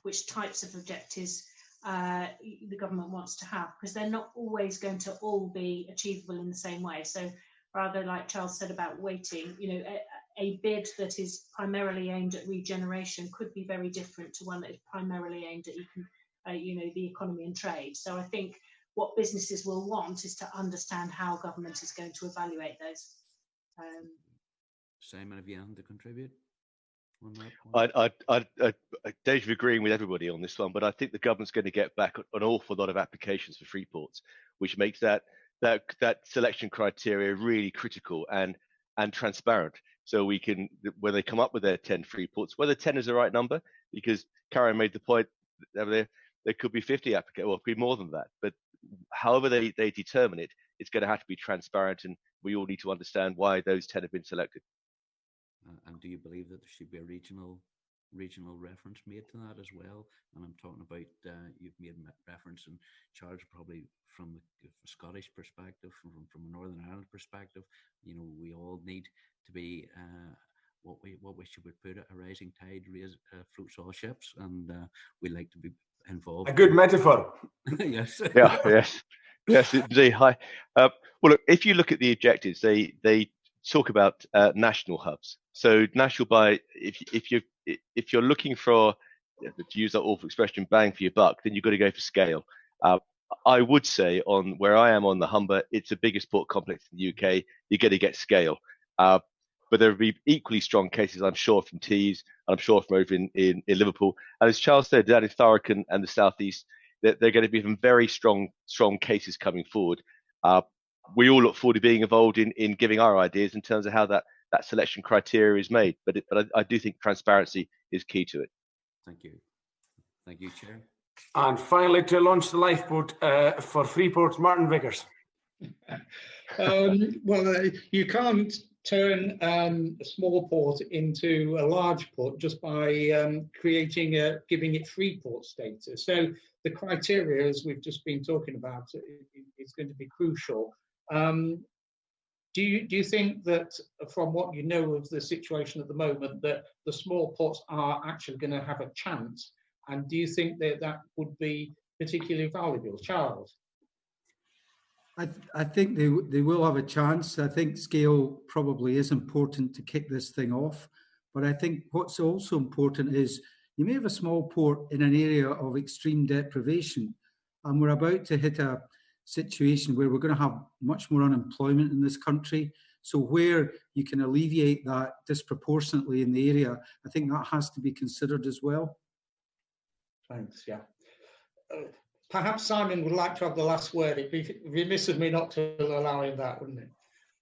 which types of objectives the government wants to have, because they're not always going to all be achievable in the same way. So rather, like Charles said about weighting, a bid that is primarily aimed at regeneration could be very different to one that is primarily aimed at the economy and trade. So I think what businesses will want is to understand how government is going to evaluate those. Simon, have you anything to contribute on that point? Dave's agreeing with everybody on this one, but I think the government's going to get back an awful lot of applications for Freeports, which makes that selection criteria really critical and transparent. So we can, when they come up with their 10 Freeports, whether 10 is the right number, because Karen made the point there could be 50 applicants, well, it could be more than that. But however they determine it, it's going to have to be transparent, and we all need to understand why those 10 have been selected. And do you believe that there should be a regional reference made to that as well? And I'm talking about, you've made reference, and Charles, probably from the Scottish perspective, from a Northern Ireland perspective, you know, we all need to be what we should put it, a rising tide floats all ships, and we like to be involved. A good metaphor. Yes. Yeah. Yes, indeed. Hi. Well, look, if you look at the objectives, they talk about national hubs. So national if you're looking for, to use that awful expression, bang for your buck, then you've got to go for scale. I would say on where I am on the Humber, it's the biggest port complex in the UK. You're going to get scale. But there will be equally strong cases, I'm sure, from Tees, and I'm sure from over in Liverpool. And as Charles said, down in Thurrock and the southeast, they're going to be some very strong cases coming forward. We all look forward to being involved in giving our ideas in terms of how that selection criteria is made. But I do think transparency is key to it. Thank you. Thank you, Chair. And finally, to launch the lifeboat for Freeports, Martin Vickers. Well, you can't turn a small port into a large port just by giving it Freeport status. So the criteria, as we've just been talking about, is going to be crucial. Do you think that, from what you know of the situation at the moment, that the small ports are actually going to have a chance? And do you think that would be particularly valuable? Charles? I think they will have a chance. I think scale probably is important to kick this thing off. But I think what's also important is you may have a small port in an area of extreme deprivation, and we're about to hit a situation where we're going to have much more unemployment in this country. So where you can alleviate that disproportionately in the area, I think that has to be considered as well. Thanks, yeah. Perhaps Simon would like to have the last word. It'd be remiss of me not to allow him that, wouldn't it?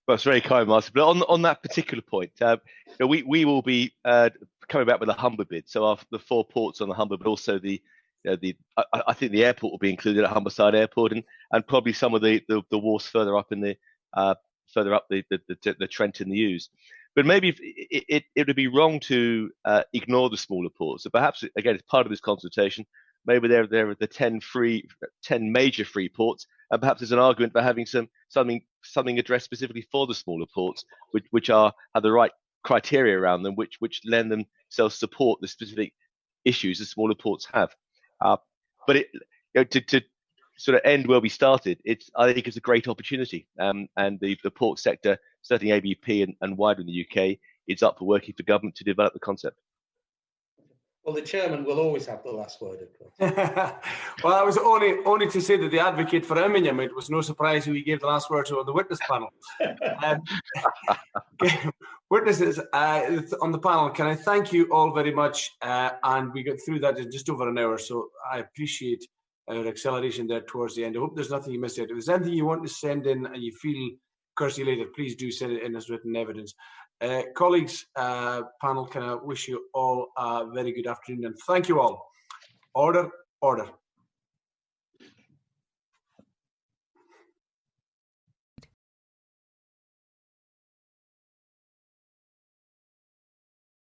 Well, it's very kind, Martin. But on that particular point, we will be coming back with a Humber bid. So the 4 ports on the Humber, but also I think the airport will be included at Humberside Airport, and probably some of the wharfs further up in the Trent and the Ouse. But maybe it would be wrong to ignore the smaller ports. So perhaps, again, as part of this consultation, maybe there are the 10 major free ports, and perhaps there's an argument for having something addressed specifically for the smaller ports, which have the right criteria around them, which lend themselves support the specific issues the smaller ports have. But to sort of end where we started, I think it's a great opportunity, and the port sector, certainly ABP and wider in the UK, is up for working for government to develop the concept. Well, the chairman will always have the last word, of course. Well, I was only to say that the advocate for Immingham, it was no surprise who he gave the last word to on the witness panel. Witnesses on the panel, can I thank you all very much? And we got through that in just over an hour, so I appreciate our acceleration there towards the end. I hope there's nothing you missed out. If there's anything you want to send in and you feel courtesy later, please do send it in as written evidence. Colleagues, panel, can I wish you all a very good afternoon, and thank you all. Order, order.